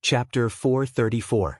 Chapter 434.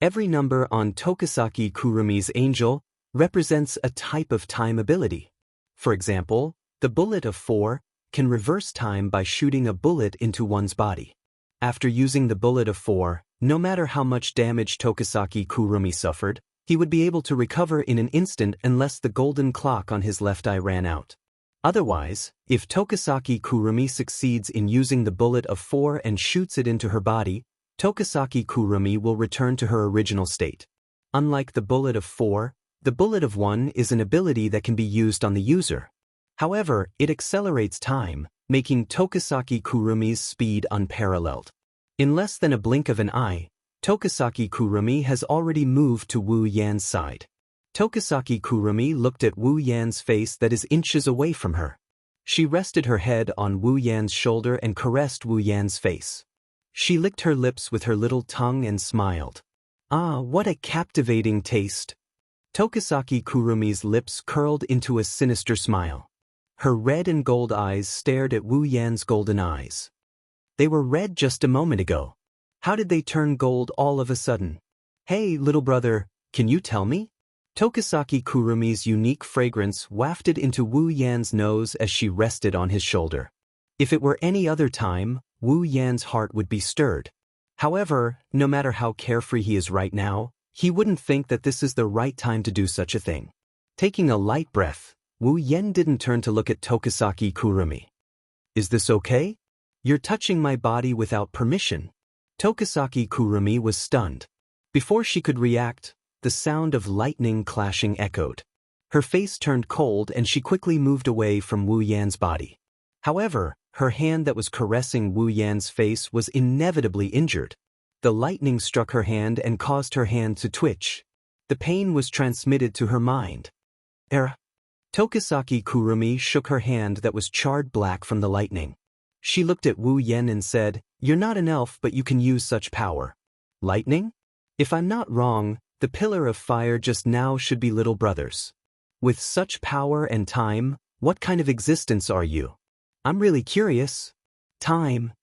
Every number on Tokisaki Kurumi's angel represents a type of time ability. For example, the bullet of 4 can reverse time by shooting a bullet into one's body. After using the bullet of 4, no matter how much damage Tokisaki Kurumi suffered, he would be able to recover in an instant unless the golden clock on his left eye ran out. Otherwise, if Tokisaki Kurumi succeeds in using the bullet of 4 and shoots it into her body, Tokisaki Kurumi will return to her original state. Unlike the bullet of 4, the bullet of 1 is an ability that can be used on the user. However, it accelerates time, making Tokisaki Kurumi's speed unparalleled. In less than a blink of an eye, Tokisaki Kurumi has already moved to Wu Yan's side. Tokisaki Kurumi looked at Wu Yan's face that is inches away from her. She rested her head on Wu Yan's shoulder and caressed Wu Yan's face. She licked her lips with her little tongue and smiled. Ah, what a captivating taste! Tokisaki Kurumi's lips curled into a sinister smile. Her red and gold eyes stared at Wu Yan's golden eyes. They were red just a moment ago. How did they turn gold all of a sudden? Hey, little brother, can you tell me? Tokisaki Kurumi's unique fragrance wafted into Wu Yan's nose as she rested on his shoulder. If it were any other time, Wu Yan's heart would be stirred. However, no matter how carefree he is right now, he wouldn't think that this is the right time to do such a thing. Taking a light breath, Wu Yan didn't turn to look at Tokisaki Kurumi. Is this okay? You're touching my body without permission. Tokisaki Kurumi was stunned. Before she could react, the sound of lightning clashing echoed. Her face turned cold and she quickly moved away from Wu Yan's body. However, her hand that was caressing Wu Yan's face was inevitably injured. The lightning struck her hand and caused her hand to twitch. The pain was transmitted to her mind. Tokisaki Kurumi shook her hand that was charred black from the lightning. She looked at Wu Yan and said, "You're not an elf, but you can use such power." Lightning? If I'm not wrong, the pillar of fire just now should be little brothers. With such power and time, what kind of existence are you? I'm really curious. Time.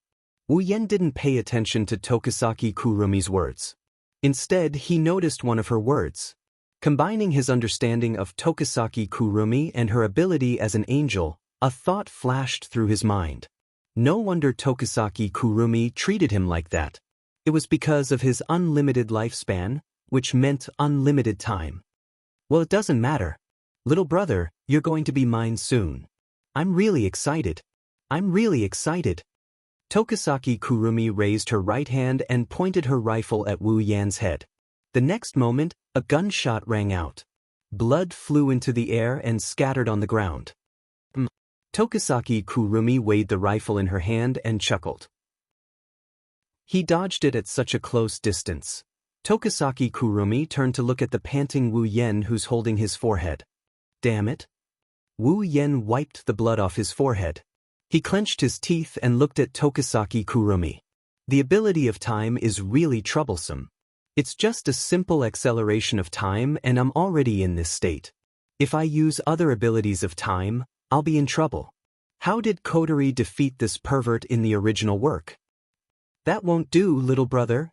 Wu Yan didn't pay attention to Tokisaki Kurumi's words. Instead, he noticed one of her words. Combining his understanding of Tokisaki Kurumi and her ability as an angel, a thought flashed through his mind. No wonder Tokisaki Kurumi treated him like that. It was because of his unlimited lifespan, which meant unlimited time. Well, it doesn't matter. Little brother, you're going to be mine soon. I'm really excited. Tokisaki Kurumi raised her right hand and pointed her rifle at Wu Yan's head. The next moment, a gunshot rang out. Blood flew into the air and scattered on the ground. Tokisaki Kurumi weighed the rifle in her hand and chuckled. He dodged it at such a close distance. Tokisaki Kurumi turned to look at the panting Wu Yan who's holding his forehead. Damn it. Wu Yan wiped the blood off his forehead. He clenched his teeth and looked at Tokisaki Kurumi. The ability of time is really troublesome. It's just a simple acceleration of time and I'm already in this state. If I use other abilities of time, I'll be in trouble. How did Kotori defeat this pervert in the original work? That won't do, little brother.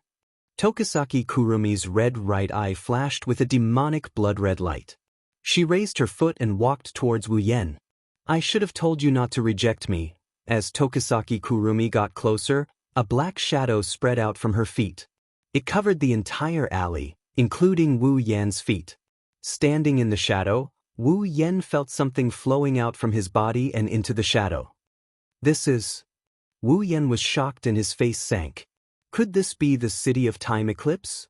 Tokisaki Kurumi's red right eye flashed with a demonic blood-red light. She raised her foot and walked towards Wu Yan. I should have told you not to reject me. As Tokisaki Kurumi got closer, a black shadow spread out from her feet. It covered the entire alley, including Wu Yan's feet. Standing in the shadow, Wu Yan felt something flowing out from his body and into the shadow. This is... Wu Yan was shocked and his face sank. Could this be the City of Time Eclipse?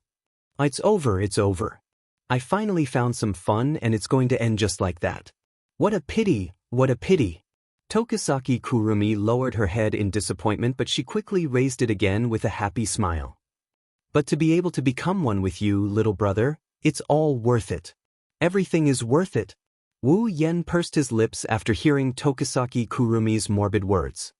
It's over. I finally found some fun and it's going to end just like that. What a pity. Tokisaki Kurumi lowered her head in disappointment, but she quickly raised it again with a happy smile. But to be able to become one with you, little brother, it's all worth it. Everything is worth it. Wu Yan pursed his lips after hearing Tokisaki Kurumi's morbid words.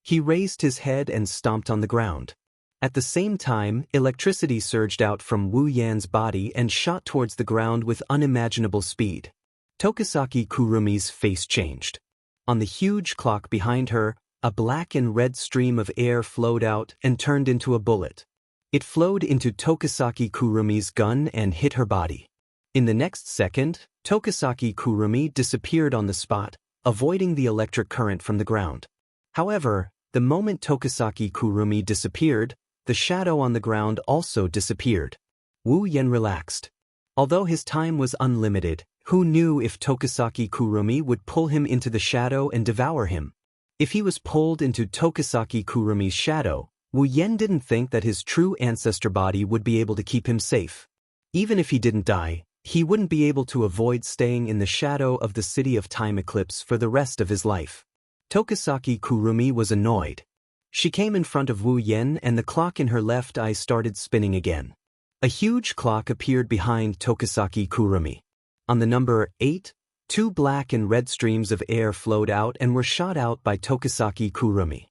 He raised his head and stomped on the ground. At the same time, electricity surged out from Wu Yan's body and shot towards the ground with unimaginable speed. Tokisaki Kurumi's face changed. On the huge clock behind her, a black and red stream of air flowed out and turned into a bullet. It flowed into Tokisaki Kurumi's gun and hit her body. In the next second, Tokisaki Kurumi disappeared on the spot, avoiding the electric current from the ground. However, the moment Tokisaki Kurumi disappeared, the shadow on the ground also disappeared. Wu Yen relaxed. Although his time was unlimited, who knew if Tokisaki Kurumi would pull him into the shadow and devour him? If he was pulled into Tokisaki Kurumi's shadow, Wu Yen didn't think that his true ancestor body would be able to keep him safe. Even if he didn't die, he wouldn't be able to avoid staying in the shadow of the City of Time Eclipse for the rest of his life. Tokisaki Kurumi was annoyed. She came in front of Wu Yen and the clock in her left eye started spinning again. A huge clock appeared behind Tokisaki Kurumi. On the number 8, 2 black and red streams of air flowed out and were shot out by Tokisaki Kurumi.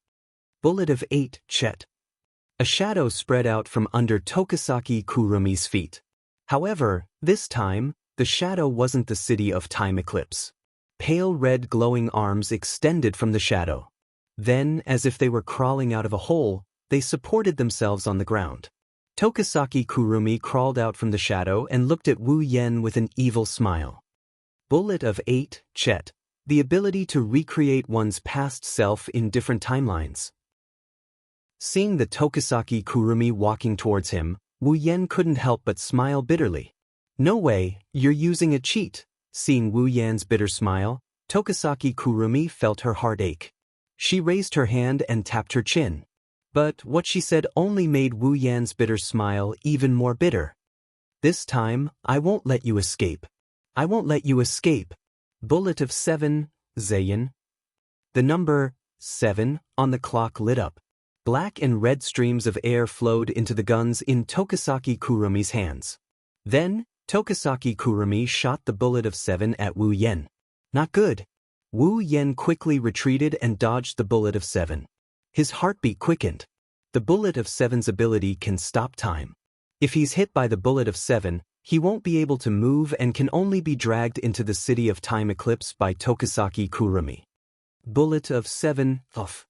Bullet of 8, Chet. A shadow spread out from under Tokisaki Kurumi's feet. However, this time, the shadow wasn't the City of Time Eclipse. Pale red glowing arms extended from the shadow. Then, as if they were crawling out of a hole, they supported themselves on the ground. Tokisaki Kurumi crawled out from the shadow and looked at Wu Yen with an evil smile. Bullet of 8, Chet. The ability to recreate one's past self in different timelines. Seeing the Tokisaki Kurumi walking towards him, Wu Yen couldn't help but smile bitterly. No way, you're using a cheat. Seeing Wu Yan's bitter smile, Tokisaki Kurumi felt her heart ache. She raised her hand and tapped her chin. But what she said only made Wu Yan's bitter smile even more bitter. This time, I won't let you escape. I won't let you escape. Bullet of 7, Zayin. The number 7 on the clock lit up. Black and red streams of air flowed into the guns in Tokisaki Kurumi's hands. Then, Tokisaki Kurumi shot the bullet of 7 at Wu Yen. Not good. Wu Yen quickly retreated and dodged the bullet of 7. His heartbeat quickened. The bullet of 7's ability can stop time. If he's hit by the bullet of 7, he won't be able to move and can only be dragged into the City of Time Eclipse by Tokisaki Kurumi. Bullet of 7, off.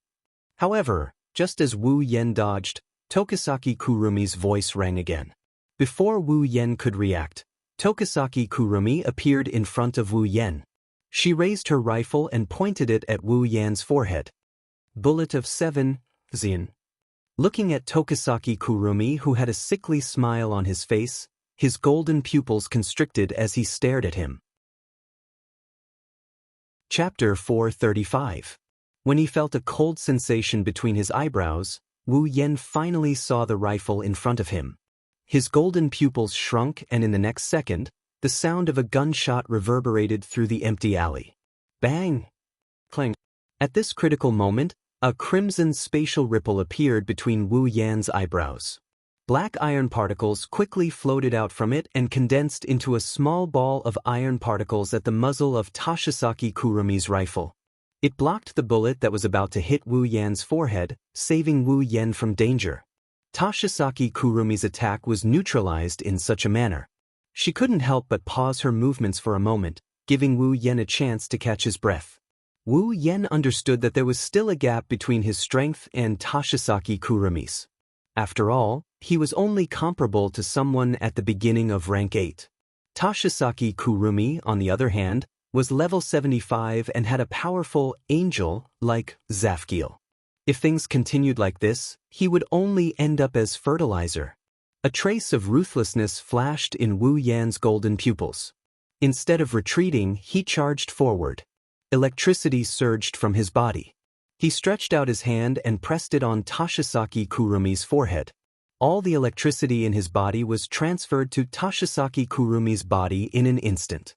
However, just as Wu Yen dodged, Tokisaki Kurumi's voice rang again. Before Wu Yen could react, Tokisaki Kurumi appeared in front of Wu Yen. She raised her rifle and pointed it at Wu Yan's forehead. Bullet of 7, Xin. Looking at Tokisaki Kurumi, who had a sickly smile on his face, his golden pupils constricted as he stared at him. Chapter 435. When he felt a cold sensation between his eyebrows, Wu Yen finally saw the rifle in front of him. His golden pupils shrunk and in the next second, the sound of a gunshot reverberated through the empty alley. Bang! Clang! At this critical moment, a crimson spatial ripple appeared between Wu Yan's eyebrows. Black iron particles quickly floated out from it and condensed into a small ball of iron particles at the muzzle of Tokisaki Kurumi's rifle. It blocked the bullet that was about to hit Wu Yan's forehead, saving Wu Yen from danger. Tokisaki Kurumi's attack was neutralized in such a manner. She couldn't help but pause her movements for a moment, giving Wu Yen a chance to catch his breath. Wu Yen understood that there was still a gap between his strength and Tokisaki Kurumi's. After all, he was only comparable to someone at the beginning of rank 8. Tokisaki Kurumi, on the other hand, was level 75 and had a powerful angel like Zafkiel. If things continued like this, he would only end up as fertilizer. A trace of ruthlessness flashed in Wu Yan's golden pupils. Instead of retreating, he charged forward. Electricity surged from his body. He stretched out his hand and pressed it on Tokisaki Kurumi's forehead. All the electricity in his body was transferred to Tokisaki Kurumi's body in an instant.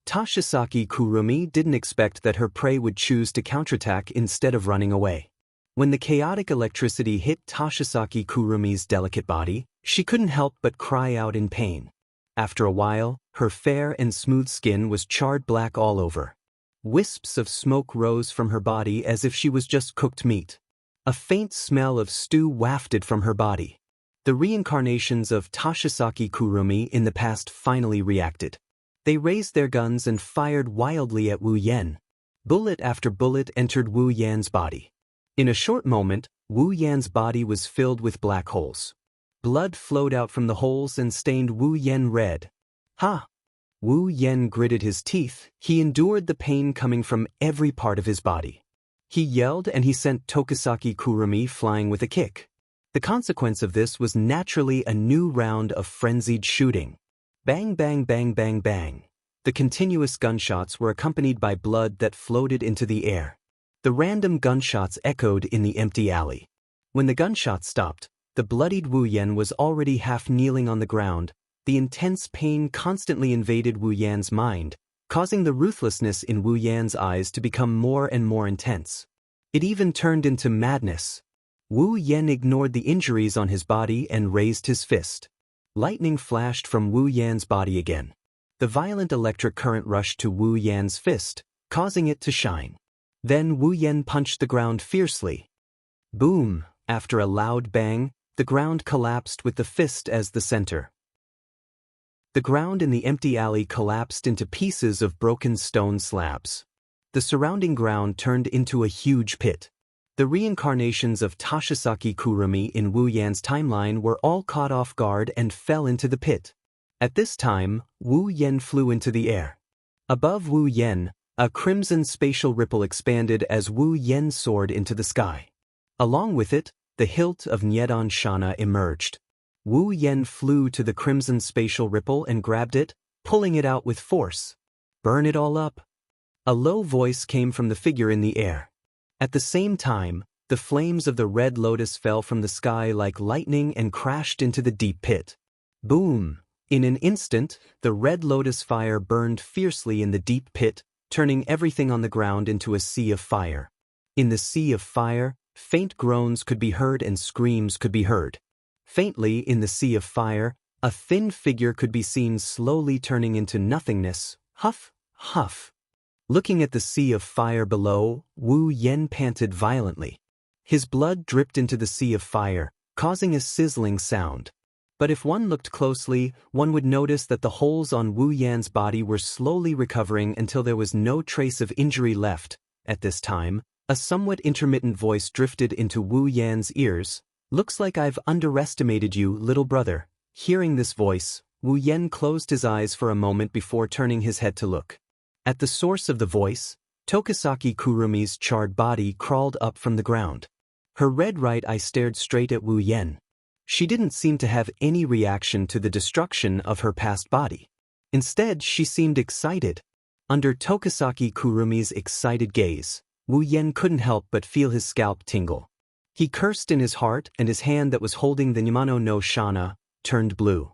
Tokisaki Kurumi didn't expect that her prey would choose to counterattack instead of running away. When the chaotic electricity hit Tokisaki Kurumi's delicate body, she couldn't help but cry out in pain. After a while, her fair and smooth skin was charred black all over. Wisps of smoke rose from her body as if she was just cooked meat. A faint smell of stew wafted from her body. The reincarnations of Tokisaki Kurumi in the past finally reacted. They raised their guns and fired wildly at Wu Yen. Bullet after bullet entered Wu Yan's body. In a short moment, Wu Yan's body was filled with black holes. Blood flowed out from the holes and stained Wu Yan red. Ha! Wu Yan gritted his teeth. He endured the pain coming from every part of his body. He yelled and he sent Tokisaki Kurumi flying with a kick. The consequence of this was naturally a new round of frenzied shooting. Bang, bang, bang, bang, bang. The continuous gunshots were accompanied by blood that floated into the air. The random gunshots echoed in the empty alley. When the gunshots stopped, the bloodied Wu Yan was already half kneeling on the ground. The intense pain constantly invaded Wu Yan's mind, causing the ruthlessness in Wu Yan's eyes to become more and more intense. It even turned into madness. Wu Yan ignored the injuries on his body and raised his fist. Lightning flashed from Wu Yan's body again. The violent electric current rushed to Wu Yan's fist, causing it to shine. Then Wu Yan punched the ground fiercely. Boom! After a loud bang, the ground collapsed with the fist as the center. The ground in the empty alley collapsed into pieces of broken stone slabs. The surrounding ground turned into a huge pit. The reincarnations of Toshisaki Kurumi in Wu Yan's timeline were all caught off guard and fell into the pit. At this time, Wu Yan flew into the air. Above Wu Yan, a crimson spatial ripple expanded as Wu Yan soared into the sky. Along with it, the hilt of Nyedan Shana emerged. Wu Yan flew to the crimson spatial ripple and grabbed it, pulling it out with force. Burn it all up. A low voice came from the figure in the air. At the same time, the flames of the red lotus fell from the sky like lightning and crashed into the deep pit. Boom! In an instant, the red lotus fire burned fiercely in the deep pit, turning everything on the ground into a sea of fire. In the sea of fire, faint groans could be heard and screams could be heard. Faintly in the sea of fire, a thin figure could be seen slowly turning into nothingness. Huff, huff. Looking at the sea of fire below, Wu Yan panted violently. His blood dripped into the sea of fire, causing a sizzling sound. But if one looked closely, one would notice that the holes on Wu Yan's body were slowly recovering until there was no trace of injury left. At this time, a somewhat intermittent voice drifted into Wu Yan's ears. Looks like I've underestimated you, little brother. Hearing this voice, Wu Yan closed his eyes for a moment before turning his head to look. At the source of the voice, Tokisaki Kurumi's charred body crawled up from the ground. Her red right eye stared straight at Wu Yan. She didn't seem to have any reaction to the destruction of her past body. Instead, she seemed excited. Under Tokisaki Kurumi's excited gaze, Wu Yan couldn't help but feel his scalp tingle. He cursed in his heart and his hand that was holding the Nyamano no Shana turned blue.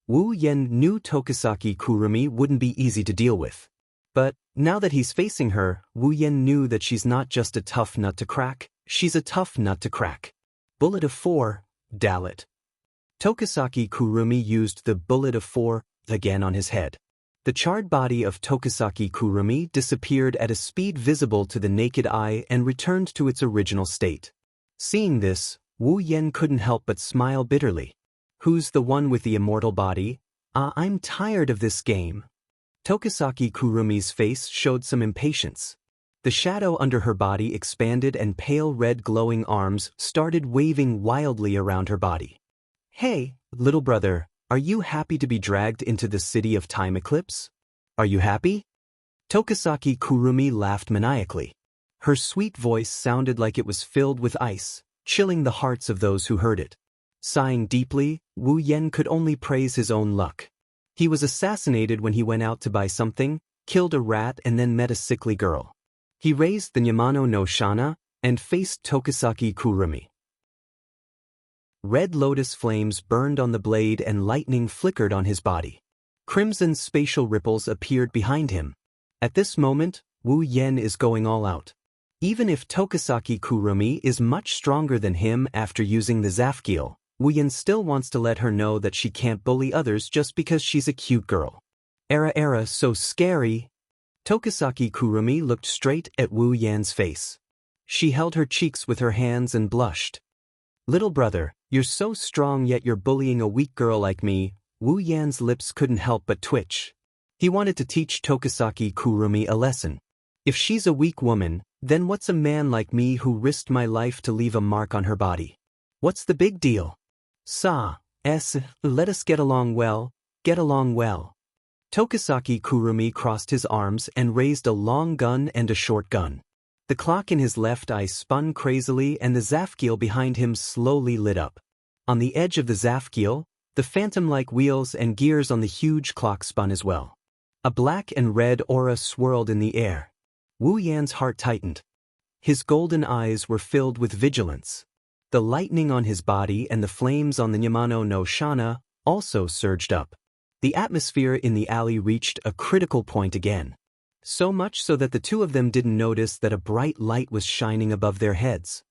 Wu Yan knew Tokisaki Kurumi wouldn't be easy to deal with. But, now that he's facing her, Wu Yan knew that she's not just a tough nut to crack, she's a tough nut to crack. Bullet of 4, Dalit. Tokisaki Kurumi used the bullet of 4 again on his head. The charred body of Tokisaki Kurumi disappeared at a speed visible to the naked eye and returned to its original state. Seeing this, Wu Yan couldn't help but smile bitterly. Who's the one with the immortal body? I'm tired of this game. Tokisaki Kurumi's face showed some impatience. The shadow under her body expanded and pale red glowing arms started waving wildly around her body. Hey, little brother, are you happy to be dragged into the city of time eclipse? Are you happy? Tokisaki Kurumi laughed maniacally. Her sweet voice sounded like it was filled with ice, chilling the hearts of those who heard it. Sighing deeply, Wu Yan could only praise his own luck. He was assassinated when he went out to buy something, killed a rat and then met a sickly girl. He raised the Nyamano no Shana and faced Tokisaki Kurumi. Red lotus flames burned on the blade and lightning flickered on his body. Crimson spatial ripples appeared behind him. At this moment, Wu Yan is going all out. Even if Tokisaki Kurumi is much stronger than him after using the Zafkiel, Wu Yan still wants to let her know that she can't bully others just because she's a cute girl. Era, so scary. Tokisaki Kurumi looked straight at Wu Yan's face. She held her cheeks with her hands and blushed. Little brother, you're so strong yet you're bullying a weak girl like me. Wu Yan's lips couldn't help but twitch. He wanted to teach Tokisaki Kurumi a lesson. If she's a weak woman, then what's a man like me who risked my life to leave a mark on her body? What's the big deal? Let us get along well, get along well. Tokisaki Kurumi crossed his arms and raised a long gun and a short gun. The clock in his left eye spun crazily and the Zafkiel behind him slowly lit up. On the edge of the Zafkiel, the phantom-like wheels and gears on the huge clock spun as well. A black and red aura swirled in the air. Wu Yan's heart tightened. His golden eyes were filled with vigilance. The lightning on his body and the flames on the Yamano no Shana also surged up. The atmosphere in the alley reached a critical point again. So much so that the two of them didn't notice that a bright light was shining above their heads.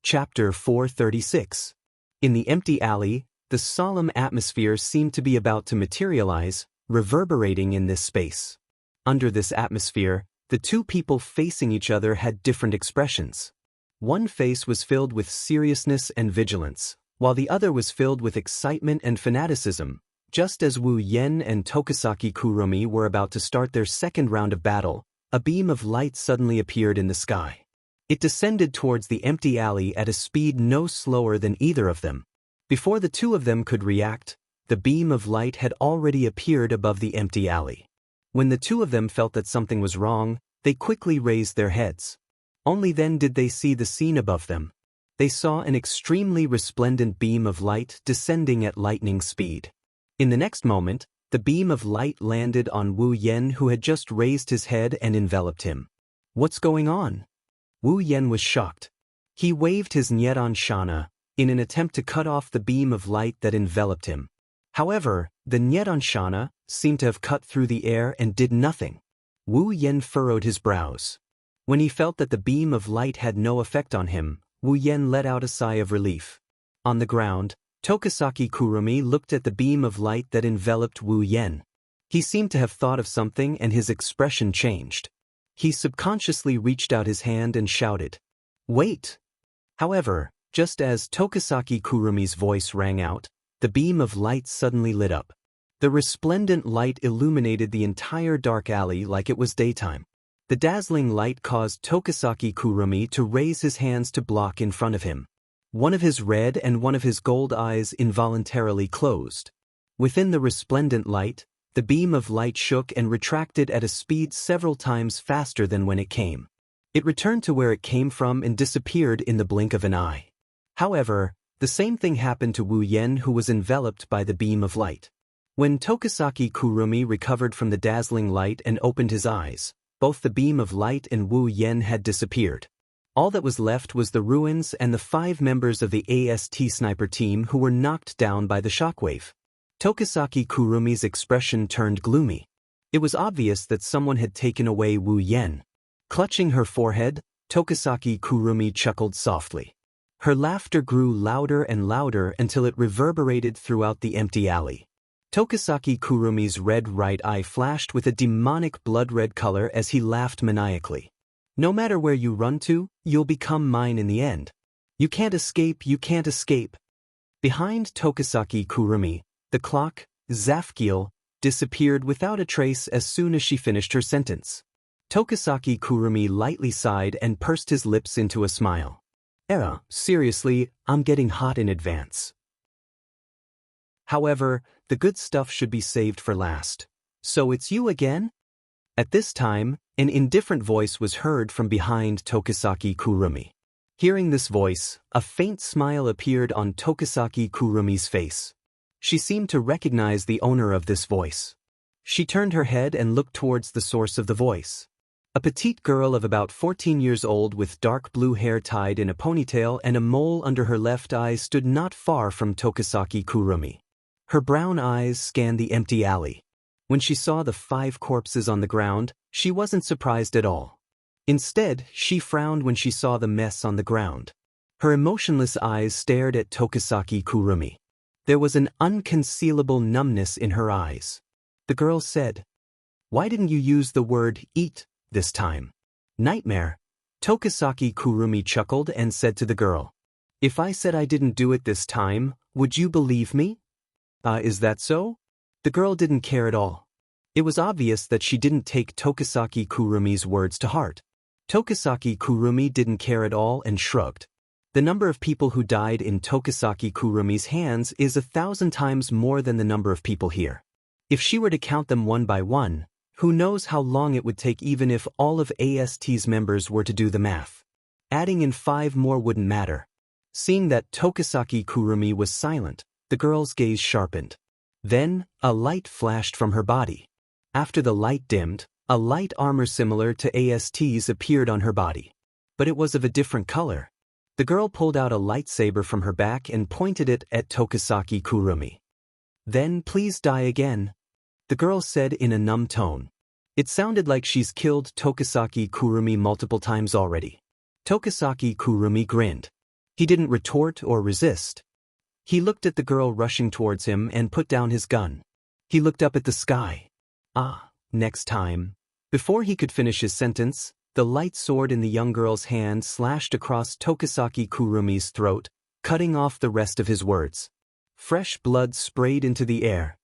Chapter 436. In the empty alley, the solemn atmosphere seemed to be about to materialize, reverberating in this space. Under this atmosphere, the two people facing each other had different expressions. One face was filled with seriousness and vigilance, while the other was filled with excitement and fanaticism. Just as Wu Yen and Tokisaki Kurumi were about to start their second round of battle, a beam of light suddenly appeared in the sky. It descended towards the empty alley at a speed no slower than either of them. Before the two of them could react, the beam of light had already appeared above the empty alley. When the two of them felt that something was wrong, they quickly raised their heads. Only then did they see the scene above them. They saw an extremely resplendent beam of light descending at lightning speed. In the next moment, the beam of light landed on Wu Yen, who had just raised his head and enveloped him. What's going on? Wu Yen was shocked. He waved his Nyedan Shana in an attempt to cut off the beam of light that enveloped him. However, the Nyedan Shana seemed to have cut through the air and did nothing. Wu Yen furrowed his brows. When he felt that the beam of light had no effect on him, Wu Yen let out a sigh of relief. On the ground, Tokisaki Kurumi looked at the beam of light that enveloped Wu Yen. He seemed to have thought of something and his expression changed. He subconsciously reached out his hand and shouted, "Wait!" However, just as Tokisaki Kurumi's voice rang out, the beam of light suddenly lit up. The resplendent light illuminated the entire dark alley like it was daytime. The dazzling light caused Tokisaki Kurumi to raise his hands to block in front of him. One of his red and one of his gold eyes involuntarily closed. Within the resplendent light, the beam of light shook and retracted at a speed several times faster than when it came. It returned to where it came from and disappeared in the blink of an eye. However, the same thing happened to Wu Yen, who was enveloped by the beam of light. When Tokisaki Kurumi recovered from the dazzling light and opened his eyes, both the beam of light and Wu Yen had disappeared. All that was left was the ruins and the 5 members of the AST sniper team who were knocked down by the shockwave. Tokisaki Kurumi's expression turned gloomy. It was obvious that someone had taken away Wu Yen. Clutching her forehead, Tokisaki Kurumi chuckled softly. Her laughter grew louder and louder until it reverberated throughout the empty alley. Tokisaki Kurumi's red right eye flashed with a demonic blood-red color as he laughed maniacally. No matter where you run to, you'll become mine in the end. You can't escape, you can't escape. Behind Tokisaki Kurumi, the clock, Zafkiel, disappeared without a trace as soon as she finished her sentence. Tokisaki Kurumi lightly sighed and pursed his lips into a smile. Seriously, I'm getting hot in advance. However, the good stuff should be saved for last. So it's you again? At this time, an indifferent voice was heard from behind Tokisaki Kurumi. Hearing this voice, a faint smile appeared on Tokisaki Kurumi's face. She seemed to recognize the owner of this voice. She turned her head and looked towards the source of the voice. A petite girl of about 14 years old with dark blue hair tied in a ponytail and a mole under her left eye stood not far from Tokisaki Kurumi. Her brown eyes scanned the empty alley. When she saw the 5 corpses on the ground, she wasn't surprised at all. Instead, she frowned when she saw the mess on the ground. Her emotionless eyes stared at Tokisaki Kurumi. There was an unconcealable numbness in her eyes. The girl said, "Why didn't you use the word eat this time?" "Nightmare." Tokisaki Kurumi chuckled and said to the girl, "If I said I didn't do it this time, would you believe me?" Is that so?" The girl didn't care at all. It was obvious that she didn't take Tokisaki Kurumi's words to heart. Tokisaki Kurumi didn't care at all and shrugged. The number of people who died in Tokisaki Kurumi's hands is 1,000 times more than the number of people here. If she were to count them one by one, who knows how long it would take even if all of AST's members were to do the math. Adding in 5 more wouldn't matter. Seeing that Tokisaki Kurumi was silent, the girl's gaze sharpened. Then, a light flashed from her body. After the light dimmed, a light armor similar to AST's appeared on her body. But it was of a different color. The girl pulled out a lightsaber from her back and pointed it at Tokisaki Kurumi. "Then please die again," the girl said in a numb tone. It sounded like she's killed Tokisaki Kurumi multiple times already. Tokisaki Kurumi grinned. He didn't retort or resist. He looked at the girl rushing towards him and put down his gun. He looked up at the sky. Next time. Before he could finish his sentence, the light sword in the young girl's hand slashed across Tokisaki Kurumi's throat, cutting off the rest of his words. Fresh blood sprayed into the air.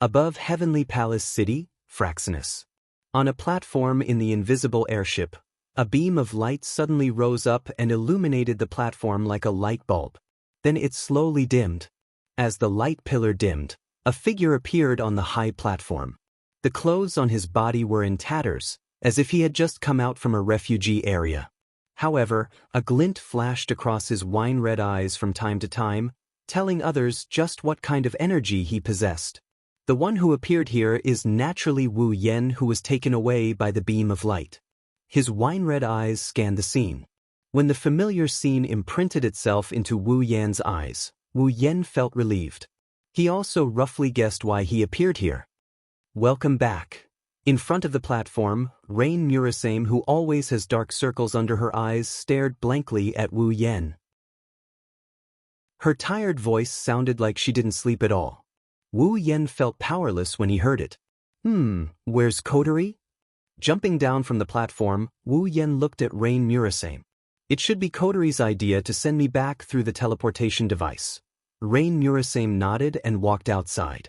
Above Heavenly Palace City, Fraxinus. On a platform in the invisible airship, a beam of light suddenly rose up and illuminated the platform like a light bulb. Then it slowly dimmed. As the light pillar dimmed, a figure appeared on the high platform. The clothes on his body were in tatters, as if he had just come out from a refugee area. However, a glint flashed across his wine-red eyes from time to time, telling others just what kind of energy he possessed. The one who appeared here is naturally Wu Yen, who was taken away by the beam of light. His wine-red eyes scanned the scene. When the familiar scene imprinted itself into Wu Yan's eyes, Wu Yen felt relieved. He also roughly guessed why he appeared here. "Welcome back." In front of the platform, Rain Murasame, who always has dark circles under her eyes, stared blankly at Wu Yen. Her tired voice sounded like she didn't sleep at all. Wu Yen felt powerless when he heard it. Where's Kotori?" Jumping down from the platform, Wu Yen looked at Rain Murasame. "It should be Kotori's idea to send me back through the teleportation device." Rain Murasame nodded and walked outside.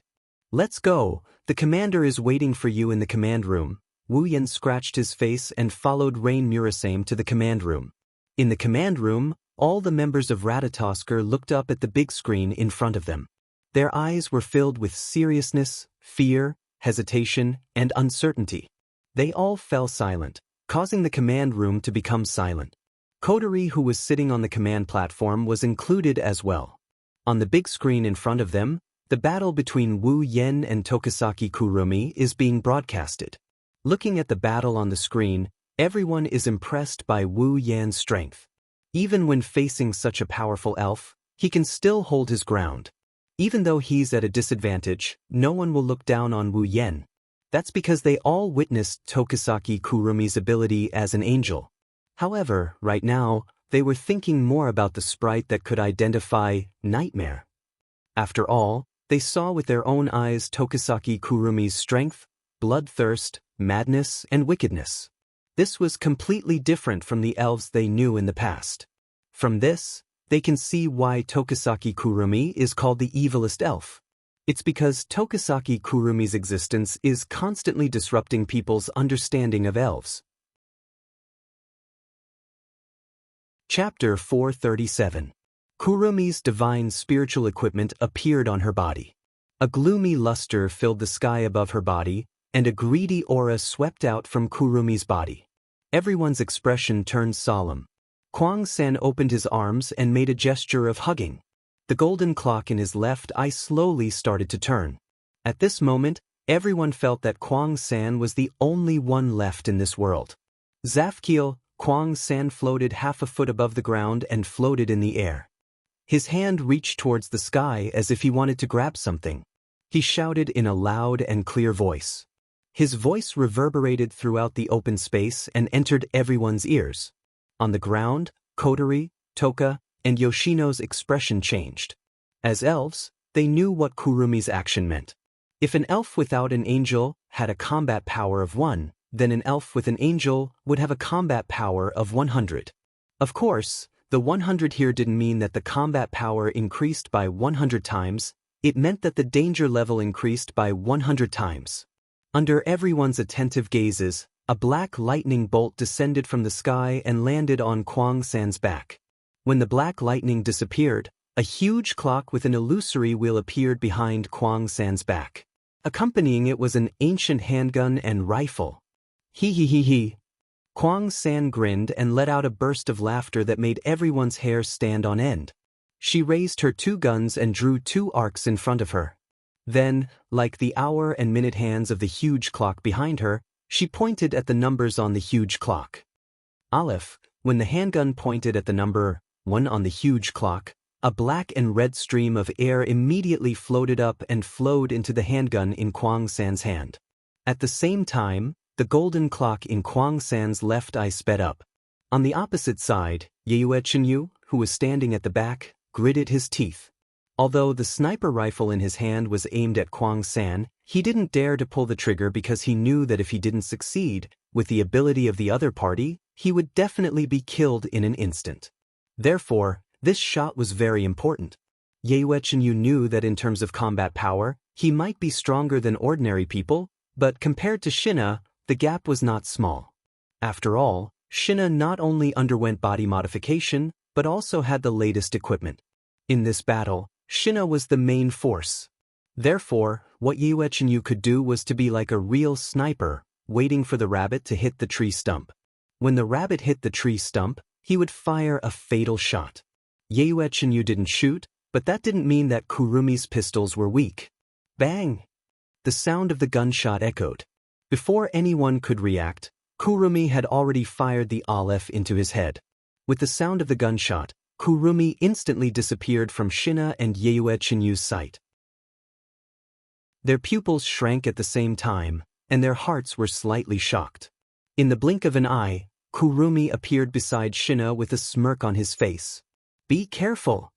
"Let's go, the commander is waiting for you in the command room." Wu Yen scratched his face and followed Rain Murasame to the command room. In the command room, all the members of Ratatosker looked up at the big screen in front of them. Their eyes were filled with seriousness, fear, hesitation, and uncertainty. They all fell silent, causing the command room to become silent. Kotori, who was sitting on the command platform, was included as well. On the big screen in front of them, the battle between Wu Yen and Tokisaki Kurumi is being broadcasted. Looking at the battle on the screen, everyone is impressed by Wu Yan's strength. Even when facing such a powerful elf, he can still hold his ground. Even though he's at a disadvantage, no one will look down on Wu Yen. That's because they all witnessed Tokisaki Kurumi's ability as an angel. However, right now, they were thinking more about the sprite that could identify nightmare. After all, they saw with their own eyes Tokisaki Kurumi's strength, bloodthirst, madness, and wickedness. This was completely different from the elves they knew in the past. From this, they can see why Tokisaki Kurumi is called the evilest elf. It's because Tokisaki Kurumi's existence is constantly disrupting people's understanding of elves. Chapter 437. Kurumi's divine spiritual equipment appeared on her body. A gloomy luster filled the sky above her body, and a greedy aura swept out from Kurumi's body. Everyone's expression turned solemn. Kwang-san opened his arms and made a gesture of hugging. The golden clock in his left eye slowly started to turn. At this moment, everyone felt that Kwang-san was the only one left in this world. Zafkiel, Kwang-san floated half a foot above the ground and floated in the air. His hand reached towards the sky as if he wanted to grab something. He shouted in a loud and clear voice. His voice reverberated throughout the open space and entered everyone's ears. On the ground, Kotori, Toka, and Yoshino's expression changed. As elves, they knew what Kurumi's action meant. If an elf without an angel had a combat power of 1, then an elf with an angel would have a combat power of 100. Of course, the 100 here didn't mean that the combat power increased by 100 times, it meant that the danger level increased by 100 times. Under everyone's attentive gazes, a black lightning bolt descended from the sky and landed on Kwang San's back. When the black lightning disappeared, a huge clock with an illusory wheel appeared behind Kwang San's back. Accompanying it was an ancient handgun and rifle. Hee hee hee hee. Kwang San grinned and let out a burst of laughter that made everyone's hair stand on end. She raised her 2 guns and drew 2 arcs in front of her. Then, like the hour and minute hands of the huge clock behind her, she pointed at the numbers on the huge clock. Aleph, when the handgun pointed at the number 1 on the huge clock, a black and red stream of air immediately floated up and flowed into the handgun in Kwang San's hand. At the same time, the golden clock in Kwang San's left eye sped up. On the opposite side, Yue Chenyu, who was standing at the back, gritted his teeth. Although the sniper rifle in his hand was aimed at Kwang San, he didn't dare to pull the trigger because he knew that if he didn't succeed, with the ability of the other party, he would definitely be killed in an instant. Therefore, this shot was very important. Yue Chenyu knew that in terms of combat power, he might be stronger than ordinary people, but compared to Shina, the gap was not small. After all, Shina not only underwent body modification, but also had the latest equipment. In this battle, Shina was the main force. Therefore, what Yue Chenyu could do was to be like a real sniper, waiting for the rabbit to hit the tree stump. When the rabbit hit the tree stump, he would fire a fatal shot. Yue Chenyu didn't shoot, but that didn't mean that Kurumi's pistols were weak. Bang! The sound of the gunshot echoed. Before anyone could react, Kurumi had already fired the Aleph into his head. With the sound of the gunshot, Kurumi instantly disappeared from Shina and Yue Chenyu's sight. Their pupils shrank at the same time, and their hearts were slightly shocked. In the blink of an eye, Kurumi appeared beside Shina with a smirk on his face. "Be careful!"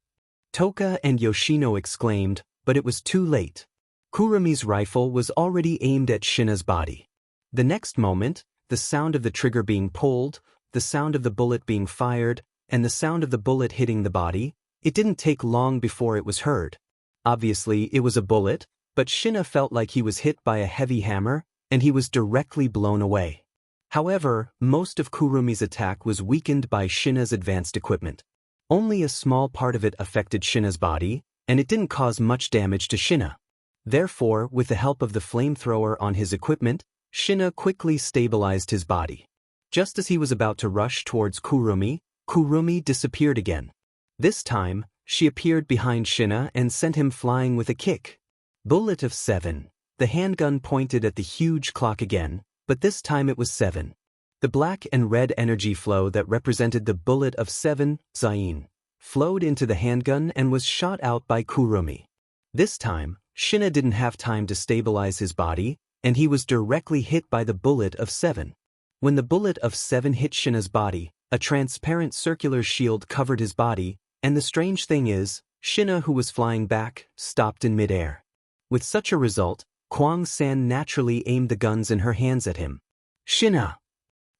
Toka and Yoshino exclaimed, but it was too late. Kurumi's rifle was already aimed at Shina's body. The next moment, the sound of the trigger being pulled, the sound of the bullet being fired, and the sound of the bullet hitting the body, it didn't take long before it was heard. Obviously, it was a bullet, but Shina felt like he was hit by a heavy hammer, and he was directly blown away. However, most of Kurumi's attack was weakened by Shina's advanced equipment. Only a small part of it affected Shina's body, and it didn't cause much damage to Shina. Therefore, with the help of the flamethrower on his equipment, Shina quickly stabilized his body. Just as he was about to rush towards Kurumi, Kurumi disappeared again. This time, she appeared behind Shina and sent him flying with a kick. Bullet of 7. The handgun pointed at the huge clock again, but this time it was 7. The black and red energy flow that represented the bullet of 7, Zain, flowed into the handgun and was shot out by Kurumi. This time, Shina didn't have time to stabilize his body, and he was directly hit by the bullet of 7. When the bullet of 7 hit Shina's body, a transparent circular shield covered his body, and the strange thing is, Shina, who was flying back, stopped in midair. With such a result, Kwang San naturally aimed the guns in her hands at him. "Shina!"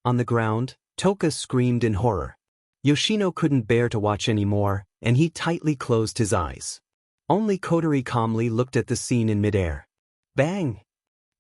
On the ground, Toka screamed in horror. Yoshino couldn't bear to watch anymore, and he tightly closed his eyes. Only Kotori calmly looked at the scene in midair. Bang!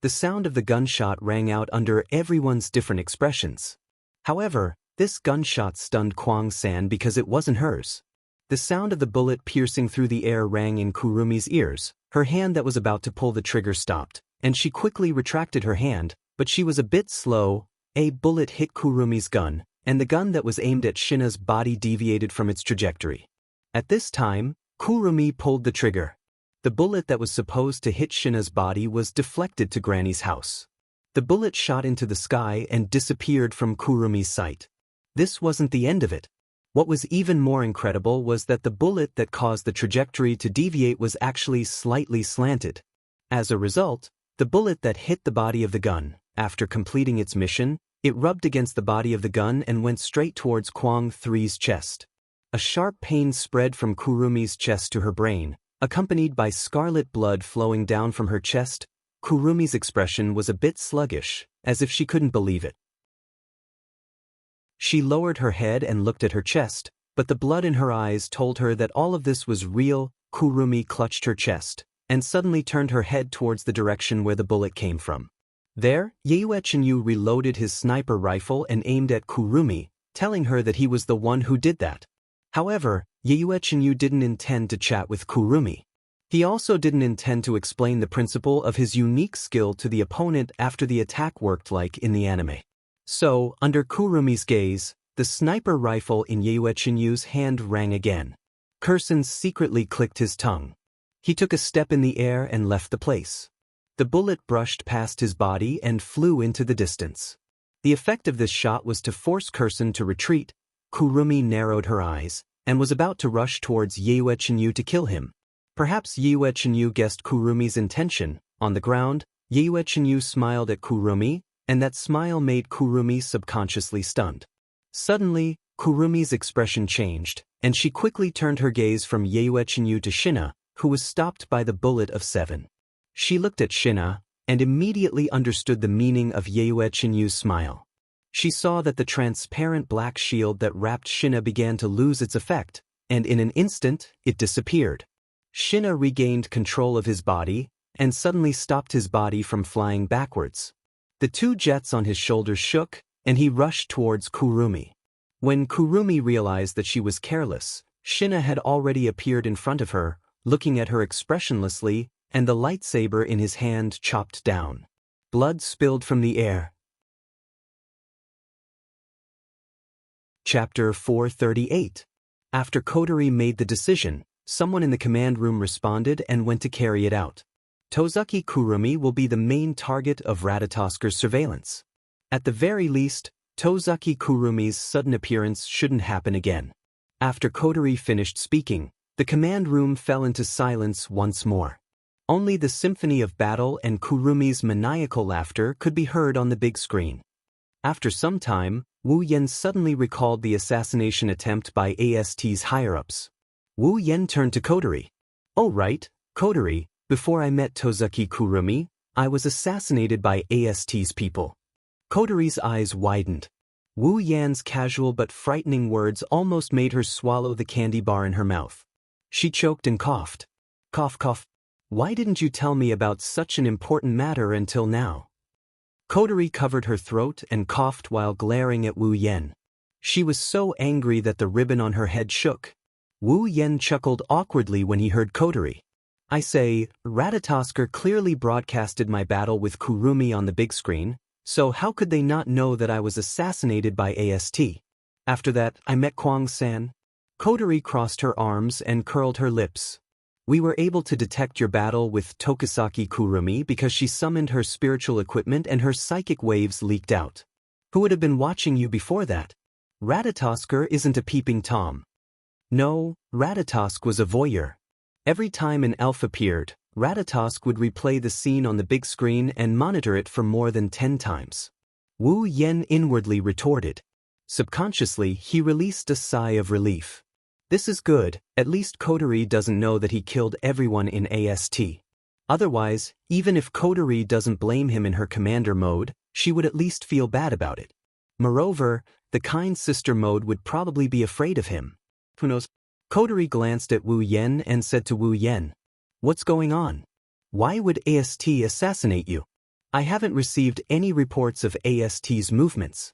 The sound of the gunshot rang out under everyone's different expressions. However, this gunshot stunned Kwang San because it wasn't hers. The sound of the bullet piercing through the air rang in Kurumi's ears. Her hand that was about to pull the trigger stopped, and she quickly retracted her hand, but she was a bit slow. A bullet hit Kurumi's gun, and the gun that was aimed at Shina's body deviated from its trajectory. At this time, Kurumi pulled the trigger. The bullet that was supposed to hit Shina's body was deflected to Granny's house. The bullet shot into the sky and disappeared from Kurumi's sight. This wasn't the end of it. What was even more incredible was that the bullet that caused the trajectory to deviate was actually slightly slanted. As a result, the bullet that hit the body of the gun, after completing its mission, it rubbed against the body of the gun and went straight towards Kwang 3's chest. A sharp pain spread from Kurumi's chest to her brain, accompanied by scarlet blood flowing down from her chest. Kurumi's expression was a bit sluggish, as if she couldn't believe it. She lowered her head and looked at her chest, but the blood in her eyes told her that all of this was real. Kurumi clutched her chest, and suddenly turned her head towards the direction where the bullet came from. There, Yayuechenyu reloaded his sniper rifle and aimed at Kurumi, telling her that he was the one who did that. However, Yayuechenyu didn't intend to chat with Kurumi. He also didn't intend to explain the principle of his unique skill to the opponent after the attack worked like in the anime. So, under Kurumi's gaze, the sniper rifle in Yayuechenyu's hand rang again. Kursen secretly clicked his tongue. He took a step in the air and left the place. The bullet brushed past his body and flew into the distance. The effect of this shot was to force Kursen to retreat. Kurumi narrowed her eyes, and was about to rush towards Yayuechenyu to kill him. Perhaps Yayuechenyu guessed Kurumi's intention. On the ground, Yayuechenyu smiled at Kurumi, and that smile made Kurumi subconsciously stunned. Suddenly, Kurumi's expression changed, and she quickly turned her gaze from Yayuechenyu to Shina, who was stopped by the bullet of 7. She looked at Shina, and immediately understood the meaning of Yayuechenyu's smile. She saw that the transparent black shield that wrapped Shina began to lose its effect, and in an instant, it disappeared. Shina regained control of his body, and suddenly stopped his body from flying backwards. The 2 jets on his shoulders shook, and he rushed towards Kurumi. When Kurumi realized that she was careless, Shina had already appeared in front of her, looking at her expressionlessly, and the lightsaber in his hand chopped down. Blood spilled from the air. Chapter 438. After Kotori made the decision, someone in the command room responded and went to carry it out. Tozuki Kurumi will be the main target of Ratatosker's surveillance. At the very least, Tozuki Kurumi's sudden appearance shouldn't happen again. After Kotori finished speaking, the command room fell into silence once more. Only the symphony of battle and Kurumi's maniacal laughter could be heard on the big screen. After some time, Wu Yen suddenly recalled the assassination attempt by AST's higher-ups. Wu Yen turned to Kotori. "Oh right, Kotori, before I met Tozuki Kurumi, I was assassinated by AST's people." Kotori's eyes widened. Wu Yan's casual but frightening words almost made her swallow the candy bar in her mouth. She choked and coughed. Cough cough. "Why didn't you tell me about such an important matter until now?" Kotori covered her throat and coughed while glaring at Wu Yen. She was so angry that the ribbon on her head shook. Wu Yen chuckled awkwardly when he heard Kotori. "I say, Ratatosker clearly broadcasted my battle with Kurumi on the big screen, so how could they not know that I was assassinated by AST? After that, I met Kwang-san." Kotori crossed her arms and curled her lips. "We were able to detect your battle with Tokusaki Kurumi because she summoned her spiritual equipment and her psychic waves leaked out. Who would have been watching you before that? Ratatosker isn't a peeping Tom." No, Ratatosk was a voyeur. Every time an elf appeared, Ratatosk would replay the scene on the big screen and monitor it for more than 10 times. Wu Yen inwardly retorted. Subconsciously, he released a sigh of relief. This is good, at least Kotori doesn't know that he killed everyone in AST. Otherwise, even if Kotori doesn't blame him in her commander mode, she would at least feel bad about it. Moreover, the kind sister mode would probably be afraid of him. Who knows? Kotori glanced at Wu Yen and said to Wu Yen, "What's going on? Why would AST assassinate you? I haven't received any reports of AST's movements."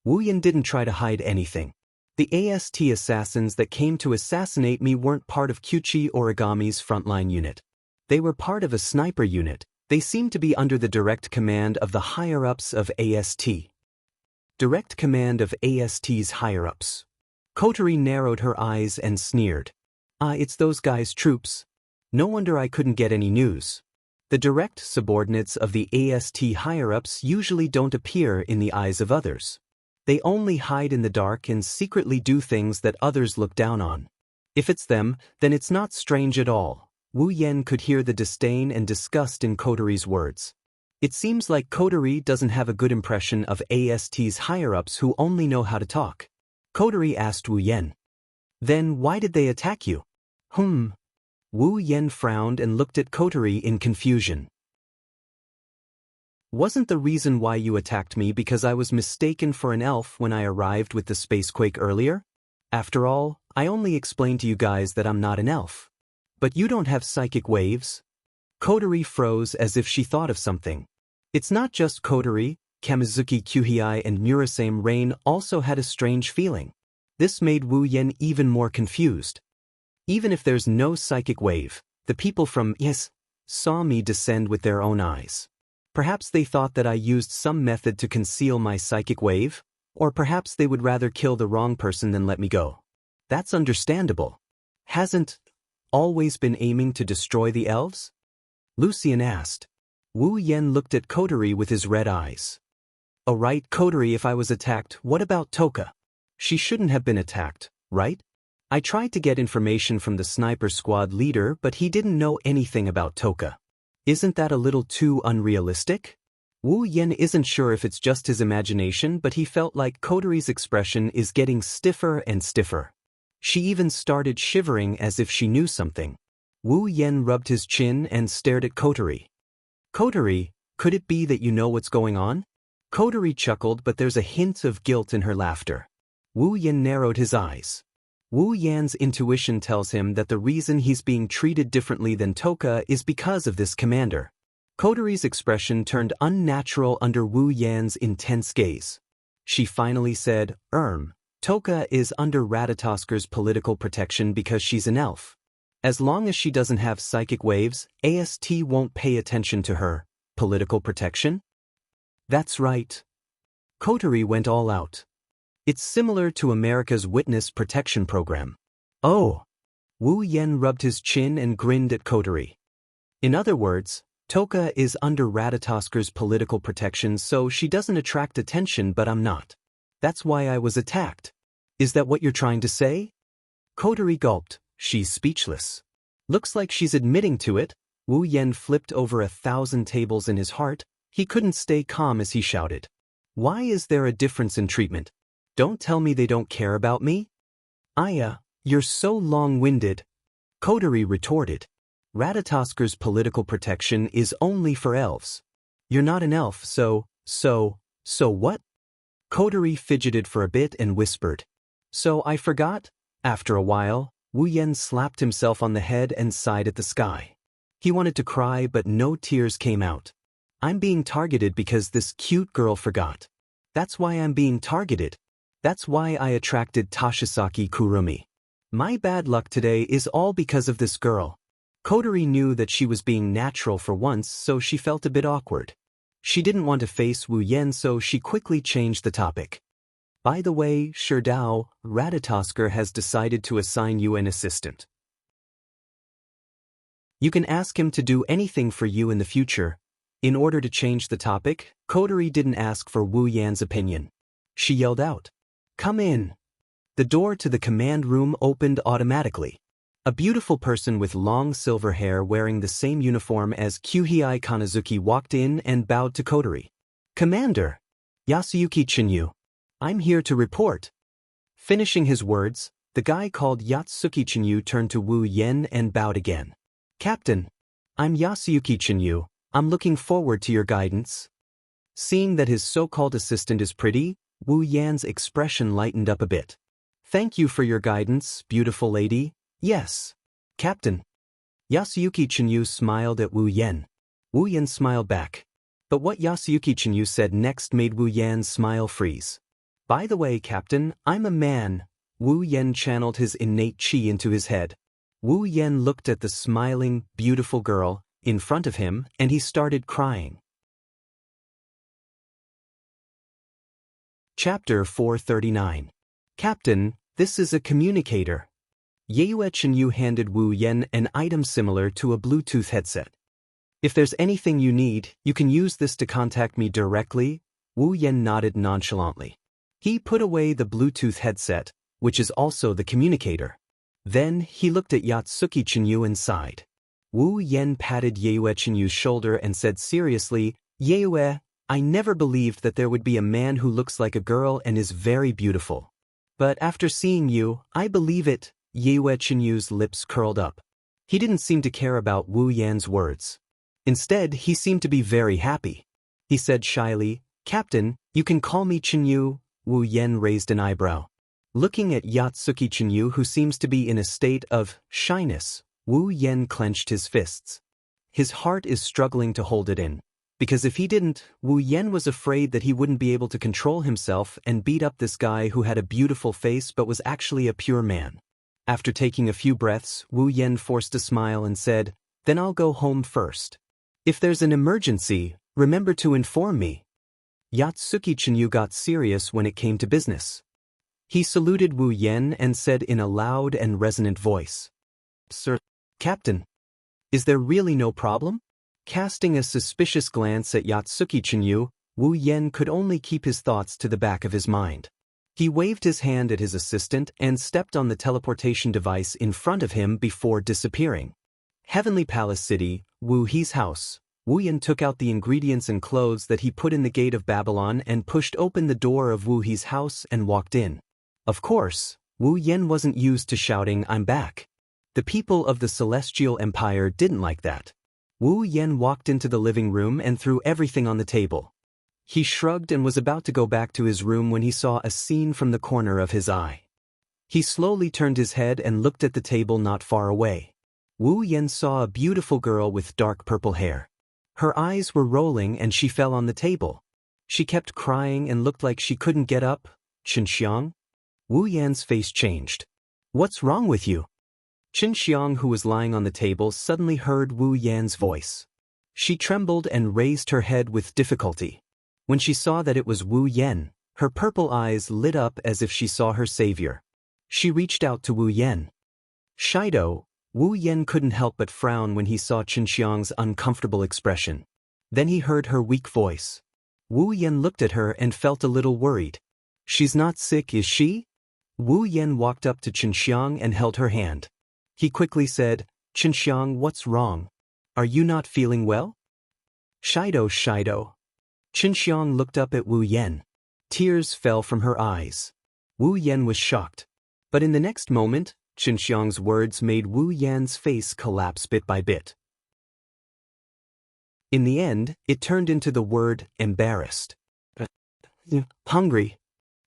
Wu Yen didn't try to hide anything. The AST assassins that came to assassinate me weren't part of Kyuchi Origami's frontline unit. They were part of a sniper unit. They seemed to be under the direct command of the higher-ups of AST. Direct command of AST's higher-ups. Kotori narrowed her eyes and sneered. "Ah, it's those guys' troops. No wonder I couldn't get any news." The direct subordinates of the AST higher-ups usually don't appear in the eyes of others. They only hide in the dark and secretly do things that others look down on. If it's them, then it's not strange at all. Wu Yen could hear the disdain and disgust in Kotori's words. It seems like Kotori doesn't have a good impression of AST's higher-ups who only know how to talk. Kotori asked Wu Yen. "Then why did they attack you?" Wu Yen frowned and looked at Kotori in confusion. "Wasn't the reason why you attacked me because I was mistaken for an elf when I arrived with the spacequake earlier? After all, I only explained to you guys that I'm not an elf. But you don't have psychic waves?" Kotori froze as if she thought of something. It's not just Kotori, Kamizuki Kyuhei and Murasame Rain also had a strange feeling. This made Wu Yen even more confused. Even if there's no psychic wave, the people from Yes saw me descend with their own eyes. Perhaps they thought that I used some method to conceal my psychic wave, or perhaps they would rather kill the wrong person than let me go. That's understandable. Hasn't always been aiming to destroy the elves? Lucian asked. Wu Yen looked at Kotori with his red eyes. Oh right, Kotori, if I was attacked, what about Toka? She shouldn't have been attacked, right? I tried to get information from the sniper squad leader, but he didn't know anything about Toka. Isn't that a little too unrealistic? Wu Yen isn't sure if it's just his imagination, but he felt like Kotori's expression is getting stiffer and stiffer. She even started shivering as if she knew something. Wu Yen rubbed his chin and stared at Kotori. Kotori, could it be that you know what's going on? Kotori chuckled, but there's a hint of guilt in her laughter. Wu Yen narrowed his eyes. Wu Yan's intuition tells him that the reason he's being treated differently than Toka is because of this commander. Kotori's expression turned unnatural under Wu Yan's intense gaze. She finally said, Toka is under Radatasker's political protection because she's an elf. As long as she doesn't have psychic waves, AST won't pay attention to her. Political protection? That's right. Kotori went all out. It's similar to America's Witness Protection Program. Oh! Wu Yen rubbed his chin and grinned at Kotori. In other words, Toka is under Radatasker's political protection, so she doesn't attract attention, but I'm not. That's why I was attacked. Is that what you're trying to say? Kotori gulped. She's speechless. Looks like she's admitting to it. Wu Yen flipped over 1,000 tables in his heart. He couldn't stay calm as he shouted. Why is there a difference in treatment? Don't tell me they don't care about me? You're so long-winded. Kotori retorted. Radatasker's political protection is only for elves. You're not an elf, so what? Kotori fidgeted for a bit and whispered. So I forgot? After a while, Wu Yen slapped himself on the head and sighed at the sky. He wanted to cry, but no tears came out. I'm being targeted because this cute girl forgot. That's why I'm being targeted. That's why I attracted Toshisaki Kurumi. My bad luck today is all because of this girl. Kotori knew that she was being natural for once, so she felt a bit awkward. She didn't want to face Wu Yen, so she quickly changed the topic. By the way, Sherdao, Radatasker has decided to assign you an assistant. You can ask him to do anything for you in the future. In order to change the topic, Kotori didn't ask for Wu Yan's opinion. She yelled out, "Come in." The door to the command room opened automatically. A beautiful person with long silver hair wearing the same uniform as Kyuhei Kanazuki walked in and bowed to Kotori. "Commander, Yasuyuki Chinyu. I'm here to report." Finishing his words, the guy called Yatsuki Chinyu turned to Wu Yen and bowed again. "Captain, I'm Yasuyuki Chinyu. I'm looking forward to your guidance." Seeing that his so-called assistant is pretty, Wu Yan's expression lightened up a bit. "Thank you for your guidance, beautiful lady." "Yes, Captain." Yasuyuki Chinyu smiled at Wu Yen. Wu Yen smiled back. But what Yasuyuki Chinyu said next made Wu Yan's smile freeze. "By the way, Captain, I'm a man." Wu Yen channeled his innate chi into his head. Wu Yen looked at the smiling, beautiful girl in front of him, and he started crying. Chapter 439. Captain, this is a communicator. Yaeyue Chinyu handed Wu Yen an item similar to a Bluetooth headset. "If there's anything you need, you can use this to contact me directly." Wu Yen nodded nonchalantly. He put away the Bluetooth headset, which is also the communicator. Then he looked at Yatsuki Chinyu and sighed. Wu Yen patted Yaeyue Chinyu's shoulder and said seriously, "Yaeyue, I never believed that there would be a man who looks like a girl and is very beautiful. But after seeing you, I believe it." Yaeyue Chinyu's lips curled up. He didn't seem to care about Wu Yan's words. Instead, he seemed to be very happy. He said shyly, "Captain, you can call me Chinyu." Wu Yen raised an eyebrow. Looking at Yatsuki Chinyu, who seems to be in a state of shyness, Wu Yen clenched his fists. His heart is struggling to hold it in. Because if he didn't, Wu Yen was afraid that he wouldn't be able to control himself and beat up this guy who had a beautiful face but was actually a pure man. After taking a few breaths, Wu Yen forced a smile and said, "Then I'll go home first. If there's an emergency, remember to inform me." Yatsuki Chinyu got serious when it came to business. He saluted Wu Yen and said in a loud and resonant voice, "Sir, Captain, is there really no problem?" Casting a suspicious glance at Yatsuki Chinyu, Wu Yen could only keep his thoughts to the back of his mind. He waved his hand at his assistant and stepped on the teleportation device in front of him before disappearing. Heavenly Palace City, Wu He's house. Wu Yen took out the ingredients and clothes that he put in the gate of Babylon and pushed open the door of Wu He's house and walked in. Of course, Wu Yen wasn't used to shouting, "I'm back." The people of the Celestial Empire didn't like that. Wu Yen walked into the living room and threw everything on the table. He shrugged and was about to go back to his room when he saw a scene from the corner of his eye. He slowly turned his head and looked at the table not far away. Wu Yen saw a beautiful girl with dark purple hair. Her eyes were rolling and she fell on the table. She kept crying and looked like she couldn't get up. "Qinxiang?" Wu Yan's face changed. "What's wrong with you?" Qinxiang, who was lying on the table, suddenly heard Wu Yan's voice. She trembled and raised her head with difficulty. When she saw that it was Wu Yen, her purple eyes lit up as if she saw her savior. She reached out to Wu Yen. "Shido." Wu Yen couldn't help but frown when he saw Qinxiang's uncomfortable expression. Then he heard her weak voice. Wu Yen looked at her and felt a little worried. "She's not sick, is she?" Wu Yen walked up to Qinxiang and held her hand. He quickly said, "Qinxiang, what's wrong? Are you not feeling well?" Shido. Qinxiang looked up at Wu Yen. Tears fell from her eyes. Wu Yen was shocked. But in the next moment, Qinxiang's words made Wu Yan's face collapse bit by bit. In the end, it turned into the word embarrassed. "Hungry."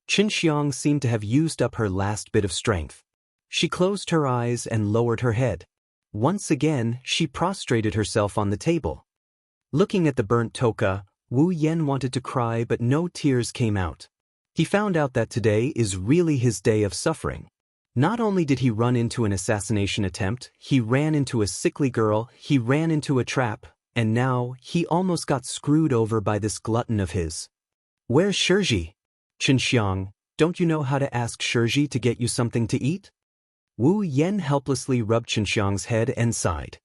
Qinxiang seemed to have used up her last bit of strength. She closed her eyes and lowered her head. Once again, she prostrated herself on the table. Looking at the burnt toka, Wu Yen wanted to cry but no tears came out. He found out that today is really his day of suffering. Not only did he run into an assassination attempt, he ran into a sickly girl, he ran into a trap, and now he almost got screwed over by this glutton of his. "Where's Shirji?" "Qinxiang, don't you know how to ask Shirji to get you something to eat?" Wu Yen helplessly rubbed Qinxiang's head and sighed.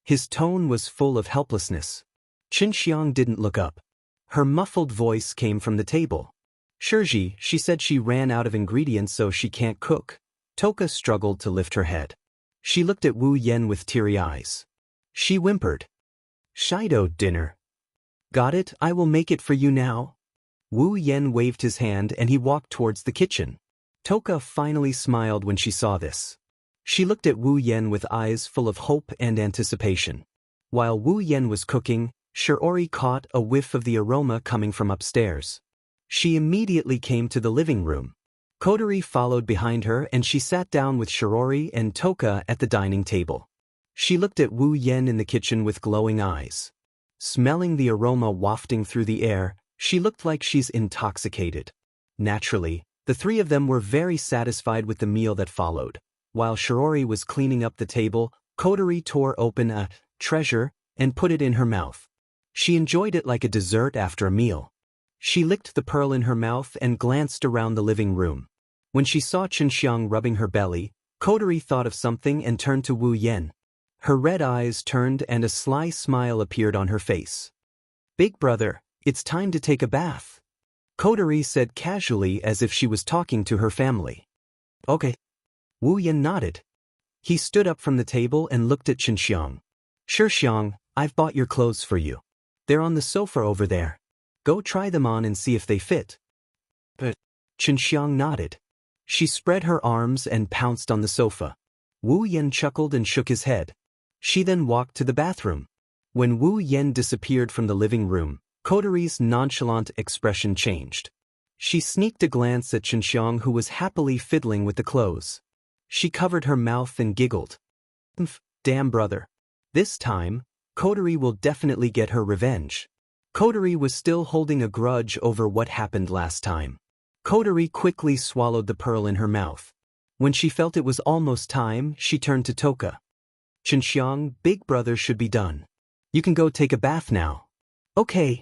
His tone was full of helplessness. Qinxiang didn't look up. Her muffled voice came from the table. "Shirji, she said she ran out of ingredients so she can't cook." Toka struggled to lift her head. She looked at Wu Yen with teary eyes. She whimpered. "Shido, dinner." "Got it, I will make it for you now." Wu Yen waved his hand and he walked towards the kitchen. Toka finally smiled when she saw this. She looked at Wu Yen with eyes full of hope and anticipation. While Wu Yen was cooking, Shiori caught a whiff of the aroma coming from upstairs. She immediately came to the living room. Kotori followed behind her and she sat down with Shiori and Toka at the dining table. She looked at Wu Yen in the kitchen with glowing eyes. Smelling the aroma wafting through the air, she looked like she's intoxicated. Naturally, the three of them were very satisfied with the meal that followed. While Shiori was cleaning up the table, Kotori tore open a treasure and put it in her mouth. She enjoyed it like a dessert after a meal. She licked the pearl in her mouth and glanced around the living room. When she saw Qinxiang rubbing her belly, Kotori thought of something and turned to Wu Yen. Her red eyes turned and a sly smile appeared on her face. "Big brother, it's time to take a bath," Kotori said casually as if she was talking to her family. "Okay." Wu Yen nodded. He stood up from the table and looked at Qinxiang. "Sure, Xiang, I've bought your clothes for you. They're on the sofa over there. Go try them on and see if they fit." But Qinxiang nodded. She spread her arms and pounced on the sofa. Wu Yen chuckled and shook his head. She then walked to the bathroom. When Wu Yen disappeared from the living room, Kotori's nonchalant expression changed. She sneaked a glance at Qinxiang, who was happily fiddling with the clothes. She covered her mouth and giggled. "Damn brother. This time, Kotori will definitely get her revenge." Kotori was still holding a grudge over what happened last time. Kotori quickly swallowed the pearl in her mouth. When she felt it was almost time, she turned to Toka. Chinxiang, big brother should be done. You can go take a bath now. Okay.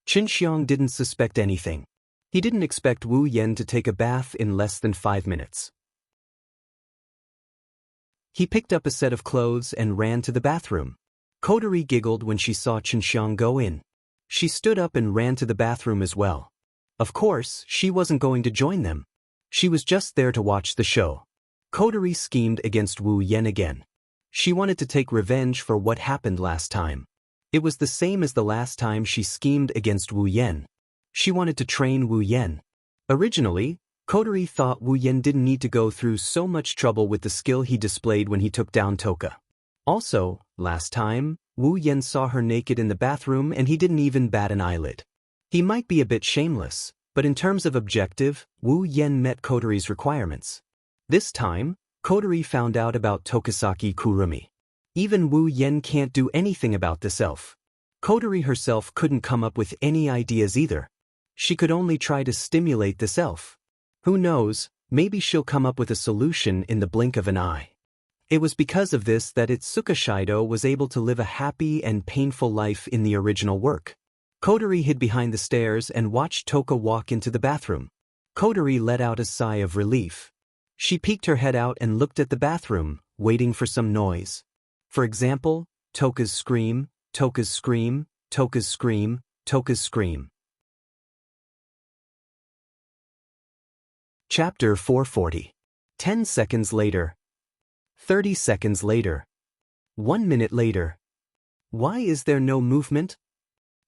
Chinxiang didn't suspect anything. He didn't expect Wu Yen to take a bath in less than 5 minutes. He picked up a set of clothes and ran to the bathroom. Kotori giggled when she saw Chinxiang go in. She stood up and ran to the bathroom as well. Of course, she wasn't going to join them. She was just there to watch the show. Kotori schemed against Wu Yen again. She wanted to take revenge for what happened last time. It was the same as the last time she schemed against Wu Yen. She wanted to train Wu Yen. Originally, Kotori thought Wu Yen didn't need to go through so much trouble with the skill he displayed when he took down Toka. Also, last time, Wu Yen saw her naked in the bathroom and he didn't even bat an eyelid. He might be a bit shameless, but in terms of objective, Wu Yen met Kotori's requirements. This time, Kotori found out about Tokisaki Kurumi. Even Wu Yen can't do anything about this elf. Kotori herself couldn't come up with any ideas either. She could only try to stimulate this elf. Who knows, maybe she'll come up with a solution in the blink of an eye. It was because of this that Itsuka Shido was able to live a happy and painful life in the original work. Kotori hid behind the stairs and watched Toka walk into the bathroom. Kotori let out a sigh of relief. She peeked her head out and looked at the bathroom, waiting for some noise. For example, Toka's scream, Toka's scream, Toka's scream, Toka's scream. Chapter 440. 10 seconds later. 30 seconds later. 1 minute later. Why is there no movement?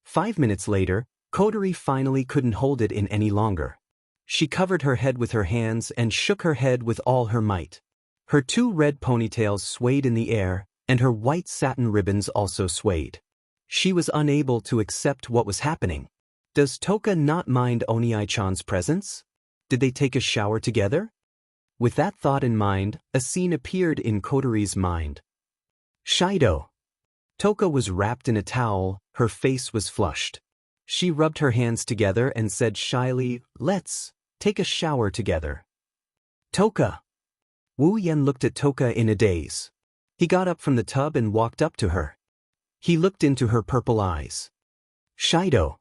5 minutes later, Kotori finally couldn't hold it in any longer. She covered her head with her hands and shook her head with all her might. Her 2 red ponytails swayed in the air, and her white satin ribbons also swayed. She was unable to accept what was happening. Does Toka not mind Oniai-chan's presence? Did they take a shower together? With that thought in mind, a scene appeared in Kotori's mind. Shido. Toka was wrapped in a towel, her face was flushed. She rubbed her hands together and said shyly, "Let's take a shower together." Toka. Wu Yen looked at Toka in a daze. He got up from the tub and walked up to her. He looked into her purple eyes. Shido.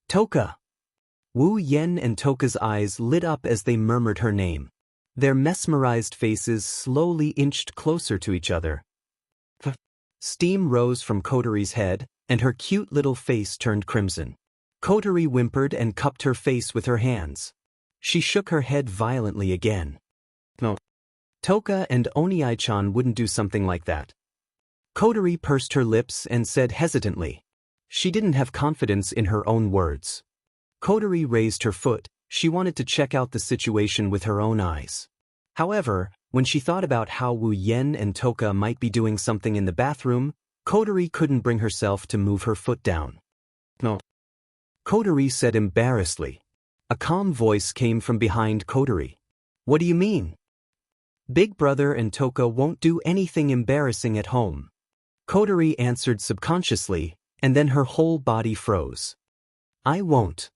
Toka. Wu Yen and Toka's eyes lit up as they murmured her name. Their mesmerized faces slowly inched closer to each other. Steam rose from Kotori's head, and her cute little face turned crimson. Kotori whimpered and cupped her face with her hands. She shook her head violently again. No. Toka and Oniai-chan wouldn't do something like that. Kotori pursed her lips and said hesitantly. She didn't have confidence in her own words. Kotori raised her foot. She wanted to check out the situation with her own eyes. However, when she thought about how Wu Yen and Toka might be doing something in the bathroom, Kotori couldn't bring herself to move her foot down. No. Kotori said embarrassedly. A calm voice came from behind Kotori. What do you mean? Big brother and Toka won't do anything embarrassing at home. Kotori answered subconsciously, and then her whole body froze. I won't.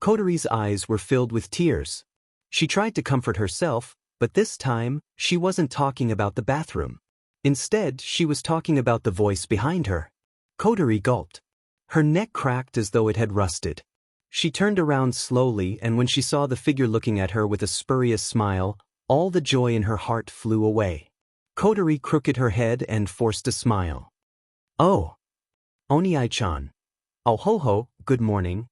Kotori's eyes were filled with tears. She tried to comfort herself, but this time, she wasn't talking about the bathroom. Instead, she was talking about the voice behind her. Kotori gulped. Her neck cracked as though it had rusted. She turned around slowly, and when she saw the figure looking at her with a spurious smile, all the joy in her heart flew away. Kotori crooked her head and forced a smile. Oh. Oniai-chan. Oh ho ho, good morning.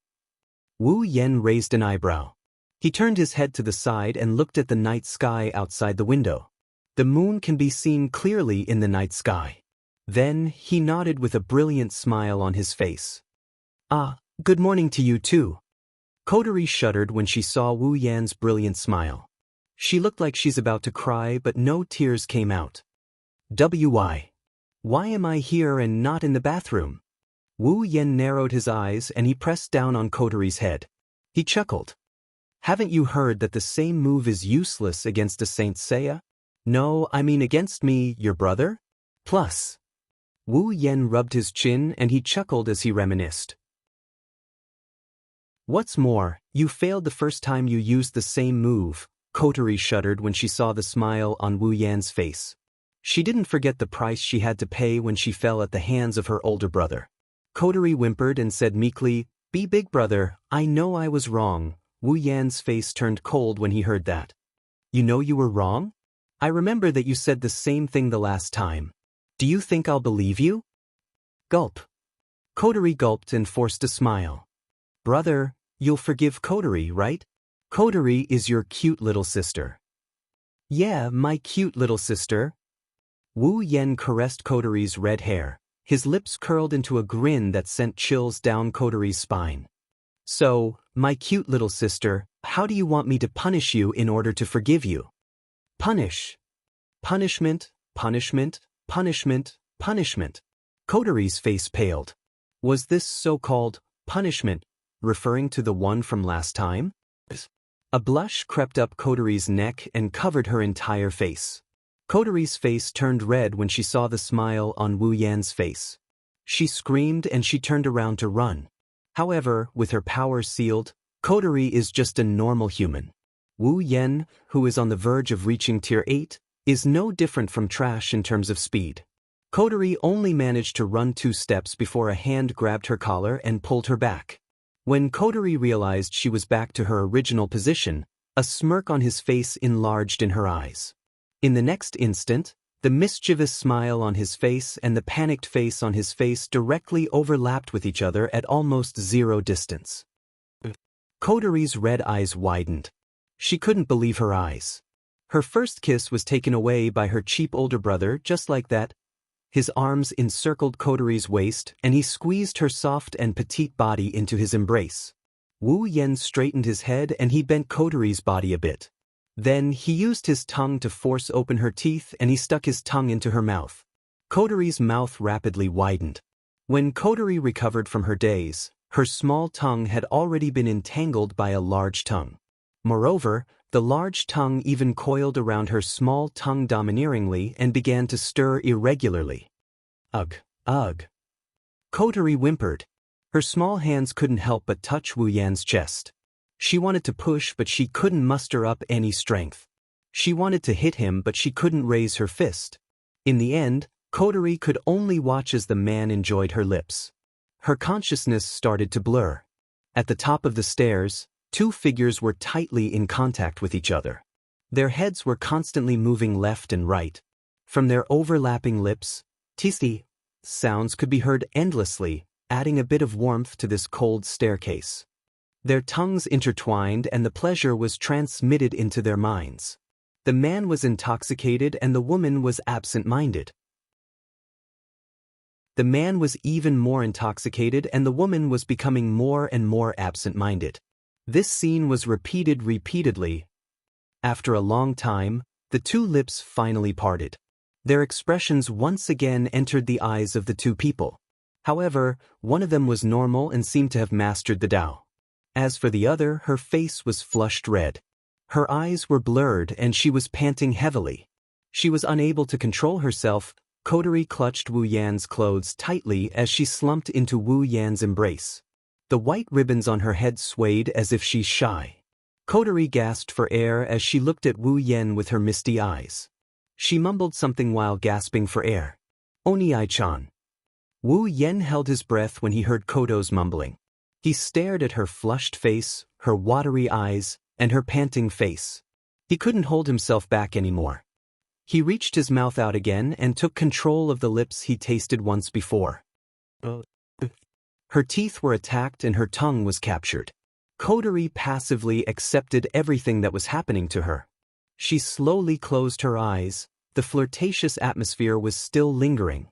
Wu Yen raised an eyebrow. He turned his head to the side and looked at the night sky outside the window. The moon can be seen clearly in the night sky. Then, he nodded with a brilliant smile on his face. Ah, good morning to you too. Kotori shuddered when she saw Wu Yan's brilliant smile. She looked like she's about to cry, but no tears came out. Why? Why am I here and not in the bathroom? Wu Yen narrowed his eyes and he pressed down on Kotori's head. He chuckled. Haven't you heard that the same move is useless against a Saint Seiya? No, I mean against me, your brother? Plus. Wu Yen rubbed his chin and he chuckled as he reminisced. What's more, you failed the first time you used the same move. Kotori shuddered when she saw the smile on Wu Yan's face. She didn't forget the price she had to pay when she fell at the hands of her older brother. Kotori whimpered and said meekly, "Be big brother, I know I was wrong." Wu Yan's face turned cold when he heard that. "You know you were wrong? I remember that you said the same thing the last time. Do you think I'll believe you?" Gulp. Kotori gulped and forced a smile. "Brother, you'll forgive Kotori, right? Kotori is your cute little sister." "Yeah, my cute little sister." Wu Yan caressed Kotori's red hair. His lips curled into a grin that sent chills down Kotori's spine. "So, my cute little sister, how do you want me to punish you in order to forgive you?" "Punish. Punishment, punishment, punishment, punishment." Kotori's face paled. Was this so-called punishment referring to the one from last time? A blush crept up Kotori's neck and covered her entire face. Kotori's face turned red when she saw the smile on Wu Yan's face. She screamed and she turned around to run. However, with her power sealed, Kotori is just a normal human. Wu Yan, who is on the verge of reaching Tier 8, is no different from trash in terms of speed. Kotori only managed to run 2 steps before a hand grabbed her collar and pulled her back. When Kotori realized she was back to her original position, a smirk on his face enlarged in her eyes. In the next instant, the mischievous smile on his face and the panicked face on his face directly overlapped with each other at almost 0 distance. Kotori's red eyes widened. She couldn't believe her eyes. Her first kiss was taken away by her cheap older brother just like that. His arms encircled Kotori's waist and he squeezed her soft and petite body into his embrace. Wu Yan straightened his head and he bent Kotori's body a bit. Then he used his tongue to force open her teeth and he stuck his tongue into her mouth. Kotori's mouth rapidly widened. When Kotori recovered from her daze, her small tongue had already been entangled by a large tongue. Moreover, the large tongue even coiled around her small tongue domineeringly and began to stir irregularly. Ugh, ugh. Kotori whimpered. Her small hands couldn't help but touch Wu Yan's chest. She wanted to push but she couldn't muster up any strength. She wanted to hit him but she couldn't raise her fist. In the end, Kotori could only watch as the man enjoyed her lips. Her consciousness started to blur. At the top of the stairs, 2 figures were tightly in contact with each other. Their heads were constantly moving left and right. From their overlapping lips, "Tisti" sounds could be heard endlessly, adding a bit of warmth to this cold staircase. Their tongues intertwined and the pleasure was transmitted into their minds. The man was intoxicated and the woman was absent-minded. The man was even more intoxicated and the woman was becoming more and more absent-minded. This scene was repeated repeatedly. After a long time, the 2 lips finally parted. Their expressions once again entered the eyes of the 2 people. However, one of them was normal and seemed to have mastered the Tao. As for the other, her face was flushed red. Her eyes were blurred and she was panting heavily. She was unable to control herself. Kotori clutched Wu Yan's clothes tightly as she slumped into Wu Yan's embrace. The white ribbons on her head swayed as if she's shy. Kotori gasped for air as she looked at Wu Yan with her misty eyes. She mumbled something while gasping for air. "Oni-chan." Wu Yan held his breath when he heard Koto's mumbling. He stared at her flushed face, her watery eyes, and her panting face. He couldn't hold himself back anymore. He reached his mouth out again and took control of the lips he tasted once before. Her teeth were attacked and her tongue was captured. Kotori passively accepted everything that was happening to her. She slowly closed her eyes. The flirtatious atmosphere was still lingering.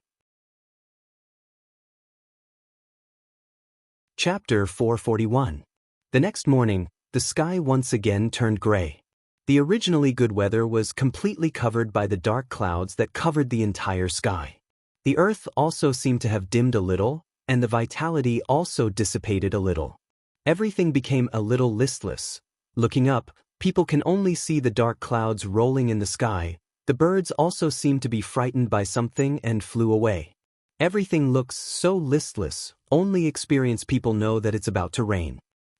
Chapter 441. The next morning, the sky once again turned gray. The originally good weather was completely covered by the dark clouds that covered the entire sky. The earth also seemed to have dimmed a little, and the vitality also dissipated a little. Everything became a little listless. Looking up, people can only see the dark clouds rolling in the sky. The birds also seemed to be frightened by something and flew away. Everything looks so listless, only experienced people know that it's about to rain.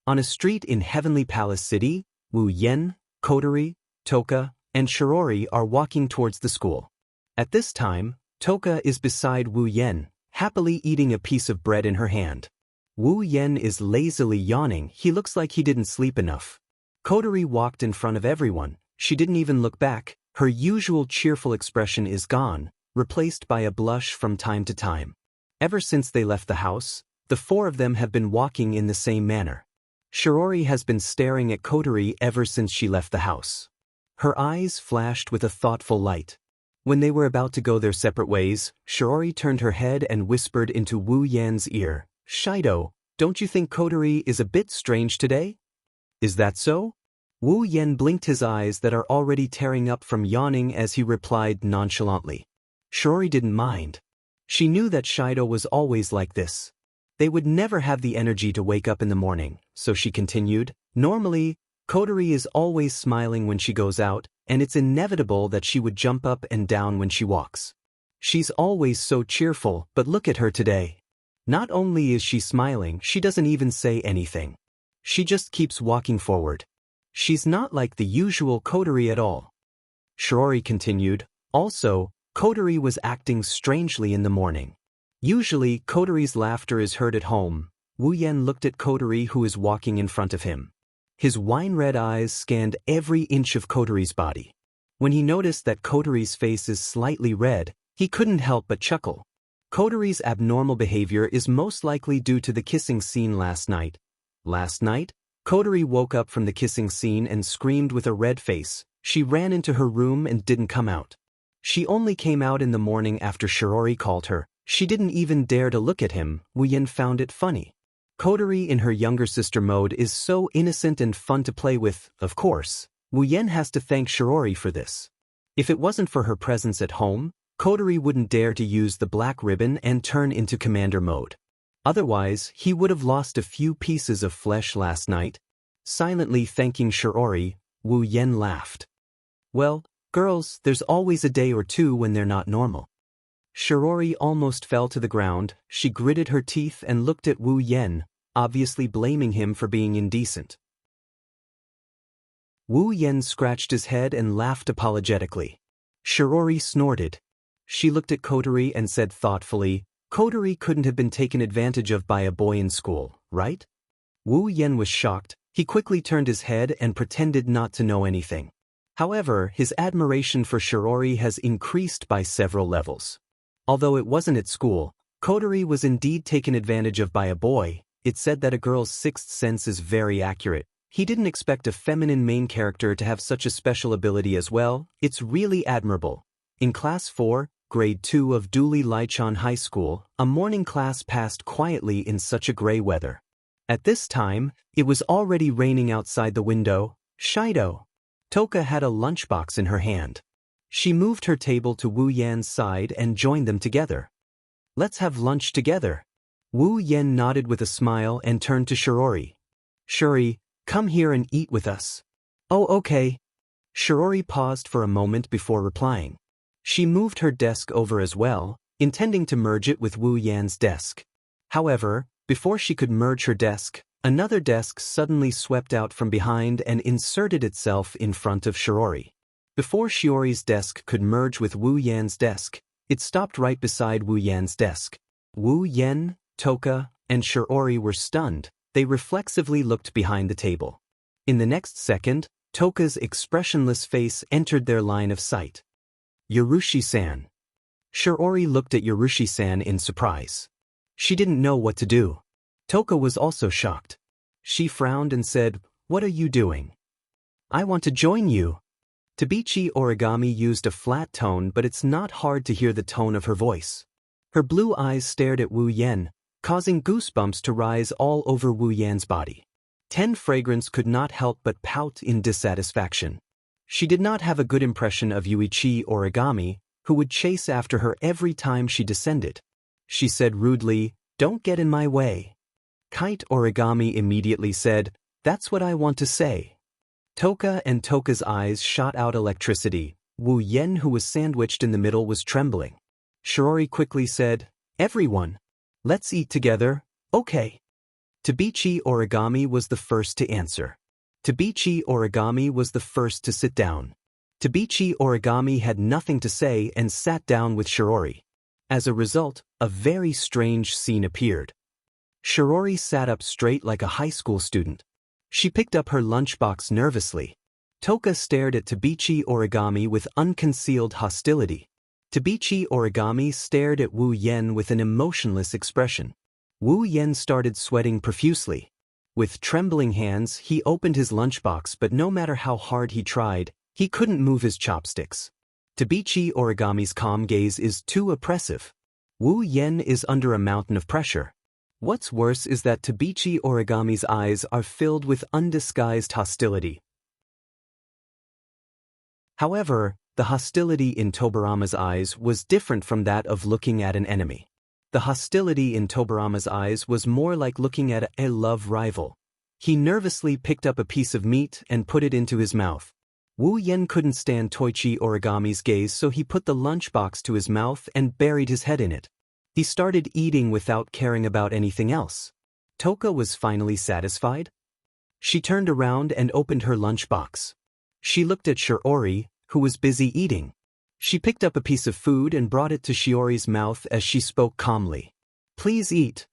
On a street in Heavenly Palace City, Wu Yen, Kotori, Toka, and Shirori are walking towards the school. At this time, Toka is beside Wu Yen, happily eating a piece of bread in her hand. Wu Yen is lazily yawning. He looks like he didn't sleep enough. Kotori walked in front of everyone. She didn't even look back. Her usual cheerful expression is gone, replaced by a blush from time to time. Ever since they left the house, the four of them have been walking in the same manner. Shirori has been staring at Kotori ever since she left the house. Her eyes flashed with a thoughtful light. When they were about to go their separate ways, Shirori turned her head and whispered into Wu Yan's ear, "Shido, don't you think Kotori is a bit strange today?" "Is that so?" Wu Yan blinked his eyes that are already tearing up from yawning as he replied nonchalantly. Shirori didn't mind. She knew that Shido was always like this. They would never have the energy to wake up in the morning, so she continued, "Normally, Kotori is always smiling when she goes out, and it's inevitable that she would jump up and down when she walks. She's always so cheerful, but look at her today. Not only is she smiling, she doesn't even say anything. She just keeps walking forward. She's not like the usual Kotori at all." Shirori continued, "Also, Kotori was acting strangely in the morning. Usually, Kotori's laughter is heard at home." Wu Yan looked at Kotori, who is walking in front of him. His wine-red eyes scanned every inch of Kotori's body. When he noticed that Kotori's face is slightly red, he couldn't help but chuckle. Kotori's abnormal behavior is most likely due to the kissing scene last night. Last night, Kotori woke up from the kissing scene and screamed with a red face. She ran into her room and didn't come out. She only came out in the morning after Shirori called her. She didn't even dare to look at him. Wu Yan found it funny. Kotori in her younger sister mode is so innocent and fun to play with. Of course, Wu Yan has to thank Shirori for this. If it wasn't for her presence at home, Kotori wouldn't dare to use the black ribbon and turn into commander mode. Otherwise, he would have lost a few pieces of flesh last night. Silently thanking Shirori, Wu Yan laughed. "Well, girls, there's always a day or two when they're not normal." Shirori almost fell to the ground. She gritted her teeth and looked at Wu Yan, obviously blaming him for being indecent. Wu Yan scratched his head and laughed apologetically. Shirori snorted. She looked at Kotori and said thoughtfully, "Kotori couldn't have been taken advantage of by a boy in school, right?" Wu Yan was shocked. He quickly turned his head and pretended not to know anything. However, his admiration for Shirori has increased by several levels. Although it wasn't at school, Kotori was indeed taken advantage of by a boy. It said that a girl's sixth sense is very accurate. He didn't expect a feminine main character to have such a special ability as well. It's really admirable. In Class 4, Grade 2 of Duli Lichon High School, a morning class passed quietly in such a gray weather. At this time, it was already raining outside the window. Shido. Toka had a lunchbox in her hand. She moved her table to Wu Yan's side and joined them together. "Let's have lunch together." Wu Yan nodded with a smile and turned to Shirori. "Shuri, come here and eat with us." "Oh, okay." Shirori paused for a moment before replying. She moved her desk over as well, intending to merge it with Wu Yan's desk. However, before she could merge her desk, another desk suddenly swept out from behind and inserted itself in front of Shirori. Before Shiori's desk could merge with Wu Yan's desk, it stopped right beside Wu Yan's desk. Wu Yan, Toka, and Shirori were stunned. They reflexively looked behind the table. In the next second, Toka's expressionless face entered their line of sight. "Yorushi-san." Shirori looked at Yorushi-san in surprise. She didn't know what to do. Toka was also shocked. She frowned and said, "What are you doing?" "I want to join you." Tabichi Origami used a flat tone, but it's not hard to hear the tone of her voice. Her blue eyes stared at Wu Yan, causing goosebumps to rise all over Wu Yan's body. 10 Fragrance could not help but pout in dissatisfaction. She did not have a good impression of Yuichi Origami, who would chase after her every time she descended. She said rudely, "Don't get in my way." Kite Origami immediately said, "That's what I want to say." Toka and Toka's eyes shot out electricity. Wu Yan, who was sandwiched in the middle, was trembling. Shirori quickly said, "Everyone, let's eat together, okay?" Tabichi Origami was the first to answer. Tabichi Origami was the first to sit down. Tabichi Origami had nothing to say and sat down with Shirori. As a result, a very strange scene appeared. Shirori sat up straight like a high school student. She picked up her lunchbox nervously. Toka stared at Tabichi Origami with unconcealed hostility. Tabichi Origami stared at Wu Yen with an emotionless expression. Wu Yen started sweating profusely. With trembling hands, he opened his lunchbox, but no matter how hard he tried, he couldn't move his chopsticks. Tabichi Origami's calm gaze is too oppressive. Wu Yen is under a mountain of pressure. What's worse is that Tabichi Origami's eyes are filled with undisguised hostility. However, the hostility in Tobarama's eyes was different from that of looking at an enemy. The hostility in Tobarama's eyes was more like looking at a love rival. He nervously picked up a piece of meat and put it into his mouth. Wu Yen couldn't stand Toichi Origami's gaze, so he put the lunchbox to his mouth and buried his head in it. He started eating without caring about anything else. Toka was finally satisfied. She turned around and opened her lunchbox. She looked at Shiori, who was busy eating. She picked up a piece of food and brought it to Shiori's mouth as she spoke calmly. "Please eat."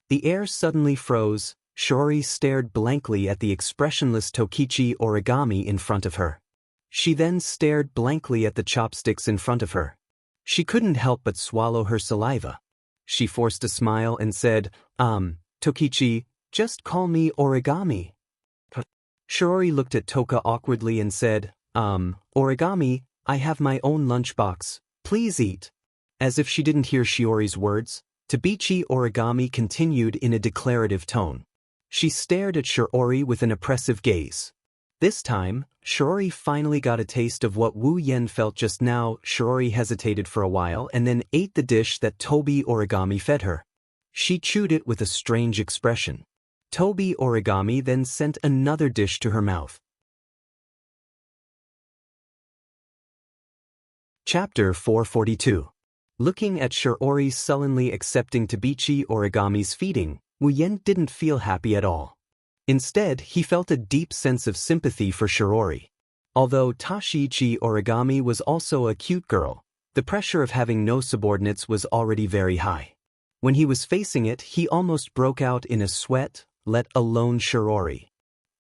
The air suddenly froze. Shiori stared blankly at the expressionless Tokichi Origami in front of her. She then stared blankly at the chopsticks in front of her. She couldn't help but swallow her saliva. She forced a smile and said, Tokichi, just call me Origami." Shiori looked at Toka awkwardly and said, Origami, I have my own lunchbox, please eat." As if she didn't hear Shiori's words, Tabichi Origami continued in a declarative tone. She stared at Shiori with an oppressive gaze. This time, Shiori finally got a taste of what Wu Yen felt just now. Shiori hesitated for a while and then ate the dish that Tobi Origami fed her. She chewed it with a strange expression. Tobi Origami then sent another dish to her mouth. Chapter 442. Looking at Shiori sullenly accepting Tabichi Origami's feeding, Wu Yen didn't feel happy at all. Instead, he felt a deep sense of sympathy for Shiori. Although Tashichi Origami was also a cute girl, the pressure of having no subordinates was already very high. When he was facing it, he almost broke out in a sweat, let alone Shiori.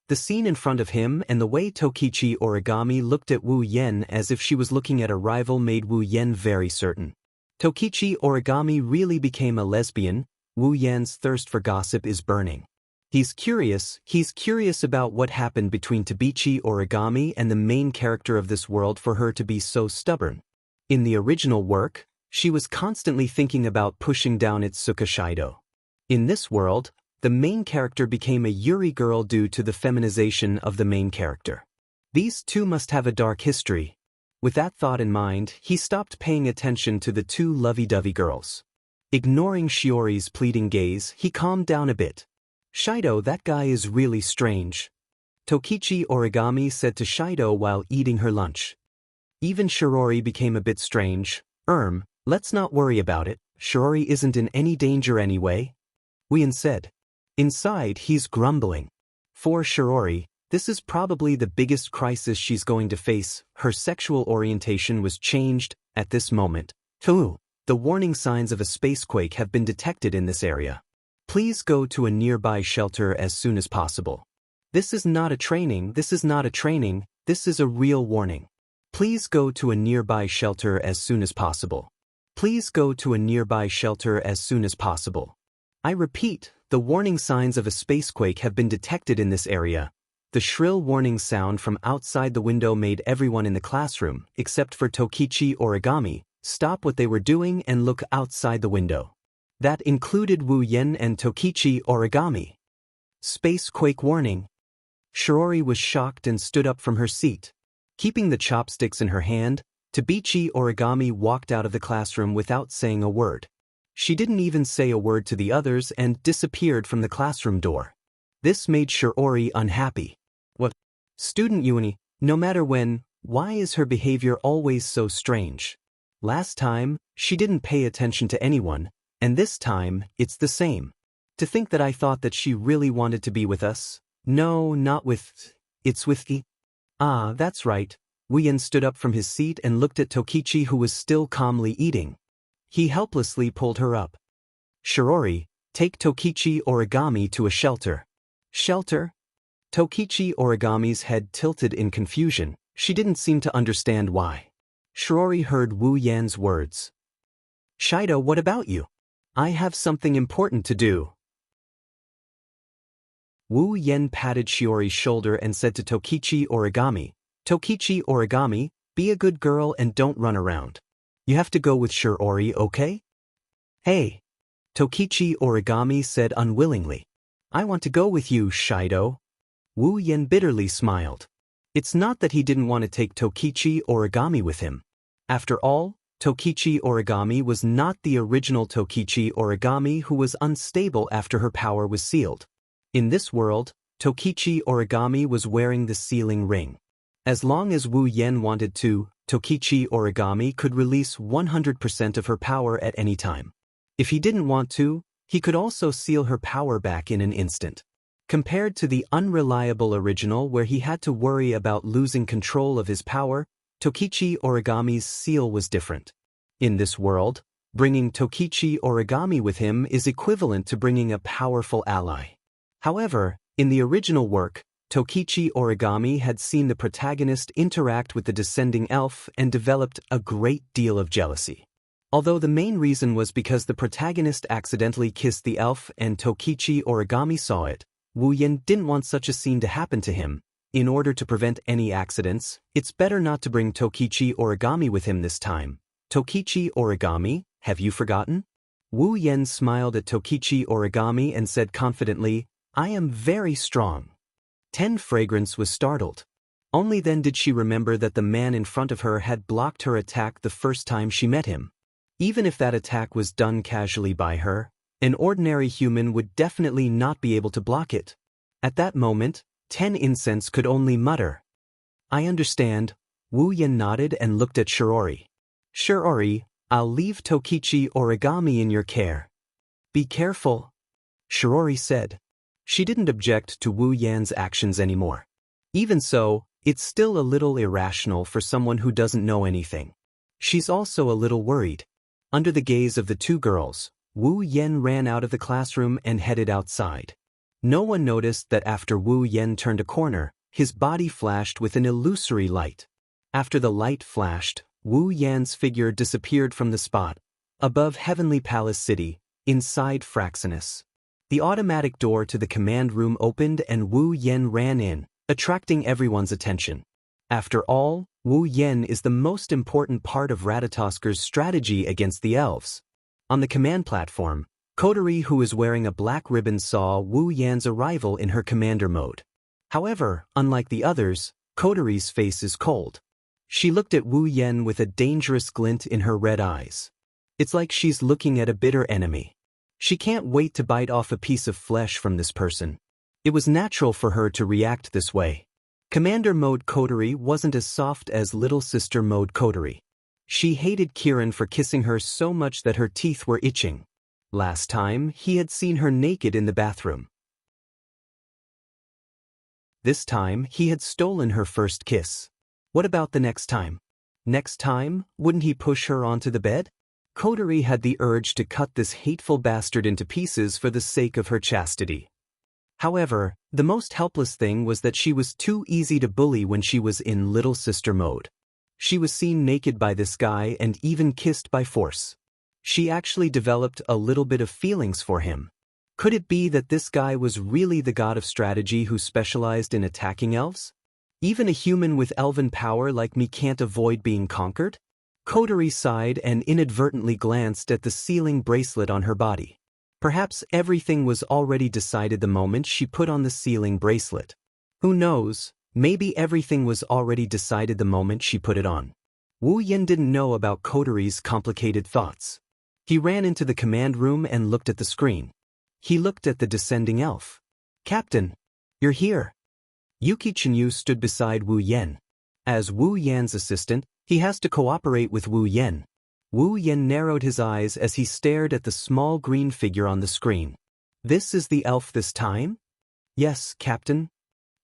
The scene in front of him and the way Tokichi Origami looked at Wu Yen as if she was looking at a rival made Wu Yen very certain. Tokichi Origami really became a lesbian. Wu Yen's thirst for gossip is burning. He's curious about what happened between Tabichi Origami and the main character of this world for her to be so stubborn. In the original work, she was constantly thinking about pushing down Itsuka Shido. In this world, the main character became a Yuri girl due to the feminization of the main character. These two must have a dark history. With that thought in mind, he stopped paying attention to the two lovey-dovey girls. Ignoring Shiori's pleading gaze, he calmed down a bit. "Shido, that guy is really strange," Tokichi Origami said to Shido while eating her lunch. Even Shiori became a bit strange. Let's not worry about it. Shiori isn't in any danger anyway," Wien said. Inside, he's grumbling. For Shiori, this is probably the biggest crisis she's going to face. Her sexual orientation was changed at this moment. The warning signs of a spacequake have been detected in this area. Please go to a nearby shelter as soon as possible. This is not a training, this is a real warning. Please go to a nearby shelter as soon as possible. Please go to a nearby shelter as soon as possible. I repeat, the warning signs of a spacequake have been detected in this area. The shrill warning sound from outside the window made everyone in the classroom, except for Tokichi Origami, stop what they were doing and look outside the window. That included Wu Yen and Tokichi Origami. Spacequake warning. Shiori was shocked and stood up from her seat. Keeping the chopsticks in her hand, Tabichi Origami walked out of the classroom without saying a word. She didn't even say a word to the others and disappeared from the classroom door. This made Shiori unhappy. What? Student Uni, no matter when, why is her behavior always so strange? Last time, she didn't pay attention to anyone, and this time, it's the same. To think that I thought that she really wanted to be with us. No, not with... It's with the... Ah, that's right. Wu Yen stood up from his seat and looked at Tokichi, who was still calmly eating. He helplessly pulled her up. Shirori, take Tokichi Origami to a shelter. Shelter? Tokichi Origami's head tilted in confusion. She didn't seem to understand why. Shirori heard Wu Yan's words. Shido, what about you? I have something important to do. Wu Yen patted Shiori's shoulder and said to Tokichi Origami, Tokichi Origami, be a good girl and don't run around. You have to go with Shiori, okay? Hey. Tokichi Origami said unwillingly. I want to go with you, Shido. Wu Yen bitterly smiled. It's not that he didn't want to take Tokichi Origami with him. After all, Tokichi Origami was not the original Tokichi Origami who was unstable after her power was sealed. In this world, Tokichi Origami was wearing the sealing ring. As long as Wu Yen wanted to, Tokichi Origami could release 100% of her power at any time. If he didn't want to, he could also seal her power back in an instant. Compared to the unreliable original where he had to worry about losing control of his power, Tokichi Origami's seal was different. In this world, bringing Tokichi Origami with him is equivalent to bringing a powerful ally. However, in the original work, Tokichi Origami had seen the protagonist interact with the descending elf and developed a great deal of jealousy. Although the main reason was because the protagonist accidentally kissed the elf and Tokichi Origami saw it, Wu Yen didn't want such a scene to happen to him. In order to prevent any accidents, it's better not to bring Tokichi Origami with him this time. Tokichi Origami, have you forgotten? Wu Yen smiled at Tokichi Origami and said confidently, I am very strong. 10 Fragrance was startled. Only then did she remember that the man in front of her had blocked her attack the first time she met him. Even if that attack was done casually by her, an ordinary human would definitely not be able to block it. At that moment, 10 Incense could only mutter. I understand. Wu Yen nodded and looked at Shirori. Shirori, I'll leave Tokichi Origami in your care. Be careful, Shirori said. She didn't object to Wu Yan's actions anymore. Even so, it's still a little irrational for someone who doesn't know anything. She's also a little worried. Under the gaze of the two girls, Wu Yen ran out of the classroom and headed outside. No one noticed that after Wu Yen turned a corner, his body flashed with an illusory light. After the light flashed, Wu Yan's figure disappeared from the spot, above Heavenly Palace City, inside Fraxinus. The automatic door to the command room opened and Wu Yen ran in, attracting everyone's attention. After all, Wu Yen is the most important part of Ratatasker's strategy against the elves. On the command platform, Kotori, who was wearing a black ribbon, saw Wu Yan's arrival in her commander mode. However, unlike the others, Kotori's face is cold. She looked at Wu Yen with a dangerous glint in her red eyes. It's like she's looking at a bitter enemy. She can't wait to bite off a piece of flesh from this person. It was natural for her to react this way. Commander Mode Kotori wasn't as soft as Little Sister Mode Kotori. She hated Kirin for kissing her so much that her teeth were itching. Last time, he had seen her naked in the bathroom. This time, he had stolen her first kiss. What about the next time? Next time, wouldn't he push her onto the bed? Kotori had the urge to cut this hateful bastard into pieces for the sake of her chastity. However, the most helpless thing was that she was too easy to bully when she was in Little Sister mode. She was seen naked by this guy and even kissed by force. She actually developed a little bit of feelings for him. Could it be that this guy was really the god of strategy who specialized in attacking elves? Even a human with elven power like me can't avoid being conquered? Kotori sighed and inadvertently glanced at the sealing bracelet on her body. Perhaps everything was already decided the moment she put on the sealing bracelet. Who knows, maybe everything was already decided the moment she put it on. Wu Yen didn't know about Kotori's complicated thoughts. He ran into the command room and looked at the screen. He looked at the descending elf. Captain, you're here. Yuki Chinyu stood beside Wu Yen. As Wu Yan's assistant, he has to cooperate with Wu Yen. Wu Yen narrowed his eyes as he stared at the small green figure on the screen. This is the elf this time? Yes, Captain.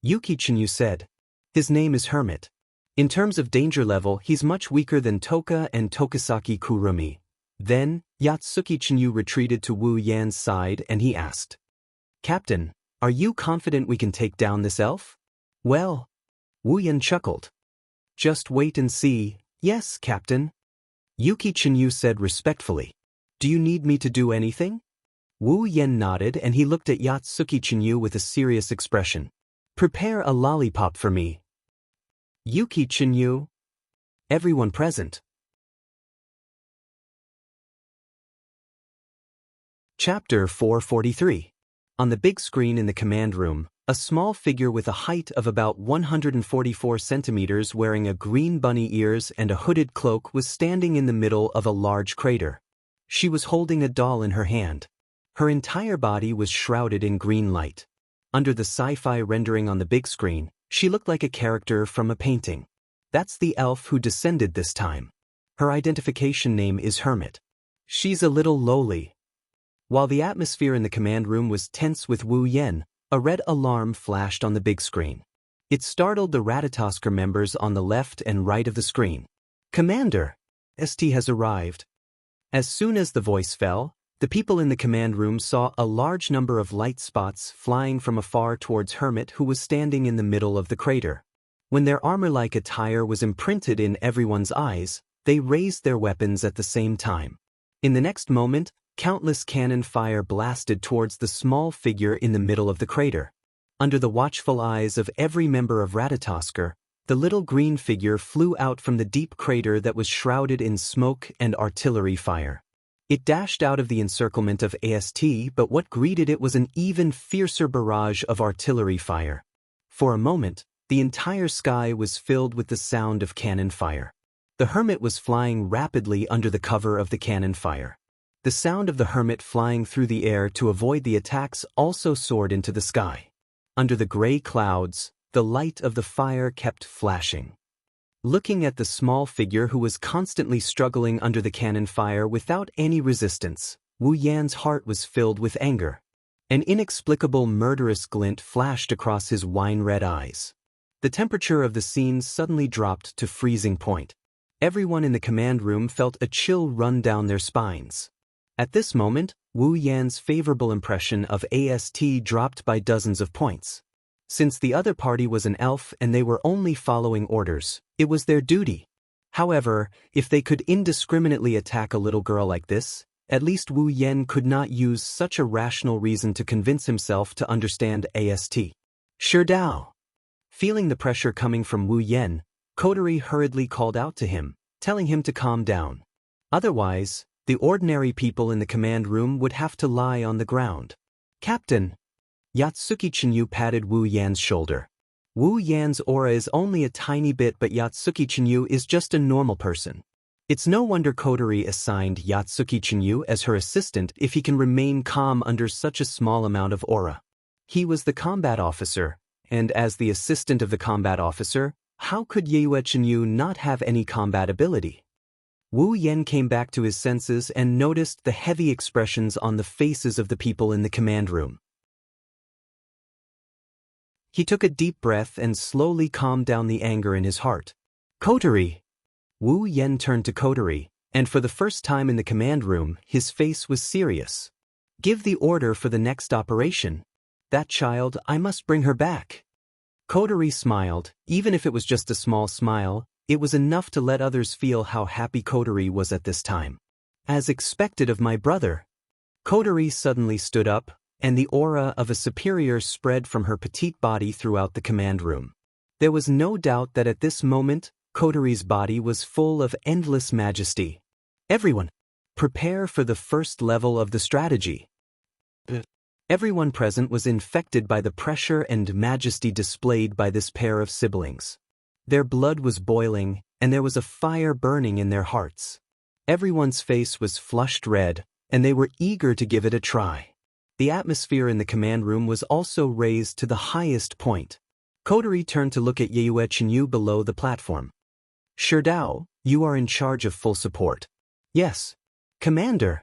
Yuki Chinyu said. His name is Hermit. In terms of danger level, he's much weaker than Toka and Tokisaki Kurumi. Then, Yatsuki Chinyu retreated to Wu Yan's side and he asked. Captain, are you confident we can take down this elf? Well, Wu Yan chuckled. Just wait and see. Yes, Captain. Yuki Chinyu said respectfully. Do you need me to do anything? Wu Yan nodded and he looked at Yatsuki Chinyu with a serious expression. Prepare a lollipop for me. Yuki Chinyu. Everyone present. Chapter 443. On the big screen in the command room, a small figure with a height of about 144 centimeters wearing a green bunny ears and a hooded cloak was standing in the middle of a large crater. She was holding a doll in her hand. Her entire body was shrouded in green light. Under the sci-fi rendering on the big screen, she looked like a character from a painting. That's the elf who descended this time. Her identification name is Hermit. She's a little lowly. While the atmosphere in the command room was tense with Wu Yan, a red alarm flashed on the big screen. It startled the Ratatosker members on the left and right of the screen. Commander! ST has arrived. As soon as the voice fell, the people in the command room saw a large number of light spots flying from afar towards Hermit, who was standing in the middle of the crater. When their armor-like attire was imprinted in everyone's eyes, they raised their weapons at the same time. In the next moment, countless cannon fire blasted towards the small figure in the middle of the crater. Under the watchful eyes of every member of Ratatosker, the little green figure flew out from the deep crater that was shrouded in smoke and artillery fire. It dashed out of the encirclement of AST, but what greeted it was an even fiercer barrage of artillery fire. For a moment, the entire sky was filled with the sound of cannon fire. The Hermit was flying rapidly under the cover of the cannon fire. The sound of the Hermit flying through the air to avoid the attacks also soared into the sky. Under the gray clouds, the light of the fire kept flashing. Looking at the small figure who was constantly struggling under the cannon fire without any resistance, Wu Yan's heart was filled with anger. An inexplicable murderous glint flashed across his wine-red eyes. The temperature of the scene suddenly dropped to freezing point. Everyone in the command room felt a chill run down their spines. At this moment, Wu Yan's favorable impression of AST dropped by dozens of points. Since the other party was an elf and they were only following orders, it was their duty. However, if they could indiscriminately attack a little girl like this, at least Wu Yan could not use such a rational reason to convince himself to understand AST. Sure Dao. Feeling the pressure coming from Wu Yan, Kotori hurriedly called out to him, telling him to calm down. Otherwise, the ordinary people in the command room would have to lie on the ground. Captain! Yatsuki Chinyu patted Wu Yan's shoulder. Wu Yan's aura is only a tiny bit, but Yatsuki Chinyu is just a normal person. It's no wonder Kotori assigned Yatsuki Chinyu as her assistant if he can remain calm under such a small amount of aura. He was the combat officer, and as the assistant of the combat officer, how could Yue Chinyu not have any combat ability? Wu Yan came back to his senses and noticed the heavy expressions on the faces of the people in the command room. He took a deep breath and slowly calmed down the anger in his heart. Kotori! Wu Yan turned to Kotori, and for the first time in the command room, his face was serious. Give the order for the next operation. That child, I must bring her back. Kotori smiled. Even if it was just a small smile, it was enough to let others feel how happy Kotori was at this time. As expected of my brother. Kotori suddenly stood up, and the aura of a superior spread from her petite body throughout the command room. There was no doubt that at this moment, Kotori's body was full of endless majesty. Everyone, prepare for the first level of the strategy. Everyone present was infected by the pressure and majesty displayed by this pair of siblings. Their blood was boiling, and there was a fire burning in their hearts. Everyone's face was flushed red, and they were eager to give it a try. The atmosphere in the command room was also raised to the highest point. Kotori turned to look at Yue Chinyu below the platform. Sherdao, you are in charge of full support. Yes. Commander.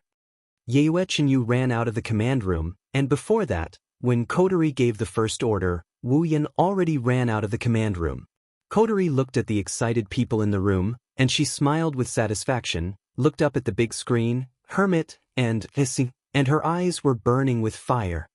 Yue Chenyu ran out of the command room, and before that, when Kotori gave the first order, Wu Yan already ran out of the command room. Kotori looked at the excited people in the room, and she smiled with satisfaction, looked up at the big screen, Hermit, and her eyes were burning with fire.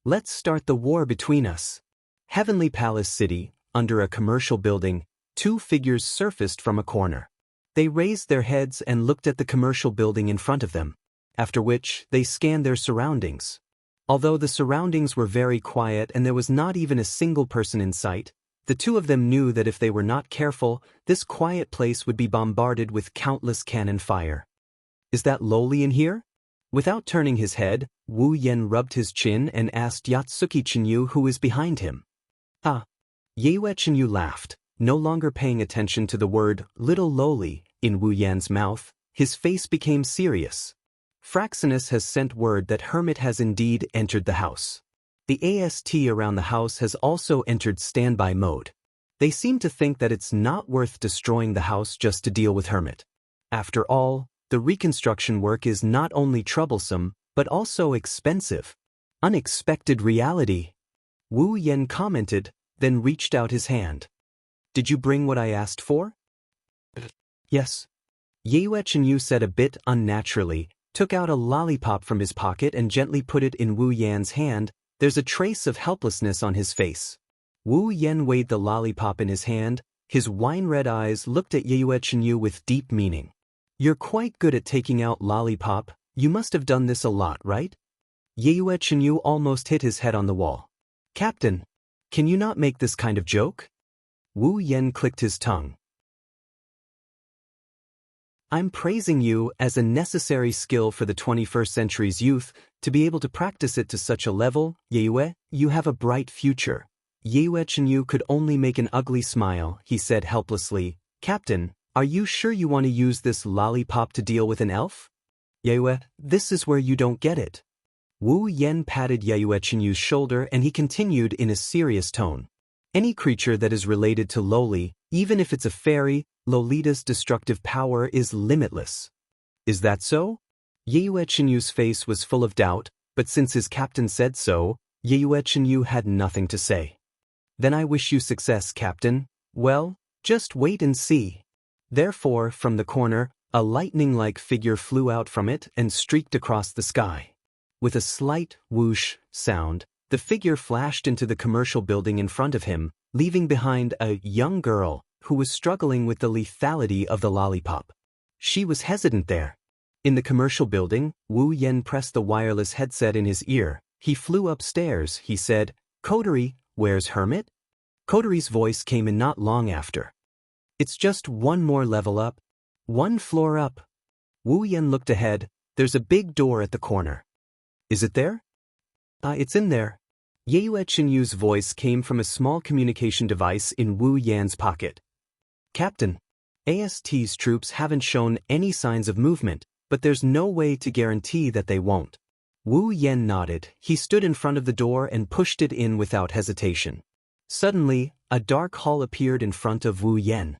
Let's start the war between us. Heavenly Palace City, under a commercial building, two figures surfaced from a corner. They raised their heads and looked at the commercial building in front of them, after which they scanned their surroundings. Although the surroundings were very quiet and there was not even a single person in sight, the two of them knew that if they were not careful, this quiet place would be bombarded with countless cannon fire. Is that Loli in here? Without turning his head, Wu Yan rubbed his chin and asked Yatsuki Chenyu who is behind him. Ah. Yue Chenyu laughed, no longer paying attention to the word little Loli in Wu Yan's mouth. His face became serious. Fraxinus has sent word that Hermit has indeed entered the house. The AST around the house has also entered standby mode. They seem to think that it's not worth destroying the house just to deal with Hermit. After all, the reconstruction work is not only troublesome, but also expensive. Unexpected reality. Wu Yan commented, then reached out his hand. Did you bring what I asked for? Yes. Yue Chenyu said a bit unnaturally, took out a lollipop from his pocket and gently put it in Wu Yan's hand. There's a trace of helplessness on his face. Wu Yan weighed the lollipop in his hand. His wine-red eyes looked at Yue Chenyu with deep meaning. You're quite good at taking out lollipop. You must have done this a lot, right? Yue Chenyu almost hit his head on the wall. Captain, can you not make this kind of joke? Wu Yan clicked his tongue. I'm praising you as a necessary skill for the 21st century's youth. To be able to practice it to such a level, Yue, you have a bright future. Yue Chenyu could only make an ugly smile. He said helplessly, Captain, are you sure you want to use this lollipop to deal with an elf? Yue, this is where you don't get it. Wu Yan patted Yue Chenyu's shoulder and he continued in a serious tone. Any creature that is related to Loli, even if it's a fairy, Lolita's destructive power is limitless. Is that so? Yue Chenyu's face was full of doubt, but since his captain said so, Yue Chenyu had nothing to say. Then I wish you success, Captain. Well, just wait and see. Therefore, from the corner, a lightning-like figure flew out from it and streaked across the sky. With a slight whoosh sound, the figure flashed into the commercial building in front of him, leaving behind a young girl who was struggling with the lethality of the lollipop. She was hesitant there. In the commercial building, Wu Yan pressed the wireless headset in his ear. He flew upstairs. He said, Kotori, where's Hermit? Kotori's voice came in not long after. It's just one more level up. One floor up. Wu Yan looked ahead. There's a big door at the corner. Is it there? It's in there. Yue Chenyu's voice came from a small communication device in Wu Yan's pocket. Captain, AST's troops haven't shown any signs of movement, but there's no way to guarantee that they won't. Wu Yan nodded. He stood in front of the door and pushed it in without hesitation. Suddenly, a dark hall appeared in front of Wu Yan.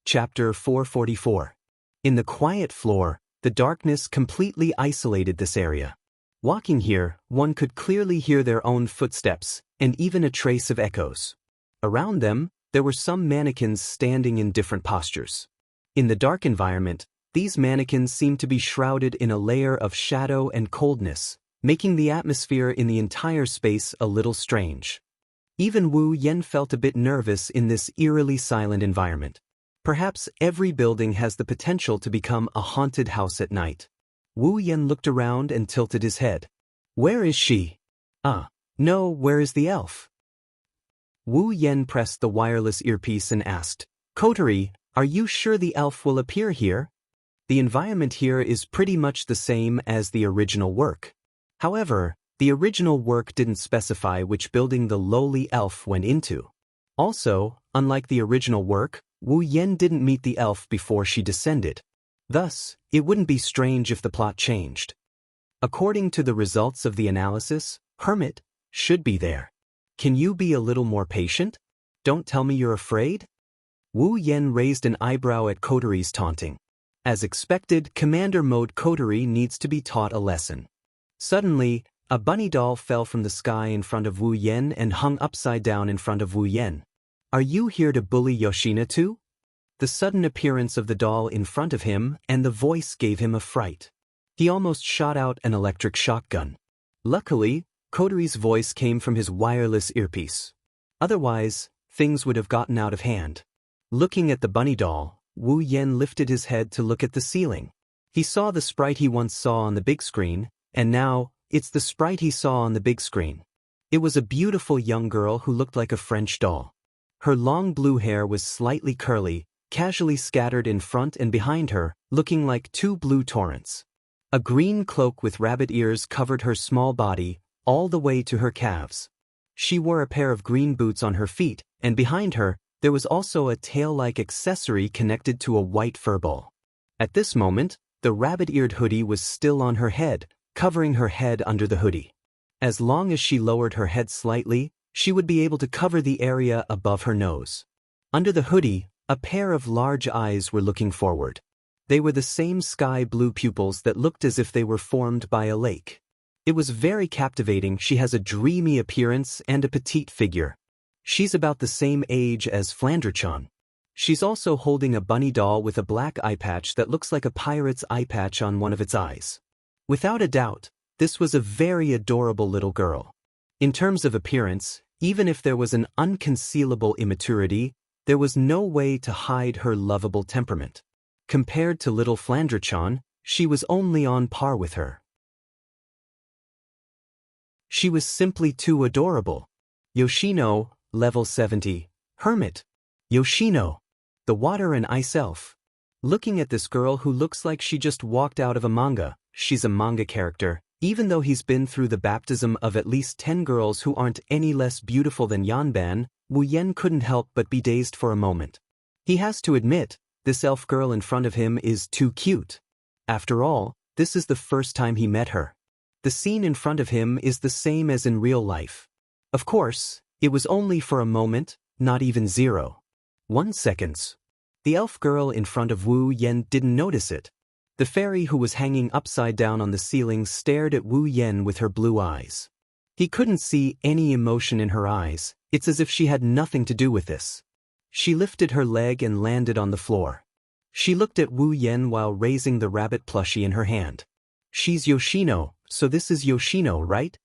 Chapter 444. In the quiet floor, the darkness completely isolated this area. Walking here, one could clearly hear their own footsteps, and even a trace of echoes. Around them, there were some mannequins standing in different postures. In the dark environment, these mannequins seemed to be shrouded in a layer of shadow and coldness, making the atmosphere in the entire space a little strange. Even Wu Yan felt a bit nervous in this eerily silent environment. Perhaps every building has the potential to become a haunted house at night. Wu Yan looked around and tilted his head. Where is she? No, where is the elf? Wu Yan pressed the wireless earpiece and asked, Kotori, are you sure the elf will appear here? The environment here is pretty much the same as the original work. However, the original work didn't specify which building the lowly elf went into. Also, unlike the original work, Wu Yan didn't meet the elf before she descended. Thus, it wouldn't be strange if the plot changed. According to the results of the analysis, Hermit should be there. Can you be a little more patient? Don't tell me you're afraid? Wu Yen raised an eyebrow at Kotori's taunting. As expected, Commander Mode Kotori needs to be taught a lesson. Suddenly, a bunny doll fell from the sky in front of Wu Yen and hung upside down in front of Wu Yen. Are you here to bully Yoshina too? The sudden appearance of the doll in front of him and the voice gave him a fright. He almost shot out an electric shotgun. Luckily, Kotori's voice came from his wireless earpiece. Otherwise, things would have gotten out of hand. Looking at the bunny doll, Wu Yen lifted his head to look at the ceiling. He saw the sprite he once saw on the big screen, and now, it's the sprite he saw on the big screen. It was a beautiful young girl who looked like a French doll. Her long blue hair was slightly curly, casually scattered in front and behind her, looking like two blue torrents. A green cloak with rabbit ears covered her small body, all the way to her calves. She wore a pair of green boots on her feet, and behind her, there was also a tail-like accessory connected to a white fur ball. At this moment, the rabbit-eared hoodie was still on her head, covering her head under the hoodie. As long as she lowered her head slightly, she would be able to cover the area above her nose. Under the hoodie, a pair of large eyes were looking forward. They were the same sky blue pupils that looked as if they were formed by a lake. It was very captivating. She has a dreamy appearance and a petite figure. She's about the same age as Flanderchan. She's also holding a bunny doll with a black eye patch that looks like a pirate's eye patch on one of its eyes. Without a doubt, this was a very adorable little girl. In terms of appearance, even if there was an unconcealable immaturity, there was no way to hide her lovable temperament. Compared to little Flanderchan, she was only on par with her. She was simply too adorable. Yoshino, level 70, Hermit. Yoshino, the water and ice elf. Looking at this girl who looks like she just walked out of a manga, she's a manga character, even though he's been through the baptism of at least 10 girls who aren't any less beautiful than Yanban, Wu Yen couldn't help but be dazed for a moment. He has to admit, this elf girl in front of him is too cute. After all, this is the first time he met her. The scene in front of him is the same as in real life. Of course, it was only for a moment, not even 0.1 seconds. The elf girl in front of Wu Yen didn't notice it. The fairy who was hanging upside down on the ceiling stared at Wu Yen with her blue eyes. He couldn't see any emotion in her eyes. It's as if she had nothing to do with this. She lifted her leg and landed on the floor. She looked at Wu Yen while raising the rabbit plushie in her hand. She's Yoshino, so this is Yoshino, right?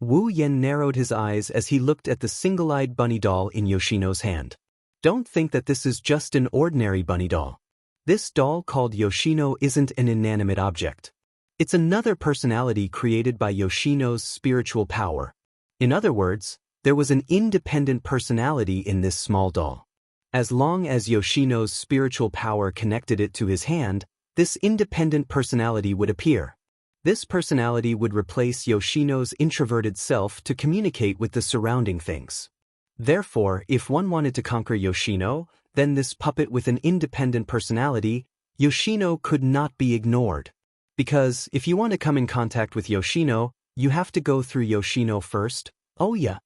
Wu Yen narrowed his eyes as he looked at the single-eyed bunny doll in Yoshino's hand. Don't think that this is just an ordinary bunny doll. This doll called Yoshino isn't an inanimate object. It's another personality created by Yoshino's spiritual power. In other words, there was an independent personality in this small doll. As long as Yoshino's spiritual power connected it to his hand, this independent personality would appear. This personality would replace Yoshino's introverted self to communicate with the surrounding things. Therefore, if one wanted to conquer Yoshino, then this puppet with an independent personality, Yoshino could not be ignored. Because if you want to come in contact with Yoshino, you have to go through Yoshino first. Oh yeah.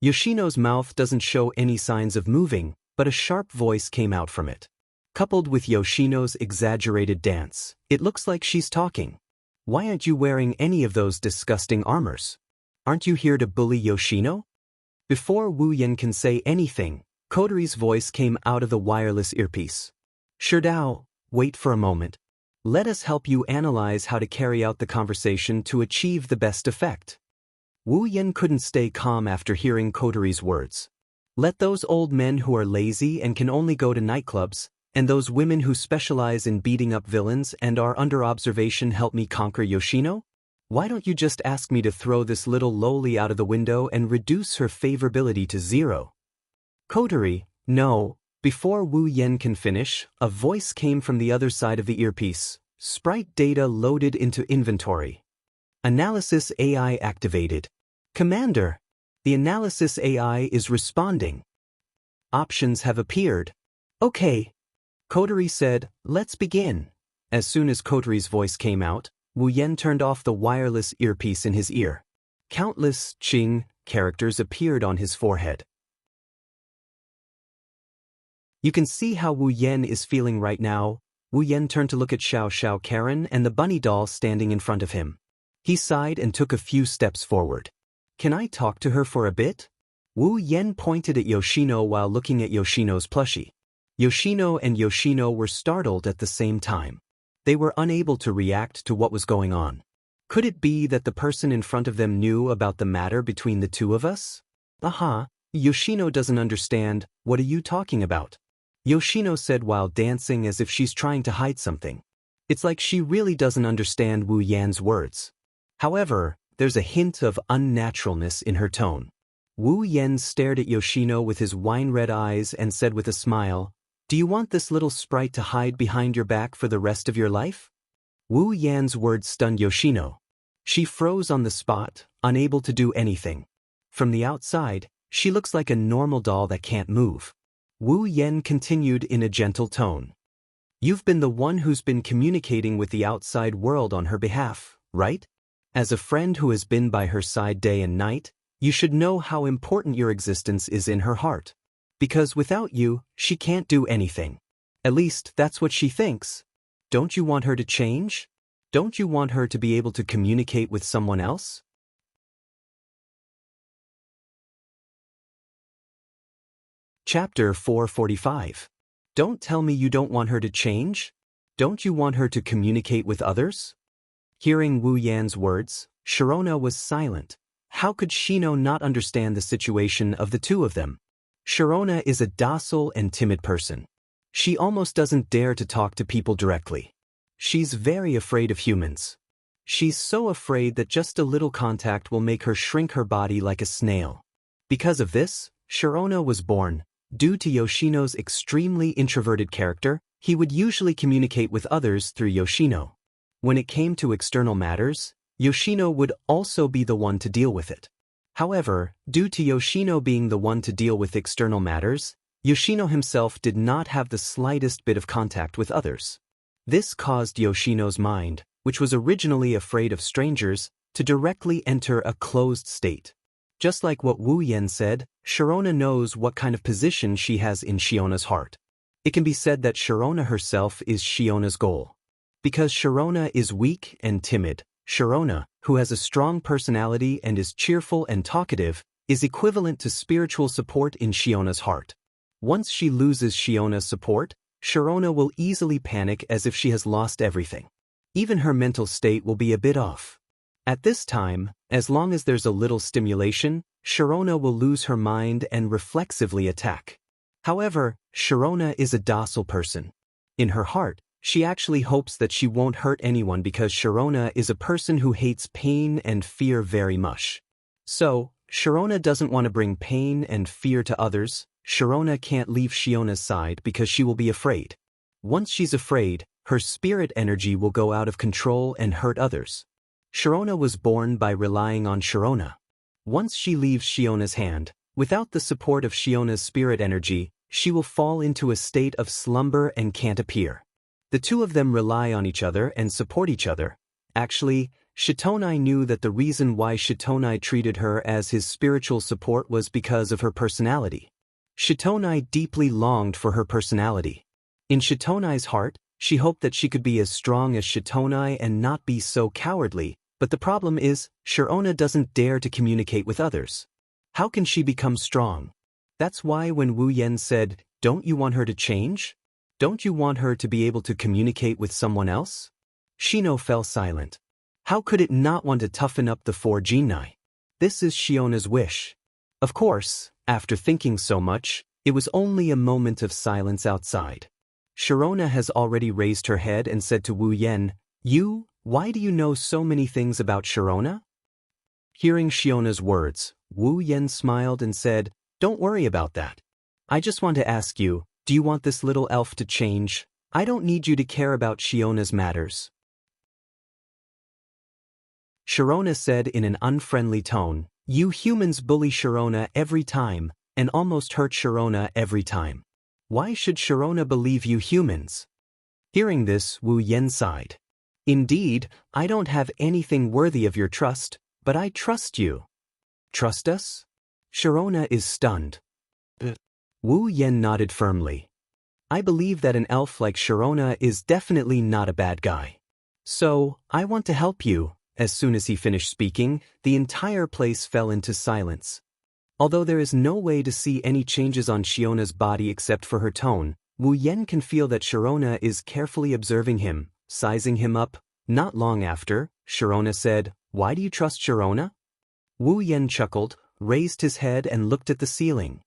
Yoshino's mouth doesn't show any signs of moving, but a sharp voice came out from it. Coupled with Yoshino's exaggerated dance, it looks like she's talking. Why aren't you wearing any of those disgusting armors? Aren't you here to bully Yoshino? Before Wu Yen can say anything, Kotori's voice came out of the wireless earpiece. Sherdao, wait for a moment. Let us help you analyze how to carry out the conversation to achieve the best effect. Wu Yen couldn't stay calm after hearing Kotori's words. Let those old men who are lazy and can only go to nightclubs, and those women who specialize in beating up villains and are under observation help me conquer Yoshino? Why don't you just ask me to throw this little lowly out of the window and reduce her favorability to 0? Kotori, no. Before Wu Yen can finish, a voice came from the other side of the earpiece. Sprite data loaded into inventory. Analysis AI activated. Commander, the analysis AI is responding. Options have appeared. Okay. Kotori said, let's begin. As soon as Kotori's voice came out, Wu Yen turned off the wireless earpiece in his ear. Countless Qing characters appeared on his forehead. You can see how Wu Yen is feeling right now. Wu Yen turned to look at Xiao Xiao Karen and the bunny doll standing in front of him. He sighed and took a few steps forward. Can I talk to her for a bit? Wu Yen pointed at Yoshino while looking at Yoshino's plushie. Yoshino and Yoshino were startled at the same time. They were unable to react to what was going on. Could it be that the person in front of them knew about the matter between the two of us? Aha, Yoshino doesn't understand. What are you talking about? Yoshino said while dancing as if she's trying to hide something. It's like she really doesn't understand Wu Yan's words. However, there's a hint of unnaturalness in her tone. Wu Yan stared at Yoshino with his wine-red eyes and said with a smile, "Do you want this little sprite to hide behind your back for the rest of your life?" Wu Yan's words stunned Yoshino. She froze on the spot, unable to do anything. From the outside, she looks like a normal doll that can't move. Wu Yan continued in a gentle tone. You've been the one who's been communicating with the outside world on her behalf, right? As a friend who has been by her side day and night, you should know how important your existence is in her heart. Because without you, she can't do anything. At least, that's what she thinks. Don't you want her to change? Don't you want her to be able to communicate with someone else? Chapter 445. Don't tell me you don't want her to change? Don't you want her to communicate with others? Hearing Wu Yan's words, Sharona was silent. How could Shino not understand the situation of the two of them? Sharona is a docile and timid person. She almost doesn't dare to talk to people directly. She's very afraid of humans. She's so afraid that just a little contact will make her shrink her body like a snail. Because of this, Sharona was born. Due to Yoshino's extremely introverted character, he would usually communicate with others through Yoshino. When it came to external matters, Yoshino would also be the one to deal with it. However, due to Yoshino being the one to deal with external matters, Yoshino himself did not have the slightest bit of contact with others. This caused Yoshino's mind, which was originally afraid of strangers, to directly enter a closed state. Just like what Wu Yan said, Sharona knows what kind of position she has in Shiona's heart. It can be said that Sharona herself is Shiona's goal. Because Sharona is weak and timid, Sharona, who has a strong personality and is cheerful and talkative, is equivalent to spiritual support in Shiona's heart. Once she loses Shiona's support, Sharona will easily panic as if she has lost everything. Even her mental state will be a bit off. At this time, as long as there's a little stimulation, Sharona will lose her mind and reflexively attack. However, Sharona is a docile person. In her heart, she actually hopes that she won't hurt anyone because Sharona is a person who hates pain and fear very much. So, Sharona doesn't want to bring pain and fear to others. Sharona can't leave Shiona's side because she will be afraid. Once she's afraid, her spirit energy will go out of control and hurt others. Sharona was born by relying on Sharona. Once she leaves Shiona's hand, without the support of Shiona's spirit energy, she will fall into a state of slumber and can't appear. The two of them rely on each other and support each other. Actually, Shitonai knew that the reason why Shitonai treated her as his spiritual support was because of her personality. Shitonai deeply longed for her personality. In Shitonai's heart, she hoped that she could be as strong as Shitonai and not be so cowardly, but the problem is, Sharona doesn't dare to communicate with others. How can she become strong? That's why when Wu Yan said, "Don't you want her to change? Don't you want her to be able to communicate with someone else?" Shino fell silent. How could it not want to toughen up the four genii? This is Shiona's wish. Of course, after thinking so much, it was only a moment of silence outside. Sharona has already raised her head and said to Wu Yan, Why do you know so many things about Sharona?" Hearing Shiona's words, Wu Yan smiled and said, "Don't worry about that. I just want to ask you, do you want this little elf to change? I don't need you to care about Shiona's matters." Sharona said in an unfriendly tone, "You humans bully Sharona every time, and almost hurt Sharona every time. Why should Sharona believe you humans?" Hearing this, Wu Yan sighed. "Indeed, I don't have anything worthy of your trust, but I trust you." "Trust us?" Sharona is stunned. Wu Yan nodded firmly. I believe that an elf like Sharona is definitely not a bad guy. So, I want to help you." As soon as he finished speaking, the entire place fell into silence. Although there is no way to see any changes on Shiona's body except for her tone, Wu Yen can feel that Sharona is carefully observing him, sizing him up. Not long after, Sharona said, "Why do you trust Sharona?" Wu Yen chuckled, raised his head and looked at the ceiling.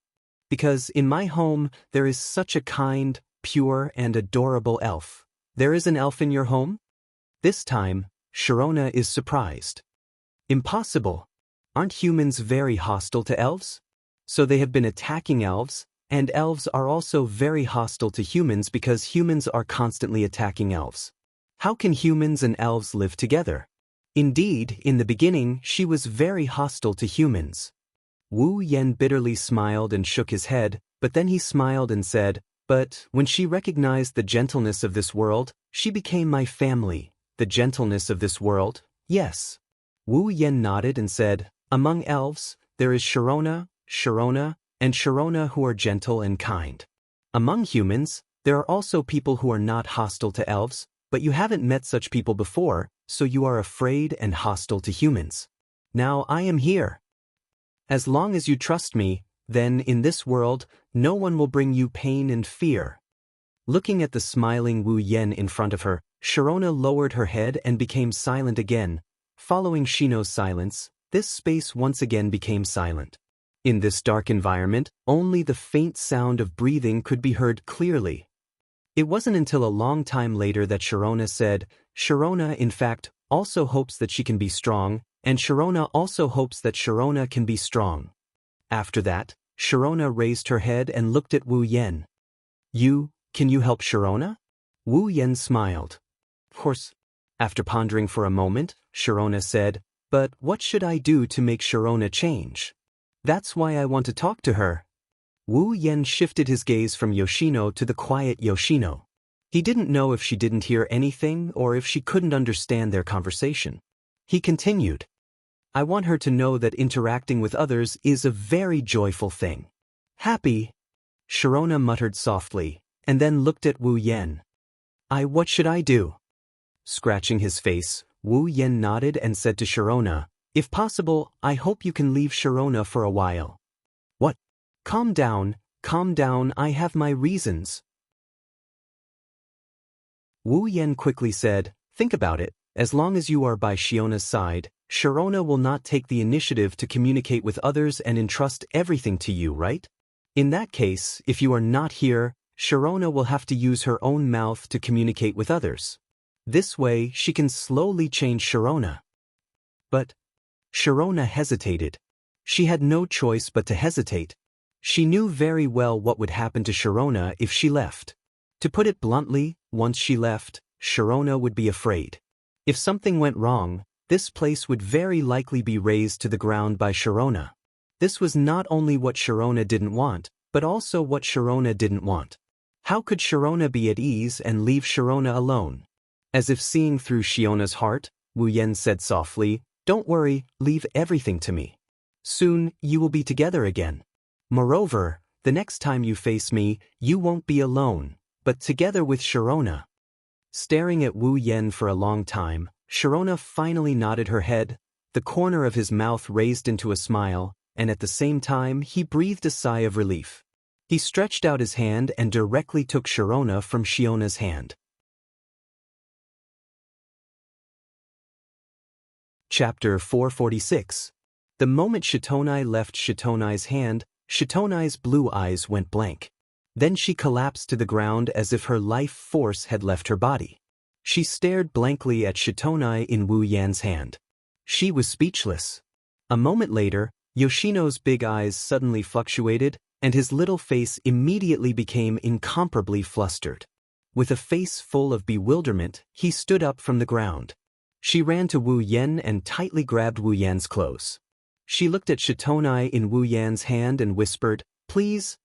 "Because in my home there is such a kind, pure and adorable elf." "There is an elf in your home?" This time, Sharona is surprised. "Impossible. Aren't humans very hostile to elves?" "So they have been attacking elves, and elves are also very hostile to humans because humans are constantly attacking elves. How can humans and elves live together?" Indeed, in the beginning, she was very hostile to humans. Wu Yen bitterly smiled and shook his head, but then he smiled and said, "But when she recognized the gentleness of this world, she became my family." "The gentleness of this world?" "Yes." Wu Yen nodded and said, "Among elves, there is Sharona, and Sharona who are gentle and kind. Among humans, there are also people who are not hostile to elves, but you haven't met such people before, so you are afraid and hostile to humans. Now I am here. As long as you trust me, then in this world, no one will bring you pain and fear." Looking at the smiling Wu Yen in front of her, Sharona lowered her head and became silent again. Following Shino's silence, this space once again became silent. In this dark environment, only the faint sound of breathing could be heard clearly. It wasn't until a long time later that Sharona said, "Sharona, in fact, also hopes that she can be strong, and Sharona also hopes that Sharona can be strong." After that, Sharona raised her head and looked at Wu Yen. Can you help Sharona?" Wu Yen smiled. "Of course." After pondering for a moment, Sharona said, "But what should I do to make Sharona change?" "That's why I want to talk to her." Wu Yen shifted his gaze from Yoshino to the quiet Yoshino. He didn't know if she didn't hear anything or if she couldn't understand their conversation. He continued, "I want her to know that interacting with others is a very joyful thing." "Happy?" Sharona muttered softly, and then looked at Wu Yen. What should I do?" Scratching his face, Wu Yen nodded and said to Sharona, "If possible, I hope you can leave Sharona for a while." "What? Calm down, I have my reasons." Wu Yen quickly said, "Think about it, as long as you are by Shiona's side, Sharona will not take the initiative to communicate with others and entrust everything to you, right? In that case, if you are not here, Sharona will have to use her own mouth to communicate with others. This way, she can slowly change Sharona." But Sharona hesitated. She had no choice but to hesitate. She knew very well what would happen to Sharona if she left. To put it bluntly, once she left, Sharona would be afraid. If something went wrong, this place would very likely be razed to the ground by Sharona. This was not only what Sharona didn't want, but also what Sharona didn't want. How could Sharona be at ease and leave Sharona alone? As if seeing through Shiona's heart, Wu Yen said softly, "Don't worry, leave everything to me. Soon, you will be together again. Moreover, the next time you face me, you won't be alone, but together with Sharona." Staring at Wu Yen for a long time, Sharona finally nodded her head, the corner of his mouth raised into a smile, and at the same time he breathed a sigh of relief. He stretched out his hand and directly took Sharona from Shiona's hand. Chapter 446. The moment Shitonai left Shitonai's hand, Shitonai's blue eyes went blank. Then she collapsed to the ground as if her life force had left her body. She stared blankly at Shitonai in Wu Yan's hand. She was speechless. A moment later, Yoshino's big eyes suddenly fluctuated, and his little face immediately became incomparably flustered. With a face full of bewilderment, he stood up from the ground. She ran to Wu Yan and tightly grabbed Wu Yan's clothes. She looked at Shitonai in Wu Yan's hand and whispered, "Please,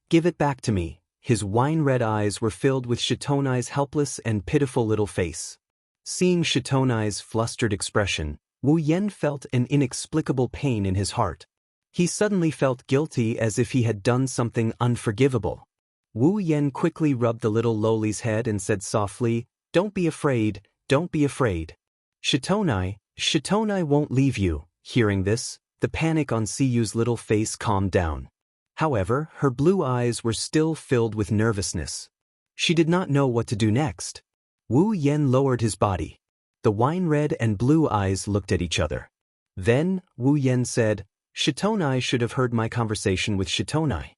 give it back to me." His wine-red eyes were filled with Shitonai's helpless and pitiful little face. Seeing Shitonai's flustered expression, Wu Yan felt an inexplicable pain in his heart. He suddenly felt guilty as if he had done something unforgivable. Wu Yen quickly rubbed the little lowly's head and said softly, "Don't be afraid, don't be afraid. Shitonai won't leave you." Hearing this, the panic on Siyu's little face calmed down. However, her blue eyes were still filled with nervousness. She did not know what to do next. Wu Yen lowered his body. The wine-red and blue eyes looked at each other. Then, Wu Yen said, "Shitonai should have heard my conversation with Shitonai."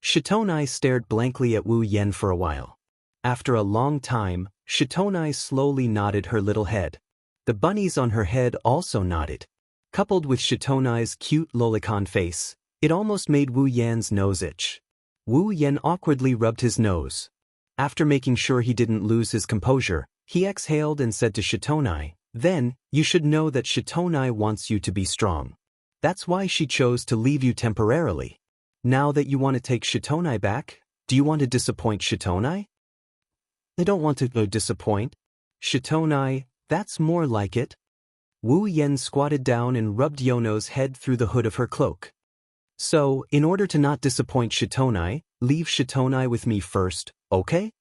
Shitonai stared blankly at Wu Yen for a while. After a long time, Shitonai slowly nodded her little head. The bunnies on her head also nodded. Coupled with Shitonai's cute lolicon face, it almost made Wu Yan's nose itch. Wu Yen awkwardly rubbed his nose. After making sure he didn't lose his composure, he exhaled and said to Shitonai, "Then, you should know that Shitonai wants you to be strong. That's why she chose to leave you temporarily. Now that you want to take Shitonai back, do you want to disappoint Shitonai?" "I don't want to disappoint Shitonai, that's more like it." Wu Yen squatted down and rubbed Yono's head through the hood of her cloak. "So, in order to not disappoint Shitonai, leave Shitonai with me first, okay?"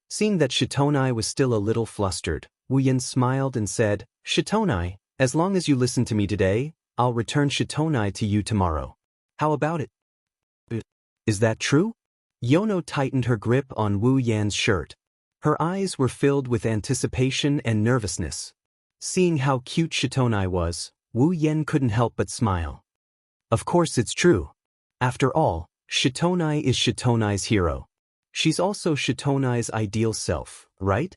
Seeing that Shitonai was still a little flustered, Wu Yen smiled and said, "Shitonai, as long as you listen to me today, I'll return Shitonai to you tomorrow. How about it?" "Is that true?" Yono tightened her grip on Wu Yan's shirt. Her eyes were filled with anticipation and nervousness. Seeing how cute Shitonai was, Wu Yen couldn't help but smile. Of course it's true. After all, Shitonai is Shitonai's hero. She's also Shitonai's ideal self, right?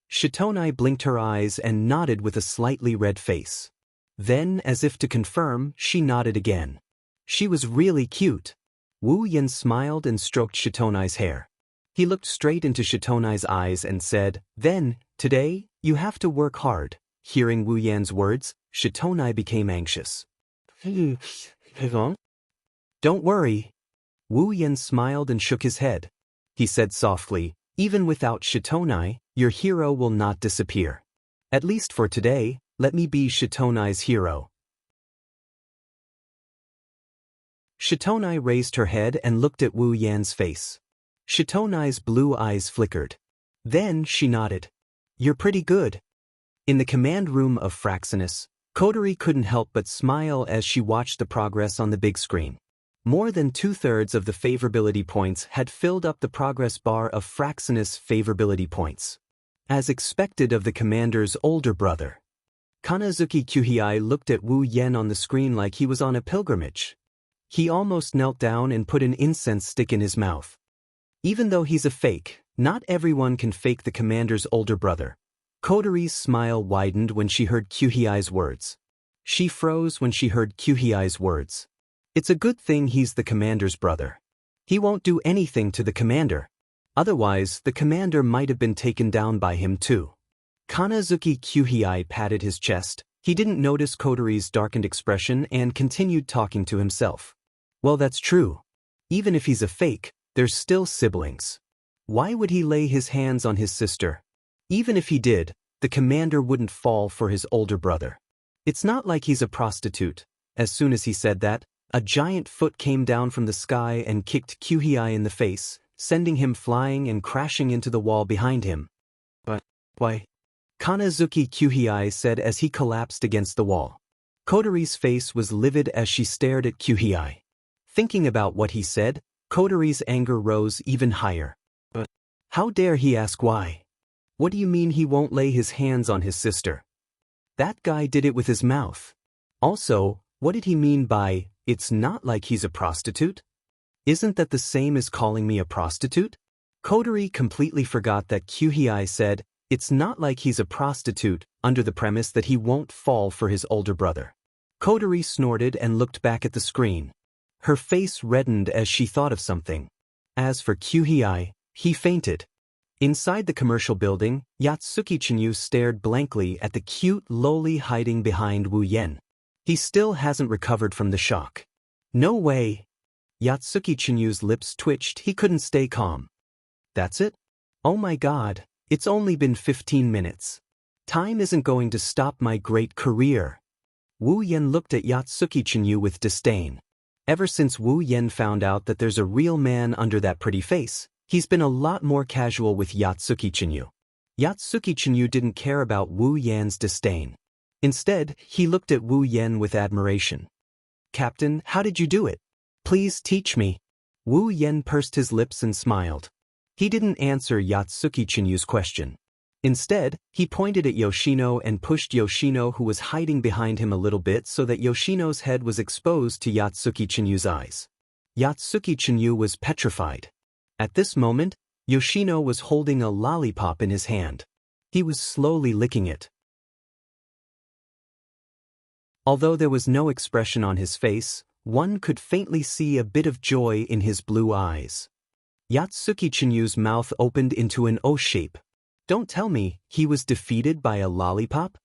Shitonai blinked her eyes and nodded with a slightly red face. Then, as if to confirm, she nodded again. She was really cute. Wu Yen smiled and stroked Shitonai's hair. He looked straight into Shitonai's eyes and said, "Then, today, you have to work hard." Hearing Wu Yan's words, Shitonai became anxious. "Don't worry." Wu Yen smiled and shook his head. He said softly, "Even without Shitonai, your hero will not disappear. At least for today, let me be Shitonai's hero." Shitonai raised her head and looked at Wu Yan's face. Shitonai's blue eyes flickered. Then she nodded. "You're pretty good." In the command room of Fraxinus, Kotori couldn't help but smile as she watched the progress on the big screen. More than 2/3 of the favorability points had filled up the progress bar of Fraxinus' favorability points. As expected of the commander's older brother, Kanazuki Kyuhei looked at Wu Yen on the screen like he was on a pilgrimage. He almost knelt down and put an incense stick in his mouth. Even though he's a fake, not everyone can fake the commander's older brother. Kotori's smile widened when she heard Kyuhei's words. She froze when she heard Kyuhei's words. It's a good thing he's the commander's brother. He won't do anything to the commander. Otherwise, the commander might have been taken down by him too. Kanazuki Kyuhei patted his chest. He didn't notice Kotori's darkened expression and continued talking to himself. Well, that's true. Even if he's a fake, there's still siblings. Why would he lay his hands on his sister? Even if he did, the commander wouldn't fall for his older brother. It's not like he's a prostitute. As soon as he said that, a giant foot came down from the sky and kicked Kyuhei in the face, sending him flying and crashing into the wall behind him. "But, why?" Kanazuki Kyuhei said as he collapsed against the wall. Kotori's face was livid as she stared at Kyuhei. Thinking about what he said, Kotori's anger rose even higher. "But how dare he ask why? What do you mean he won't lay his hands on his sister? That guy did it with his mouth. Also, what did he mean by, 'It's not like he's a prostitute'? Isn't that the same as calling me a prostitute?" Kotori completely forgot that Kyuhei said, "It's not like he's a prostitute," under the premise that he won't fall for his older brother. Kotori snorted and looked back at the screen. Her face reddened as she thought of something. As for Kyuhei, he fainted. Inside the commercial building, Yatsuki Chinyu stared blankly at the cute lowly hiding behind Wu Yen. He still hasn't recovered from the shock. "No way." Yatsuki Chinyu's lips twitched. He couldn't stay calm. "That's it? Oh my god, it's only been 15 minutes. Time isn't going to stop my great career." Wu Yen looked at Yatsuki Chinyu with disdain. Ever since Wu Yen found out that there's a real man under that pretty face, He's been a lot more casual with Yatsuki Chinyu. Yatsuki Chinyu didn't care about Wu Yan's disdain. Instead, he looked at Wu Yan with admiration. "Captain, how did you do it? Please teach me." Wu Yan pursed his lips and smiled. He didn't answer Yatsuki Chinyu's question. Instead, he pointed at Yoshino and pushed Yoshino, who was hiding behind him, a little bit so that Yoshino's head was exposed to Yatsuki Chinyu's eyes. Yatsuki Chinyu was petrified. At this moment, Yoshino was holding a lollipop in his hand. He was slowly licking it. Although there was no expression on his face, one could faintly see a bit of joy in his blue eyes. Yatsuki Chinyu's mouth opened into an O shape. Don't tell me he was defeated by a lollipop?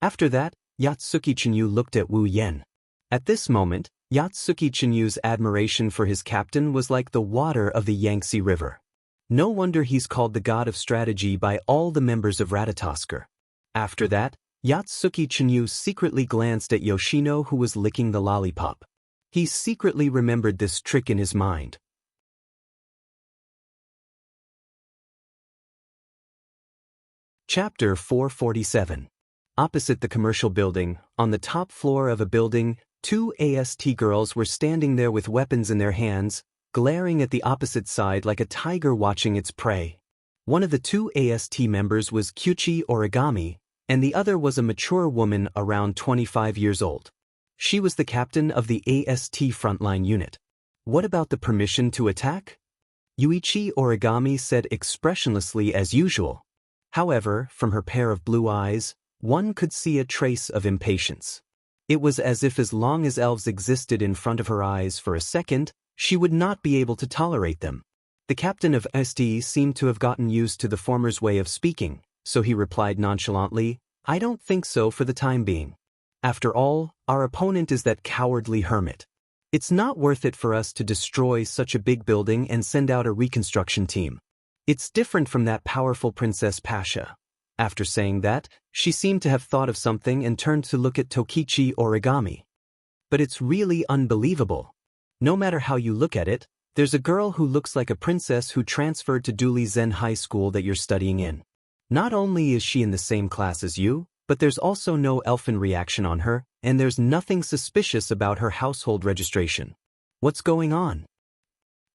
After that, Yatsuki Chinyu looked at Wu Yan. At this moment, Yatsuki Chinyu's admiration for his captain was like the water of the Yangtze River. No wonder he's called the god of strategy by all the members of Ratatosker. After that, Yatsuki Chinyu secretly glanced at Yoshino, who was licking the lollipop. He secretly remembered this trick in his mind. Chapter 447. Opposite the commercial building, on the top floor of a building, two AST girls were standing there with weapons in their hands, glaring at the opposite side like a tiger watching its prey. One of the two AST members was Kyuchi Origami, and the other was a mature woman around 25 years old. She was the captain of the AST frontline unit. "What about the permission to attack?" Yuichi Origami said expressionlessly as usual. However, from her pair of blue eyes, one could see a trace of impatience. It was as if as long as elves existed in front of her eyes for a second, she would not be able to tolerate them. The captain of SD seemed to have gotten used to the former's way of speaking, so he replied nonchalantly, "I don't think so for the time being. After all, our opponent is that cowardly hermit. It's not worth it for us to destroy such a big building and send out a reconstruction team. It's different from that powerful Princess Pasha." After saying that, she seemed to have thought of something and turned to look at Tokichi Origami. "But it's really unbelievable. No matter how you look at it, there's a girl who looks like a princess who transferred to Duli Zen High School that you're studying in. Not only is she in the same class as you, but there's also no elfin reaction on her, and there's nothing suspicious about her household registration. What's going on?"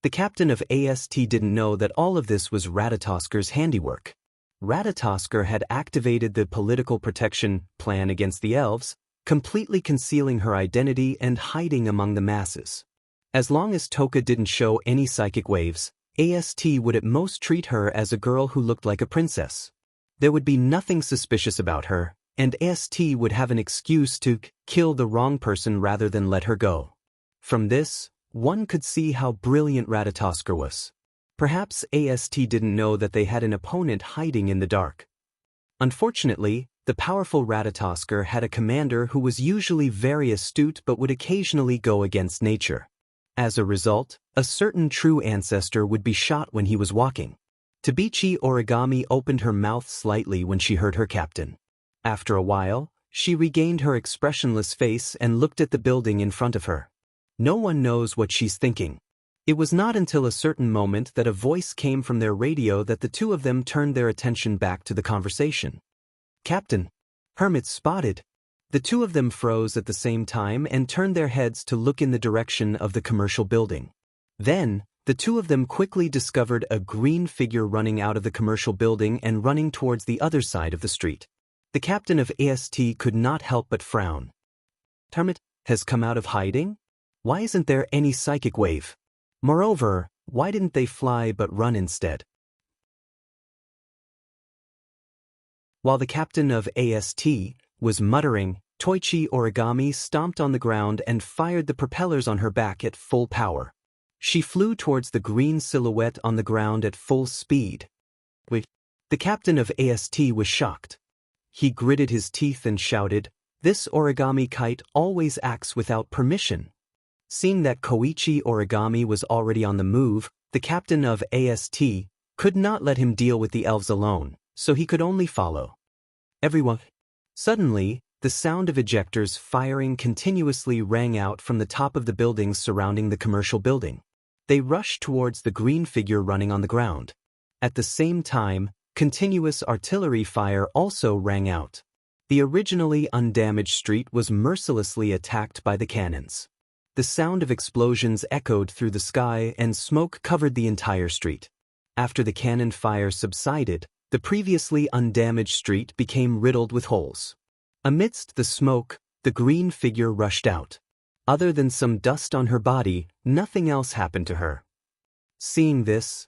The captain of AST didn't know that all of this was Ratatosker's handiwork. Ratatosker had activated the political protection plan against the elves, completely concealing her identity and hiding among the masses. As long as Toka didn't show any psychic waves, AST would at most treat her as a girl who looked like a princess. There would be nothing suspicious about her, and AST would have an excuse to kill the wrong person rather than let her go. From this, one could see how brilliant Ratatosker was. Perhaps AST didn't know that they had an opponent hiding in the dark. Unfortunately, the powerful Ratatosker had a commander who was usually very astute but would occasionally go against nature. As a result, a certain true ancestor would be shot when he was walking. Tabichi Origami opened her mouth slightly when she heard her captain. After a while, she regained her expressionless face and looked at the building in front of her. No one knows what she's thinking. It was not until a certain moment that a voice came from their radio that the two of them turned their attention back to the conversation. "Captain, hermit spotted." The two of them froze at the same time and turned their heads to look in the direction of the commercial building. Then, the two of them quickly discovered a green figure running out of the commercial building and running towards the other side of the street. The captain of AST could not help but frown. "Hermit has come out of hiding? Why isn't there any psychic wave? Moreover, why didn't they fly but run instead?" While the captain of AST was muttering, Toichi Origami stomped on the ground and fired the propellers on her back at full power. She flew towards the green silhouette on the ground at full speed. Wait. The captain of AST was shocked. He gritted his teeth and shouted, "This origami kite always acts without permission." Seeing that Koichi Origami was already on the move, the captain of AST could not let him deal with the elves alone, so he could only follow. Everyone. Suddenly, the sound of ejectors firing continuously rang out from the top of the buildings surrounding the commercial building. They rushed towards the green figure running on the ground. At the same time, continuous artillery fire also rang out. The originally undamaged street was mercilessly attacked by the cannons. The sound of explosions echoed through the sky and smoke covered the entire street. After the cannon fire subsided, the previously undamaged street became riddled with holes. Amidst the smoke, the green figure rushed out. Other than some dust on her body, nothing else happened to her. Seeing this,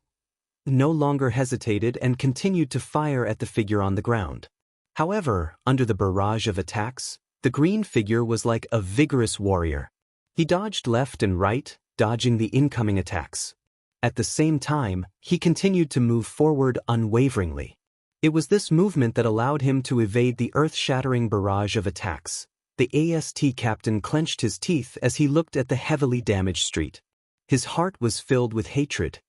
no longer hesitated and continued to fire at the figure on the ground. However, under the barrage of attacks, the green figure was like a vigorous warrior. He dodged left and right, dodging the incoming attacks. At the same time, he continued to move forward unwaveringly. It was this movement that allowed him to evade the earth-shattering barrage of attacks. The AST captain clenched his teeth as he looked at the heavily damaged street. His heart was filled with hatred.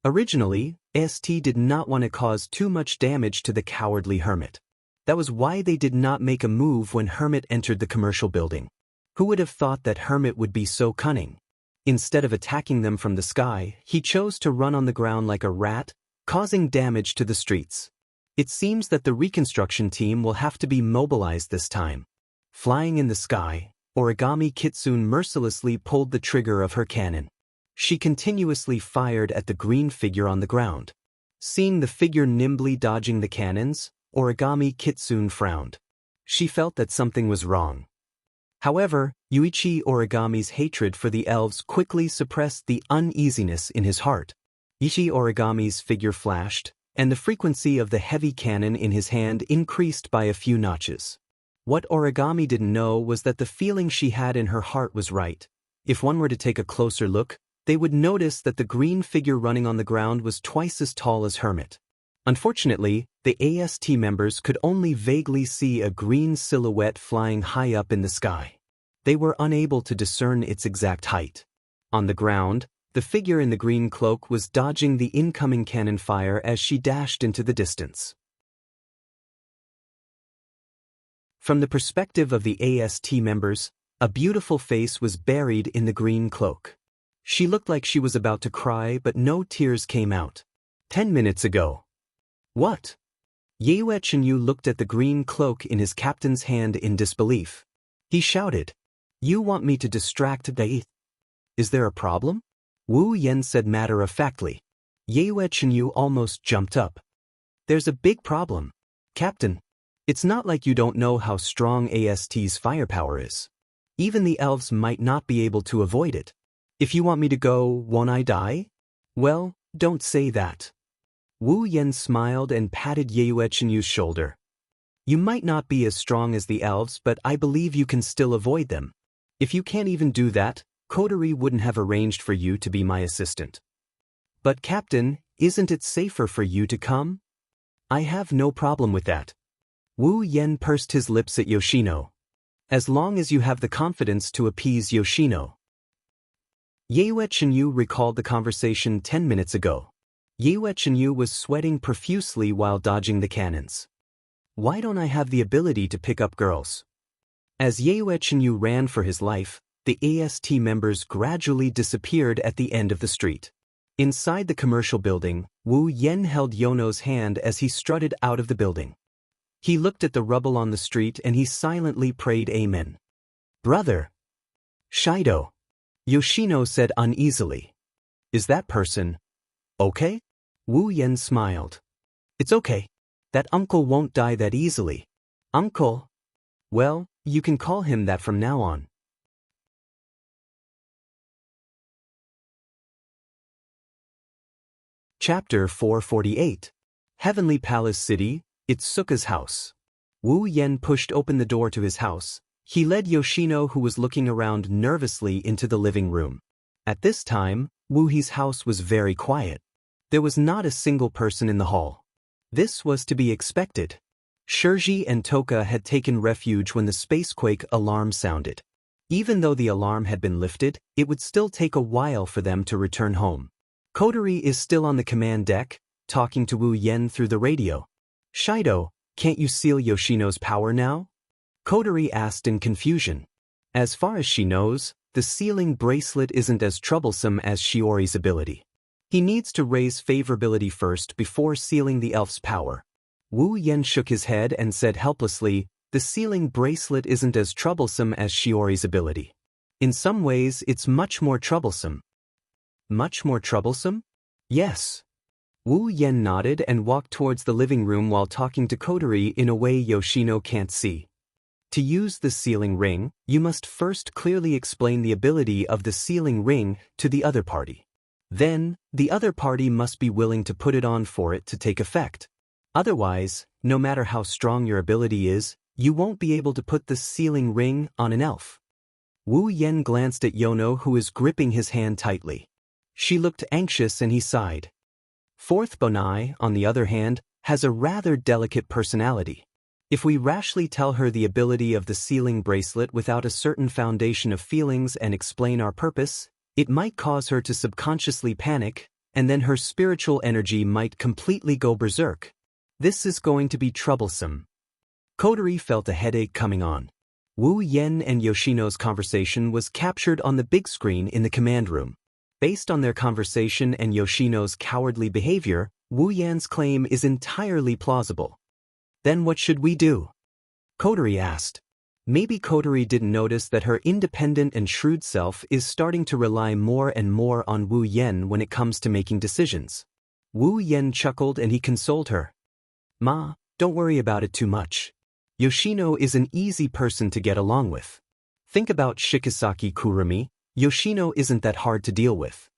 Originally, AST did not want to cause too much damage to the cowardly hermit. That was why they did not make a move when Hermit entered the commercial building. Who would have thought that Hermit would be so cunning? Instead of attacking them from the sky, he chose to run on the ground like a rat, causing damage to the streets. It seems that the reconstruction team will have to be mobilized this time. Flying in the sky, Origami Kitsune mercilessly pulled the trigger of her cannon. She continuously fired at the green figure on the ground. Seeing the figure nimbly dodging the cannons, Origami Kitsune frowned. She felt that something was wrong. However, Yuichi Origami's hatred for the elves quickly suppressed the uneasiness in his heart. Yuichi Origami's figure flashed, and the frequency of the heavy cannon in his hand increased by a few notches. What Origami didn't know was that the feeling she had in her heart was right. If one were to take a closer look, they would notice that the green figure running on the ground was twice as tall as Hermit. Unfortunately, the AST members could only vaguely see a green silhouette flying high up in the sky. They were unable to discern its exact height. On the ground, the figure in the green cloak was dodging the incoming cannon fire as she dashed into the distance. From the perspective of the AST members, a beautiful face was buried in the green cloak. She looked like she was about to cry, but no tears came out. 10 minutes ago. What? Yue Chenyu looked at the green cloak in his captain's hand in disbelief. He shouted, "You want me to distract the... Is there a problem?" Wu Yen said matter-of-factly. Yue Chenyu almost jumped up. "There's a big problem. Captain, it's not like you don't know how strong AST's firepower is. Even the elves might not be able to avoid it. If you want me to go, won't I die?" "Well, don't say that." Wu Yen smiled and patted Yue Chenyu's shoulder. "You might not be as strong as the elves, but I believe you can still avoid them. If you can't even do that, Kotori wouldn't have arranged for you to be my assistant." "But Captain, isn't it safer for you to come?" "I have no problem with that." Wu Yen pursed his lips at Yoshino. "As long as you have the confidence to appease Yoshino." Yue Chenyu recalled the conversation 10 minutes ago. Yue Chenyu was sweating profusely while dodging the cannons. "Why don't I have the ability to pick up girls?" As Yue Chenyu ran for his life, the AST members gradually disappeared at the end of the street. Inside the commercial building, Wu Yen held Yono's hand as he strutted out of the building. He looked at the rubble on the street and he silently prayed Amen. "Brother." "Shido," Yoshino said uneasily. "Is that person okay?" Wu Yen smiled. "It's okay. That uncle won't die that easily." "Uncle?" "Well, you can call him that from now on." Chapter 448. Heavenly Palace City, Itsuka's house. Wu Yen pushed open the door to his house. He led Yoshino, who was looking around nervously, into the living room. At this time, Wu He's house was very quiet. There was not a single person in the hall. This was to be expected. Shirji and Toka had taken refuge when the spacequake alarm sounded. Even though the alarm had been lifted, it would still take a while for them to return home. Kotori is still on the command deck, talking to Wu Yen through the radio. "Shido, can't you seal Yoshino's power now?" Kotori asked in confusion. As far as she knows, the sealing bracelet isn't as troublesome as Shiori's ability. He needs to raise favorability first before sealing the elf's power. Wu Yen shook his head and said helplessly, the sealing bracelet isn't as troublesome as Shiori's ability. In some ways, it's much more troublesome. Much more troublesome? Yes. Wu Yen nodded and walked towards the living room while talking to Kotori in a way Yoshino can't see. To use the sealing ring, you must first clearly explain the ability of the sealing ring to the other party. Then, the other party must be willing to put it on for it to take effect. Otherwise, no matter how strong your ability is, you won't be able to put the sealing ring on an elf. Wu Yen glanced at Yono, who was gripping his hand tightly. She looked anxious and he sighed. Fourth Bonai, on the other hand, has a rather delicate personality. If we rashly tell her the ability of the sealing bracelet without a certain foundation of feelings and explain our purpose, it might cause her to subconsciously panic, and then her spiritual energy might completely go berserk. This is going to be troublesome. Kotori felt a headache coming on. Wu Yen and Yoshino's conversation was captured on the big screen in the command room. Based on their conversation and Yoshino's cowardly behavior, Wu Yan's claim is entirely plausible. Then what should we do? Kotori asked. Maybe Kotori didn't notice that her independent and shrewd self is starting to rely more and more on Wu Yen when it comes to making decisions. Wu Yen chuckled and he consoled her. Ma, don't worry about it too much. Yoshino is an easy person to get along with. Think about Shikisaki Kurumi. Yoshino isn't that hard to deal with.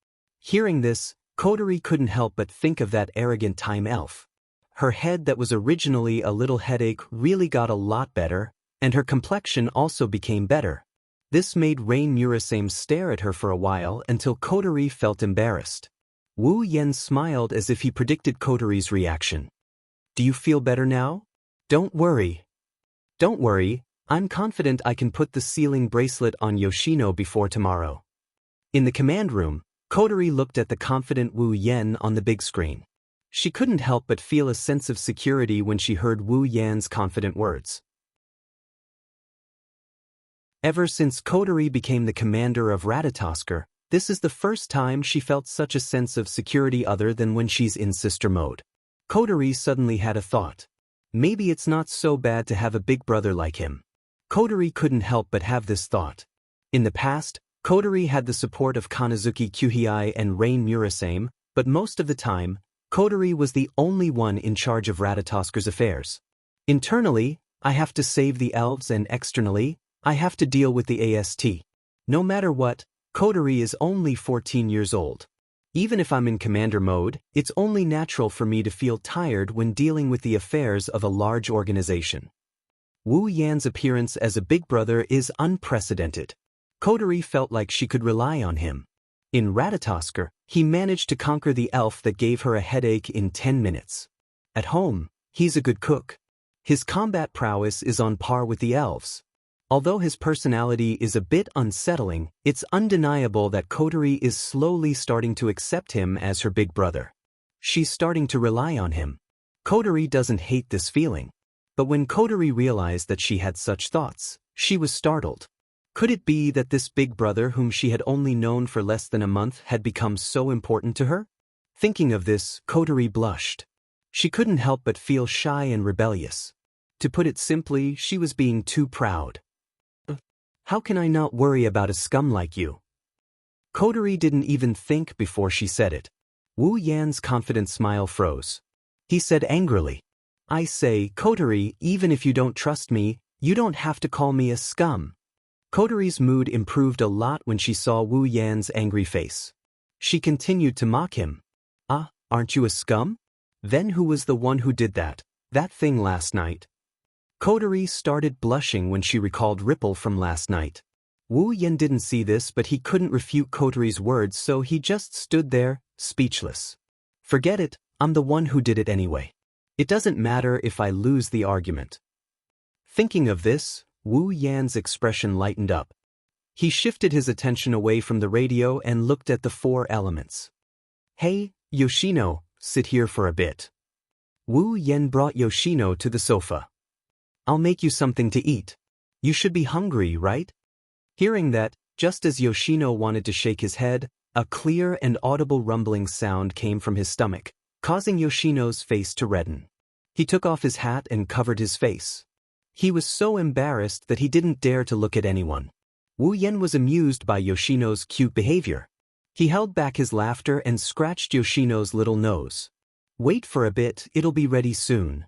Hearing this, Kotori couldn't help but think of that arrogant time elf. Her head that was originally a little headache really got a lot better, and her complexion also became better. This made Rain Murasame stare at her for a while until Kotori felt embarrassed. Wu Yen smiled as if he predicted Kotori's reaction. Do you feel better now? Don't worry. Don't worry, I'm confident I can put the sealing bracelet on Yoshino before tomorrow. In the command room, Kotori looked at the confident Wu Yen on the big screen. She couldn't help but feel a sense of security when she heard Wu Yan's confident words. Ever since Kotori became the commander of Ratatosker, this is the first time she felt such a sense of security other than when she's in sister mode. Kotori suddenly had a thought. Maybe it's not so bad to have a big brother like him. Kotori couldn't help but have this thought. In the past, Kotori had the support of Kanazuki Kuhei and Rain Murasame, but most of the time, Kotori was the only one in charge of Ratatosker's affairs. Internally, I have to save the elves, and externally, I have to deal with the AST. No matter what, Kotori is only 14 years old. Even if I'm in commander mode, it's only natural for me to feel tired when dealing with the affairs of a large organization. Wu Yan's appearance as a big brother is unprecedented. Kotori felt like she could rely on him. In Ratatosker, he managed to conquer the elf that gave her a headache in 10 minutes. At home, he's a good cook. His combat prowess is on par with the elves. Although his personality is a bit unsettling, it's undeniable that Kotori is slowly starting to accept him as her big brother. She's starting to rely on him. Kotori doesn't hate this feeling. But when Kotori realized that she had such thoughts, she was startled. Could it be that this big brother whom she had only known for less than a month had become so important to her? Thinking of this, Kotori blushed. She couldn't help but feel shy and rebellious. To put it simply, she was being too proud. How can I not worry about a scum like you? Kotori didn't even think before she said it. Wu Yan's confident smile froze. He said angrily, I say, Kotori, even if you don't trust me, you don't have to call me a scum. Kotori's mood improved a lot when she saw Wu Yan's angry face. She continued to mock him. Ah, aren't you a scum? Then who was the one who did that thing last night? Kotori started blushing when she recalled Ripple from last night. Wu Yan didn't see this, but he couldn't refute Kotori's words, so he just stood there, speechless. Forget it, I'm the one who did it anyway. It doesn't matter if I lose the argument. Thinking of this, Wu Yan's expression lightened up. He shifted his attention away from the radio and looked at the four elements. Hey, Yoshino, sit here for a bit. Wu Yan brought Yoshino to the sofa. I'll make you something to eat. You should be hungry, right? Hearing that, Just as Yoshino wanted to shake his head, a clear and audible rumbling sound came from his stomach, causing Yoshino's face to redden. He took off his hat and covered his face. He was so embarrassed that he didn't dare to look at anyone. Wu Yen was amused by Yoshino's cute behavior. He held back his laughter and scratched Yoshino's little nose. "Wait for a bit, it'll be ready soon."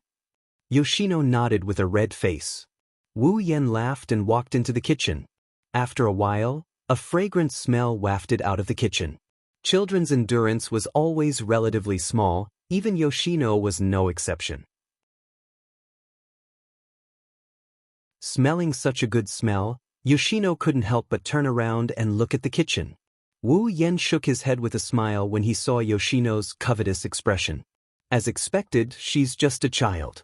Yoshino nodded with a red face. Wu Yen laughed and walked into the kitchen. After a while, a fragrant smell wafted out of the kitchen. Children's endurance was always relatively small, even Yoshino was no exception. Smelling such a good smell, Yoshino couldn't help but turn around and look at the kitchen. Wu Yen shook his head with a smile when he saw Yoshino's covetous expression. As expected, she's just a child.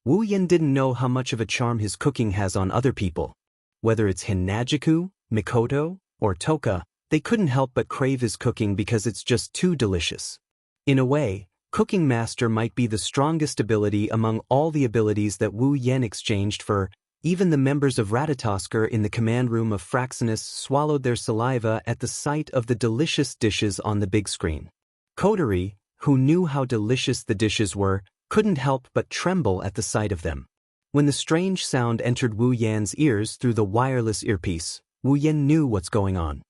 Wu Yen didn't know how much of a charm his cooking has on other people. Whether it's Hinnajiku, Mikoto, or Toka, they couldn't help but crave his cooking because it's just too delicious. In a way, Cooking Master might be the strongest ability among all the abilities that Wu Yen exchanged for. Even the members of Ratatosker in the command room of Fraxinus swallowed their saliva at the sight of the delicious dishes on the big screen. Kotori, who knew how delicious the dishes were, couldn't help but tremble at the sight of them. When the strange sound entered Wu Yan's ears through the wireless earpiece, Wu Yan knew what's going on.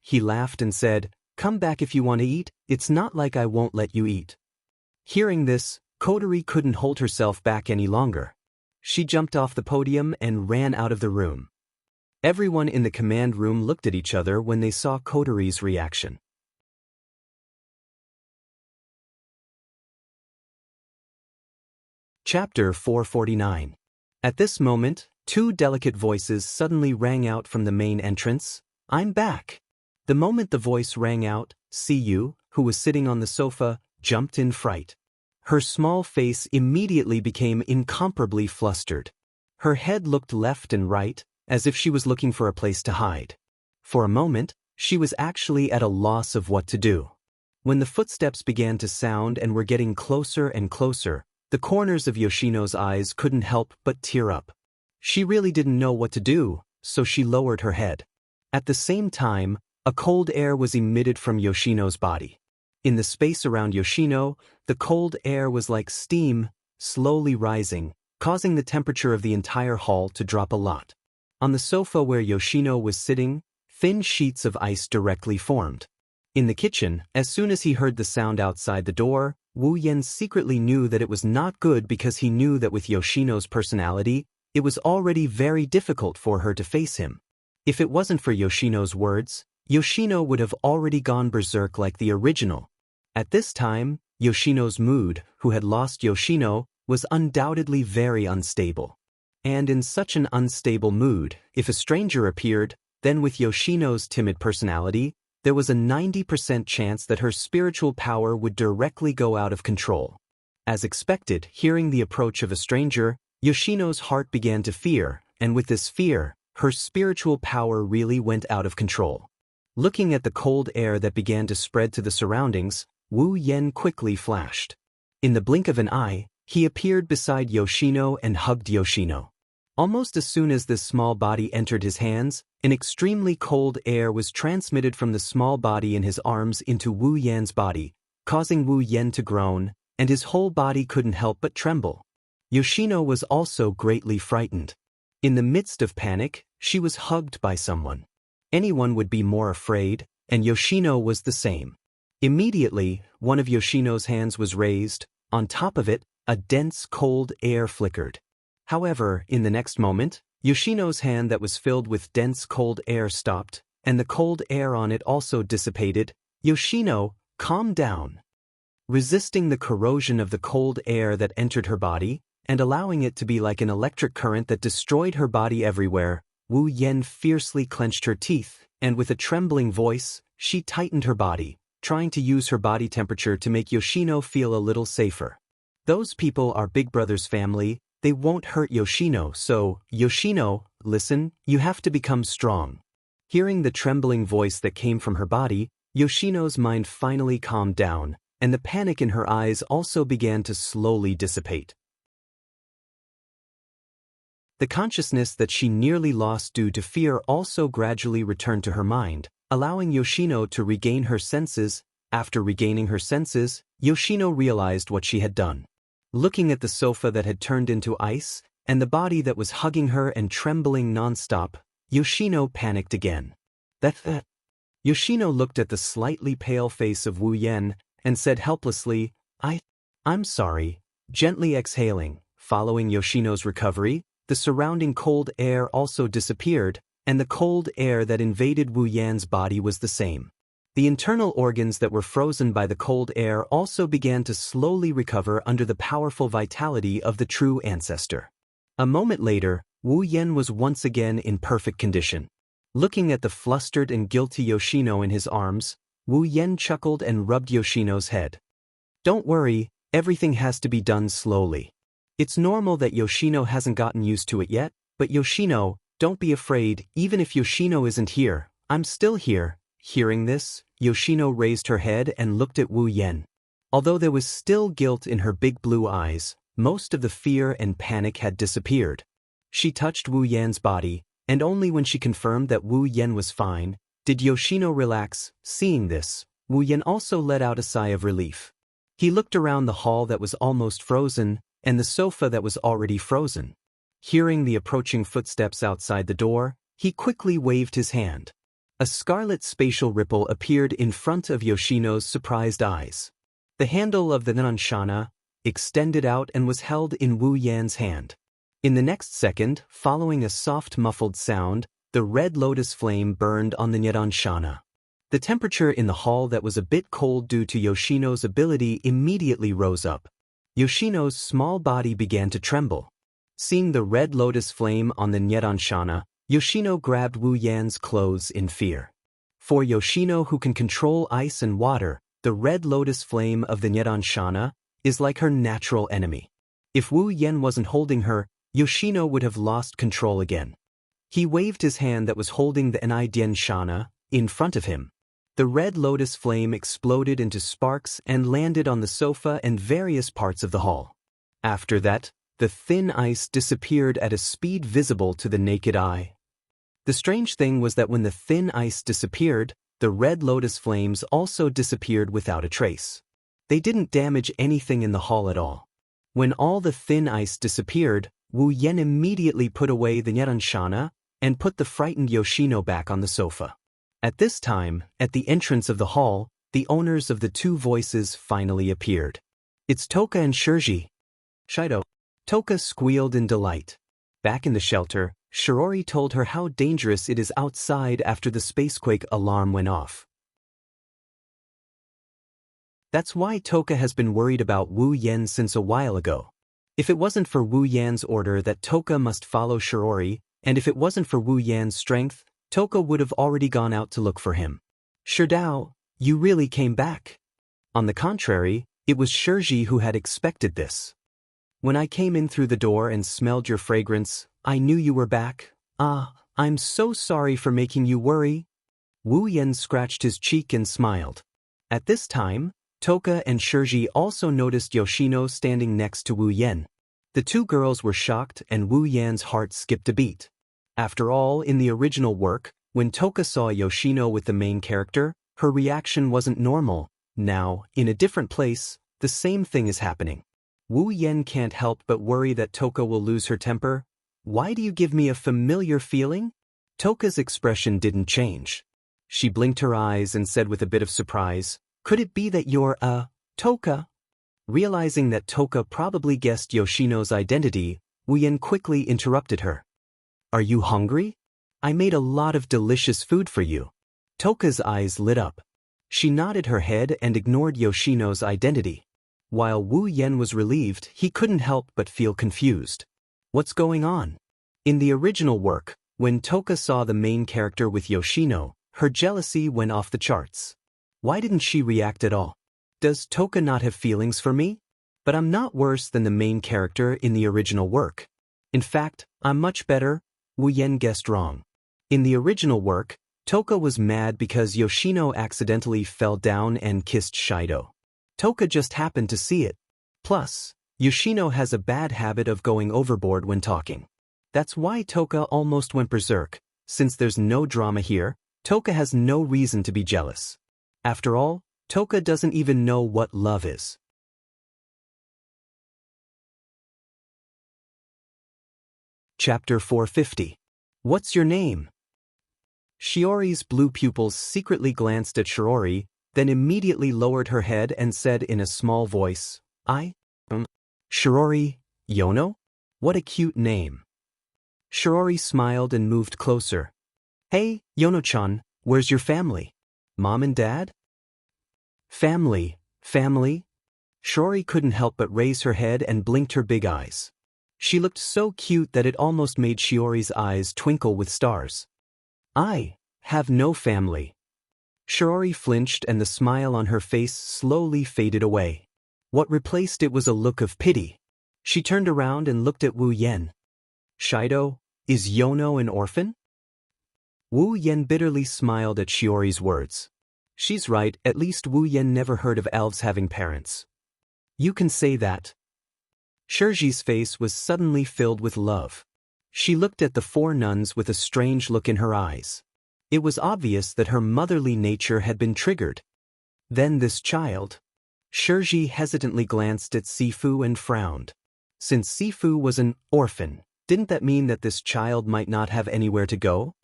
He laughed and said, "Come back if you want to eat, it's not like I won't let you eat." Hearing this, Kotori couldn't hold herself back any longer. She jumped off the podium and ran out of the room. Everyone in the command room looked at each other when they saw Kotori's reaction. Chapter 449. At this moment, two delicate voices suddenly rang out from the main entrance. "I'm back." The moment the voice rang out, Siyu, who was sitting on the sofa, jumped in fright. Her small face immediately became incomparably flustered. Her head looked left and right, as if she was looking for a place to hide. For a moment, she was actually at a loss of what to do. When the footsteps began to sound and were getting closer and closer, the corners of Yoshino's eyes couldn't help but tear up. She really didn't know what to do, so she lowered her head. At the same time, a cold air was emitted from Yoshino's body. In the space around Yoshino, the cold air was like steam, slowly rising, causing the temperature of the entire hall to drop a lot. On the sofa where Yoshino was sitting, thin sheets of ice directly formed. In the kitchen, as soon as he heard the sound outside the door, Wu Yen secretly knew that it was not good because he knew that with Yoshino's personality, it was already very difficult for her to face him. If it wasn't for Yoshino's words, Yoshino would have already gone berserk like the original. At this time, Yoshino's mood, who had lost Yoshino, was undoubtedly very unstable. And in such an unstable mood, if a stranger appeared, then with Yoshino's timid personality, there was a 90% chance that her spiritual power would directly go out of control. As expected, hearing the approach of a stranger, Yoshino's heart began to fear, and with this fear, her spiritual power really went out of control. Looking at the cold air that began to spread to the surroundings, Wu Yen quickly flashed. In the blink of an eye, he appeared beside Yoshino and hugged Yoshino. Almost as soon as this small body entered his hands, an extremely cold air was transmitted from the small body in his arms into Wu Yan's body, causing Wu Yen to groan, and his whole body couldn't help but tremble. Yoshino was also greatly frightened. In the midst of panic, she was hugged by someone. Anyone would be more afraid, and Yoshino was the same. Immediately, one of Yoshino's hands was raised. On top of it, a dense cold air flickered. However, in the next moment, Yoshino's hand that was filled with dense cold air stopped, and the cold air on it also dissipated. "Yoshino, calm down." Resisting the corrosion of the cold air that entered her body, and allowing it to be like an electric current that destroyed her body everywhere, Wu Yen fiercely clenched her teeth, and with a trembling voice, she tightened her body, trying to use her body temperature to make Yoshino feel a little safer. Those people are Big Brother's family, they won't hurt Yoshino, so, Yoshino, listen, you have to become strong. Hearing the trembling voice that came from her body, Yoshino's mind finally calmed down, and the panic in her eyes also began to slowly dissipate. The consciousness that she nearly lost due to fear also gradually returned to her mind, allowing Yoshino to regain her senses. After regaining her senses, Yoshino realized what she had done. Looking at the sofa that had turned into ice, and the body that was hugging her and trembling non-stop, Yoshino panicked again. That. Yoshino looked at the slightly pale face of Wu Yen and said helplessly, I'm sorry, gently exhaling. Following Yoshino's recovery, the surrounding cold air also disappeared, and the cold air that invaded Wu Yan's body was the same. The internal organs that were frozen by the cold air also began to slowly recover under the powerful vitality of the true ancestor. A moment later, Wu Yan was once again in perfect condition. Looking at the flustered and guilty Yoshino in his arms, Wu Yan chuckled and rubbed Yoshino's head. Don't worry, everything has to be done slowly. It's normal that Yoshino hasn't gotten used to it yet, but Yoshino, don't be afraid. Even if Yoshino isn't here, I'm still here. Hearing this, Yoshino raised her head and looked at Wu Yan. Although there was still guilt in her big blue eyes, most of the fear and panic had disappeared. She touched Wu Yan's body, and only when she confirmed that Wu Yan was fine, did Yoshino relax. Seeing this, Wu Yan also let out a sigh of relief. He looked around the hall that was almost frozen, and the sofa that was already frozen. Hearing the approaching footsteps outside the door, he quickly waved his hand. A scarlet spatial ripple appeared in front of Yoshino's surprised eyes. The handle of the Nanshana extended out and was held in Wu Yan's hand. In the next second, following a soft muffled sound, the red lotus flame burned on the Nanshana. The temperature in the hall that was a bit cold due to Yoshino's ability immediately rose up. Yoshino's small body began to tremble. Seeing the red lotus flame on the Nanshana, Yoshino grabbed Wu Yan's clothes in fear. For Yoshino, who can control ice and water, the red lotus flame of the Nanshana is like her natural enemy. If Wu Yan wasn't holding her, Yoshino would have lost control again. He waved his hand that was holding the Nanshana in front of him. The red lotus flame exploded into sparks and landed on the sofa and various parts of the hall. After that, the thin ice disappeared at a speed visible to the naked eye. The strange thing was that when the thin ice disappeared, the red lotus flames also disappeared without a trace. They didn't damage anything in the hall at all. When all the thin ice disappeared, Wu Yan immediately put away the Nanshana and put the frightened Yoshino back on the sofa. At this time, at the entrance of the hall, the owners of the two voices finally appeared. It's Toka and Shirji. Shido. Toka squealed in delight. Back in the shelter, Shirori told her how dangerous it is outside after the spacequake alarm went off. That's why Toka has been worried about Wu Yan since a while ago. If it wasn't for Wu Yan's order that Toka must follow Shirori, and if it wasn't for Wu Yan's strength, Toka would have already gone out to look for him. Shirdao, you really came back. On the contrary, it was Shirji who had expected this. When I came in through the door and smelled your fragrance, I knew you were back. I'm so sorry for making you worry. Wu Yan scratched his cheek and smiled. At this time, Toka and Shirji also noticed Yoshino standing next to Wu Yan. The two girls were shocked and Wu Yan's heart skipped a beat. After all, in the original work, when Toka saw Yoshino with the main character, her reaction wasn't normal. Now, in a different place, the same thing is happening. Wu Yan can't help but worry that Toka will lose her temper. Why do you give me a familiar feeling? Toka's expression didn't change. She blinked her eyes and said with a bit of surprise, could it be that you're, Toka? Realizing that Toka probably guessed Yoshino's identity, Wu Yan quickly interrupted her. Are you hungry? I made a lot of delicious food for you. Toka's eyes lit up. She nodded her head and ignored Yoshino's identity. While Wu Yan was relieved, he couldn't help but feel confused. What's going on? In the original work, when Toka saw the main character with Yoshino, her jealousy went off the charts. Why didn't she react at all? Does Toka not have feelings for me? But I'm not worse than the main character in the original work. In fact, I'm much better. Wu Yan guessed wrong. In the original work, Toka was mad because Yoshino accidentally fell down and kissed Shido. Toka just happened to see it. Plus, Yoshino has a bad habit of going overboard when talking. That's why Toka almost went berserk. Since there's no drama here, Toka has no reason to be jealous. After all, Toka doesn't even know what love is. Chapter 450. What's your name? Shiori's blue pupils secretly glanced at Shiori, then immediately lowered her head and said in a small voice, Shiori, Yono? What a cute name. Shiori smiled and moved closer. Hey, Yono-chan, where's your family? Mom and dad? Family? Shiori couldn't help but raise her head and blinked her big eyes. She looked so cute that it almost made Shiori's eyes twinkle with stars. I have no family. Shiori flinched and the smile on her face slowly faded away. What replaced it was a look of pity. She turned around and looked at Wu Yen. Shido, is Yono an orphan? Wu Yen bitterly smiled at Shiori's words. She's right, at least Wu Yen never heard of elves having parents. You can say that. Shirji's face was suddenly filled with love. She looked at the four nuns with a strange look in her eyes. It was obvious that her motherly nature had been triggered. Then this child. Shirji hesitantly glanced at Sifu and frowned. Since Sifu was an orphan, didn't that mean that this child might not have anywhere to go?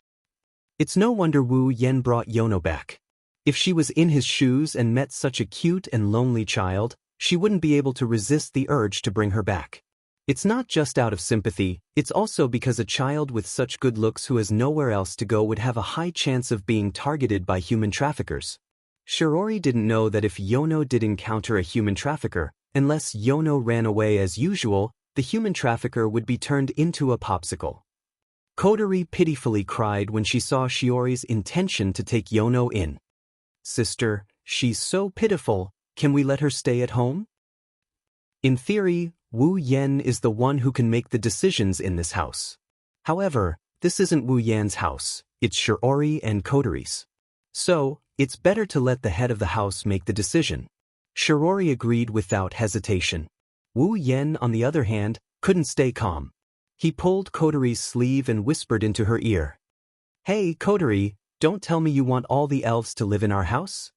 It's no wonder Wu Yen brought Yono back. If she was in his shoes and met such a cute and lonely child, she wouldn't be able to resist the urge to bring her back. It's not just out of sympathy, it's also because a child with such good looks who has nowhere else to go would have a high chance of being targeted by human traffickers. Shiori didn't know that if Yono did encounter a human trafficker, unless Yono ran away as usual, the human trafficker would be turned into a popsicle. Kotori pitifully cried when she saw Shiori's intention to take Yono in. Sister, she's so pitiful, can we let her stay at home? In theory, Wu Yen is the one who can make the decisions in this house. However, this isn't Wu Yan's house, it's Shiori and Kotori's. So, it's better to let the head of the house make the decision. Shiori agreed without hesitation. Wu Yen, on the other hand, couldn't stay calm. He pulled Kotori's sleeve and whispered into her ear. Hey, Kotori, don't tell me you want all the elves to live in our house?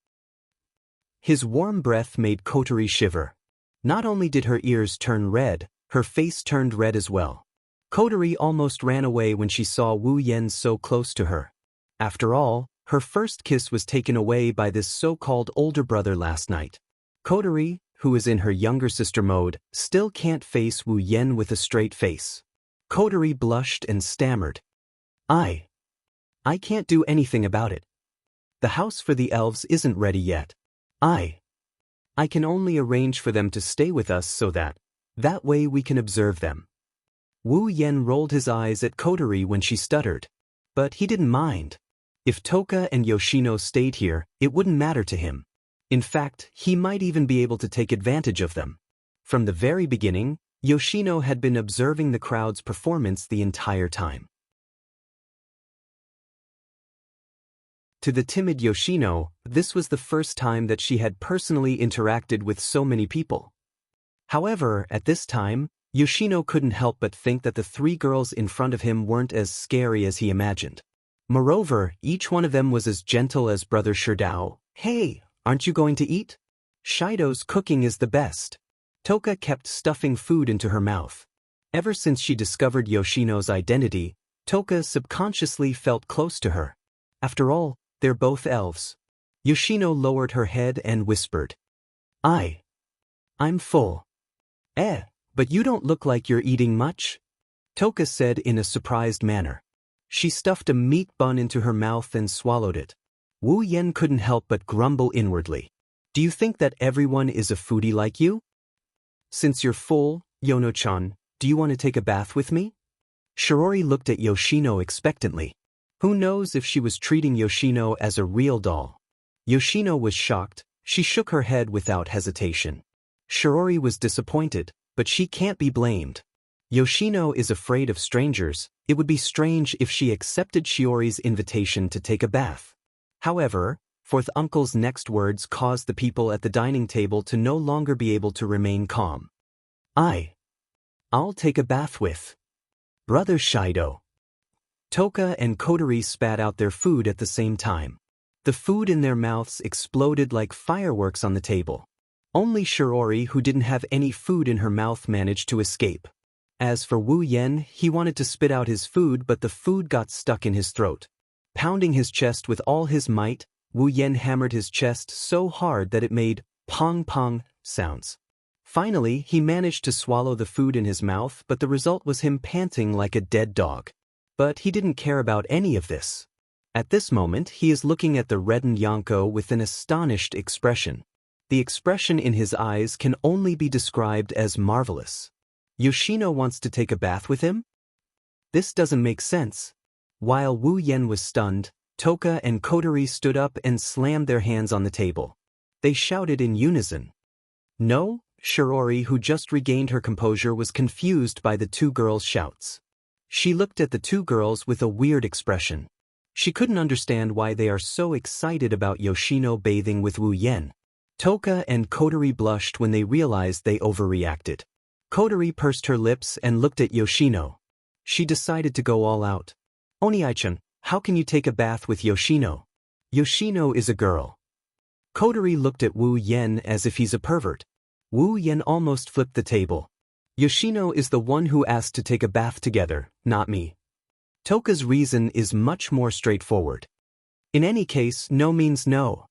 His warm breath made Kotori shiver. Not only did her ears turn red, her face turned red as well. Kotori almost ran away when she saw Wu Yen so close to her. After all, her first kiss was taken away by this so-called older brother last night. Kotori, who is in her younger sister mode, still can't face Wu Yen with a straight face. Kotori blushed and stammered. I can't do anything about it. The house for the elves isn't ready yet. I can only arrange for them to stay with us so that way we can observe them. Wu Yen rolled his eyes at Kotori when she stuttered. But he didn't mind. If Toka and Yoshino stayed here, it wouldn't matter to him. In fact, he might even be able to take advantage of them. From the very beginning, Yoshino had been observing the crowd's performance the entire time. To the timid Yoshino, this was the first time that she had personally interacted with so many people. However, at this time, Yoshino couldn't help but think that the three girls in front of him weren't as scary as he imagined. Moreover, each one of them was as gentle as Brother Sherdao. Hey, aren't you going to eat? Shido's cooking is the best. Toka kept stuffing food into her mouth. Ever since she discovered Yoshino's identity, Toka subconsciously felt close to her. After all, they're both elves. Yoshino lowered her head and whispered. I'm full. But you don't look like you're eating much, Toka said in a surprised manner. She stuffed a meat bun into her mouth and swallowed it. Wu Yen couldn't help but grumble inwardly. Do you think that everyone is a foodie like you? Since you're full, Yono-chan, do you want to take a bath with me? Shiori looked at Yoshino expectantly. Who knows if she was treating Yoshino as a real doll? Yoshino was shocked. She shook her head without hesitation. Shiori was disappointed, but she can't be blamed. Yoshino is afraid of strangers. It would be strange if she accepted Shiori's invitation to take a bath. However, Fourth Uncle's next words caused the people at the dining table to no longer be able to remain calm. I'll take a bath with Brother Shido. Toka and Kotori spat out their food at the same time. The food in their mouths exploded like fireworks on the table. Only Shiori, who didn't have any food in her mouth, managed to escape. As for Wu Yen, he wanted to spit out his food, but the food got stuck in his throat. Pounding his chest with all his might, Wu Yen hammered his chest so hard that it made pong-pong sounds. Finally, he managed to swallow the food in his mouth, but the result was him panting like a dead dog. But he didn't care about any of this. At this moment, he is looking at the reddened Yonko with an astonished expression. The expression in his eyes can only be described as marvelous. Yoshino wants to take a bath with him? This doesn't make sense. While Wu Yen was stunned, Toka and Kotori stood up and slammed their hands on the table. They shouted in unison. No, Shiori, who just regained her composure, was confused by the two girls' shouts. She looked at the two girls with a weird expression. She couldn't understand why they are so excited about Yoshino bathing with Wu Yen. Toka and Kotori blushed when they realized they overreacted. Kotori pursed her lips and looked at Yoshino. She decided to go all out. Oni-chan, how can you take a bath with Yoshino? Yoshino is a girl. Kotori looked at Wu Yen as if he's a pervert. Wu Yen almost flipped the table. Yoshino is the one who asked to take a bath together, not me. Toka's reason is much more straightforward. In any case, no means no.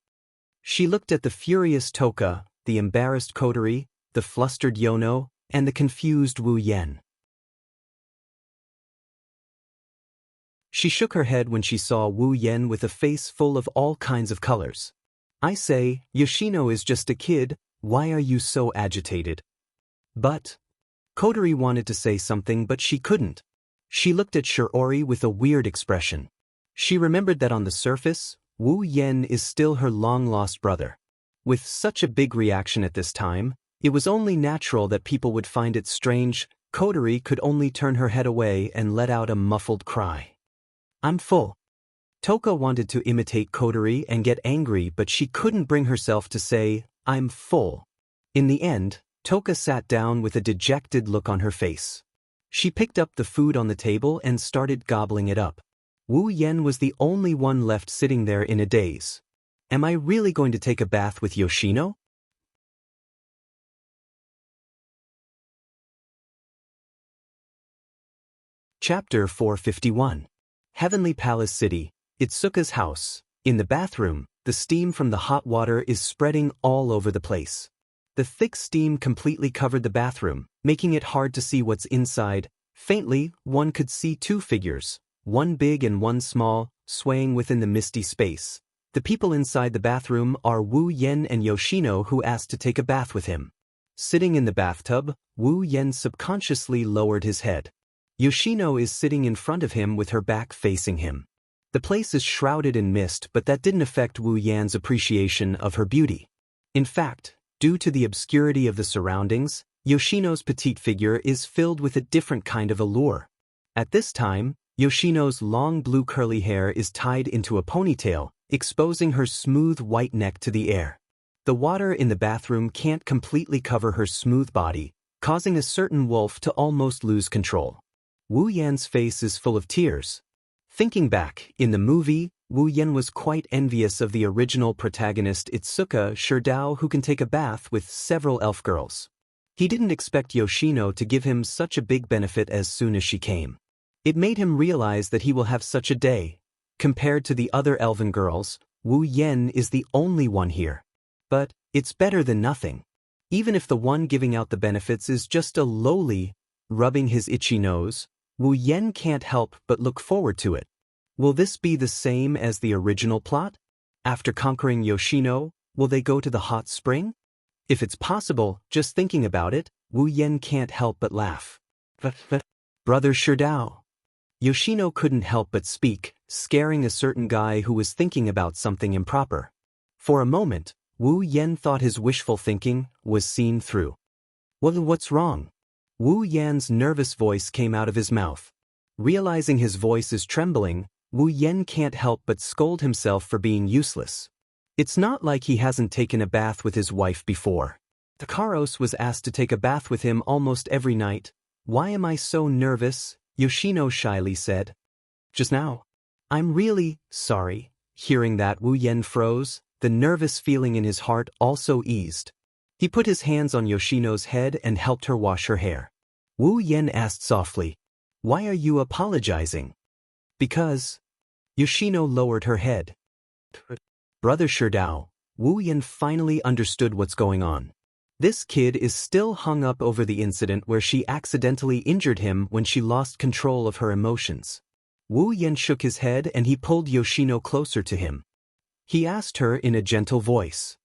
She looked at the furious Toka, the embarrassed Kotori, the flustered Yono, and the confused Wu Yen. She shook her head when she saw Wu Yen with a face full of all kinds of colors. I say, Yoshino is just a kid, why are you so agitated? But Kotori wanted to say something, but she couldn't. She looked at Shiori with a weird expression. She remembered that on the surface, Wu Yen is still her long-lost brother. With such a big reaction at this time, it was only natural that people would find it strange. Kotori could only turn her head away and let out a muffled cry. I'm full. Toka wanted to imitate Kotori and get angry, but she couldn't bring herself to say, I'm full. In the end, Toka sat down with a dejected look on her face. She picked up the food on the table and started gobbling it up. Wu Yen was the only one left sitting there in a daze. Am I really going to take a bath with Yoshino? Chapter 451. Heavenly Palace City, Itsuka's house. In the bathroom, the steam from the hot water is spreading all over the place. The thick steam completely covered the bathroom, making it hard to see what's inside. Faintly, one could see two figures, one big and one small, swaying within the misty space. The people inside the bathroom are Wu Yen and Yoshino, who asked to take a bath with him. Sitting in the bathtub, Wu Yen subconsciously lowered his head. Yoshino is sitting in front of him with her back facing him. The place is shrouded in mist, but that didn't affect Wu Yan's appreciation of her beauty. In fact, due to the obscurity of the surroundings, Yoshino's petite figure is filled with a different kind of allure. At this time, Yoshino's long blue curly hair is tied into a ponytail, exposing her smooth white neck to the air. The water in the bathroom can't completely cover her smooth body, causing a certain wolf to almost lose control. Wu Yan's face is full of tears. Thinking back, in the movie, Wu Yen was quite envious of the original protagonist Itsuka Shirdao, who can take a bath with several elf girls. He didn't expect Yoshino to give him such a big benefit as soon as she came. It made him realize that he will have such a day. Compared to the other elven girls, Wu Yen is the only one here. But it's better than nothing. Even if the one giving out the benefits is just a lowly, rubbing his itchy nose, Wu Yen can't help but look forward to it. Will this be the same as the original plot? After conquering Yoshino, will they go to the hot spring? If it's possible, just thinking about it, Wu Yen can't help but laugh. Brother Shirdao. Yoshino couldn't help but speak, scaring a certain guy who was thinking about something improper. For a moment, Wu Yen thought his wishful thinking was seen through. Well, what's wrong? Wu Yan's nervous voice came out of his mouth. Realizing his voice is trembling, Wu Yen can't help but scold himself for being useless. It's not like he hasn't taken a bath with his wife before. Takaros was asked to take a bath with him almost every night. Why am I so nervous? Yoshino shyly said. Just now. I'm really sorry. Hearing that, Wu Yen froze, the nervous feeling in his heart also eased. He put his hands on Yoshino's head and helped her wash her hair. Wu Yen asked softly, "Why are you apologizing?" "Because." Yoshino lowered her head. Brother Sherdao, Wu Yen finally understood what's going on. This kid is still hung up over the incident where she accidentally injured him when she lost control of her emotions. Wu Yen shook his head and he pulled Yoshino closer to him. He asked her in a gentle voice,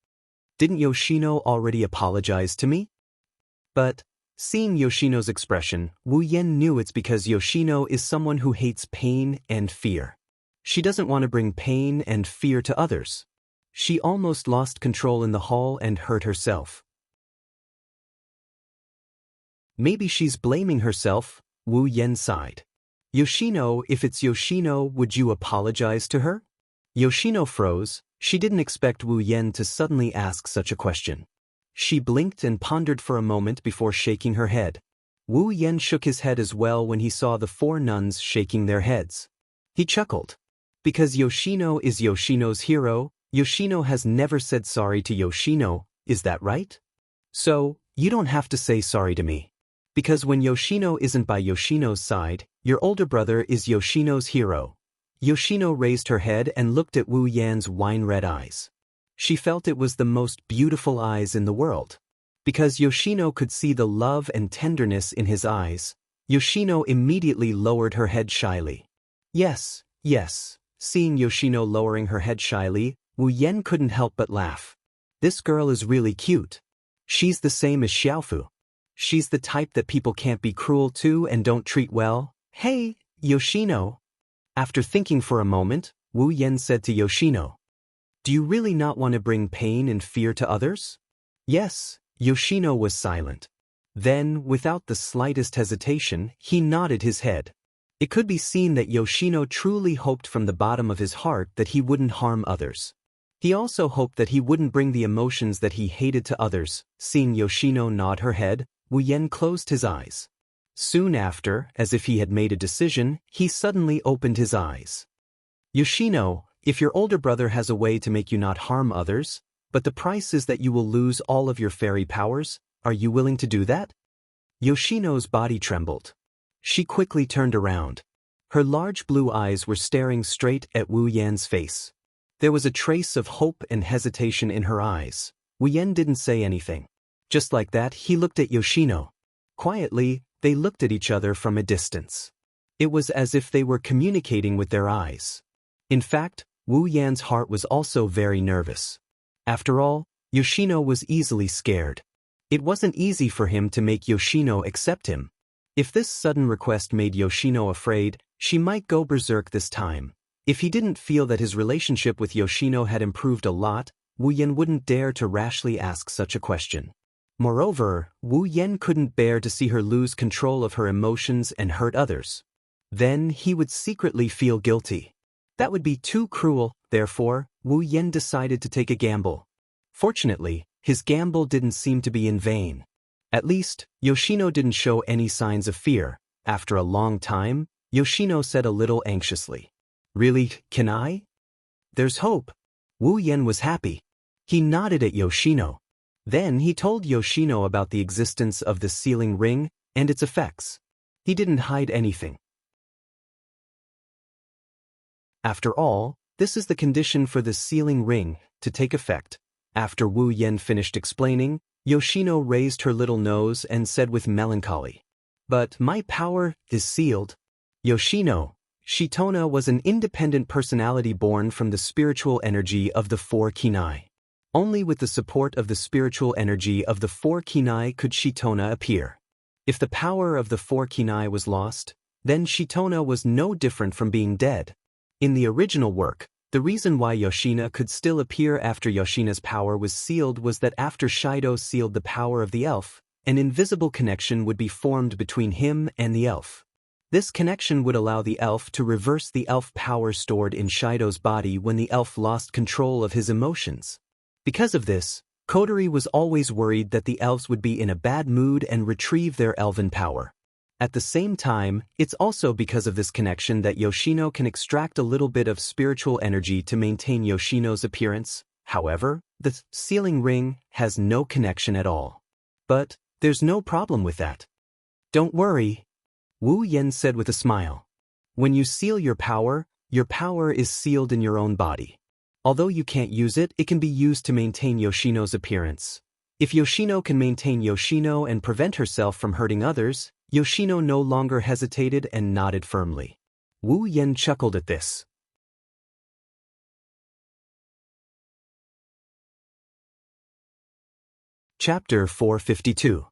"Didn't Yoshino already apologize to me?" But, seeing Yoshino's expression, Wu Yen knew it's because Yoshino is someone who hates pain and fear. She doesn't want to bring pain and fear to others. She almost lost control in the hall and hurt herself. Maybe she's blaming herself, Wu Yen sighed. Yoshino, if it's Yoshino, would you apologize to her? Yoshino froze. She didn't expect Wu Yen to suddenly ask such a question. She blinked and pondered for a moment before shaking her head. Wu Yen shook his head as well when he saw the four nuns shaking their heads. He chuckled. Because Yoshino is Yoshino's hero, Yoshino has never said sorry to Yoshino, is that right? So, you don't have to say sorry to me. Because when Yoshino isn't by Yoshino's side, your older brother is Yoshino's hero. Yoshino raised her head and looked at Wu Yan's wine-red eyes. She felt it was the most beautiful eyes in the world. Because Yoshino could see the love and tenderness in his eyes, Yoshino immediately lowered her head shyly. Yes, yes. Seeing Yoshino lowering her head shyly, Wu Yen couldn't help but laugh. This girl is really cute. She's the same as Xiaofu. She's the type that people can't be cruel to and don't treat well. Hey, Yoshino. After thinking for a moment, Wu Yen said to Yoshino, "Do you really not want to bring pain and fear to others?" Yes, Yoshino was silent. Then, without the slightest hesitation, he nodded his head. It could be seen that Yoshino truly hoped from the bottom of his heart that he wouldn't harm others. He also hoped that he wouldn't bring the emotions that he hated to others. Seeing Yoshino nod her head, Wu Yen closed his eyes. Soon after, as if he had made a decision, he suddenly opened his eyes. Yoshino, if your older brother has a way to make you not harm others, but the price is that you will lose all of your fairy powers, are you willing to do that? Yoshino's body trembled. She quickly turned around. Her large blue eyes were staring straight at Wu Yan's face. There was a trace of hope and hesitation in her eyes. Wu Yan didn't say anything. Just like that, he looked at Yoshino. Quietly, they looked at each other from a distance. It was as if they were communicating with their eyes. In fact, Wu Yan's heart was also very nervous. After all, Yoshino was easily scared. It wasn't easy for him to make Yoshino accept him. If this sudden request made Yoshino afraid, she might go berserk this time. If he didn't feel that his relationship with Yoshino had improved a lot, Wu Yen wouldn't dare to rashly ask such a question. Moreover, Wu Yen couldn't bear to see her lose control of her emotions and hurt others. Then he would secretly feel guilty. That would be too cruel, therefore, Wu Yen decided to take a gamble. Fortunately, his gamble didn't seem to be in vain. At least, Yoshino didn't show any signs of fear. After a long time, Yoshino said a little anxiously, "Really, can I?" "There's hope." Wu Yen was happy. He nodded at Yoshino. Then he told Yoshino about the existence of the sealing ring and its effects. He didn't hide anything. After all, this is the condition for the sealing ring to take effect. After Wu Yen finished explaining, Yoshino raised her little nose and said with melancholy, "But my power is sealed." Yoshino, Shitona was an independent personality born from the spiritual energy of the four kinai. Only with the support of the spiritual energy of the four kinai could Shitona appear. If the power of the four kinai was lost, then Shitona was no different from being dead. In the original work, the reason why Yoshina could still appear after Yoshina's power was sealed was that after Shido sealed the power of the elf, an invisible connection would be formed between him and the elf. This connection would allow the elf to reverse the elf power stored in Shido's body when the elf lost control of his emotions. Because of this, Kodori was always worried that the elves would be in a bad mood and retrieve their elven power. At the same time, it's also because of this connection that Yoshino can extract a little bit of spiritual energy to maintain Yoshino's appearance. However, the sealing ring has no connection at all. But there's no problem with that. Don't worry, Wu Yan said with a smile. When you seal your power is sealed in your own body. Although you can't use it, it can be used to maintain Yoshino's appearance. If Yoshino can maintain Yoshino and prevent herself from hurting others, Yoshino no longer hesitated and nodded firmly. Wu Yan chuckled at this. Chapter 452.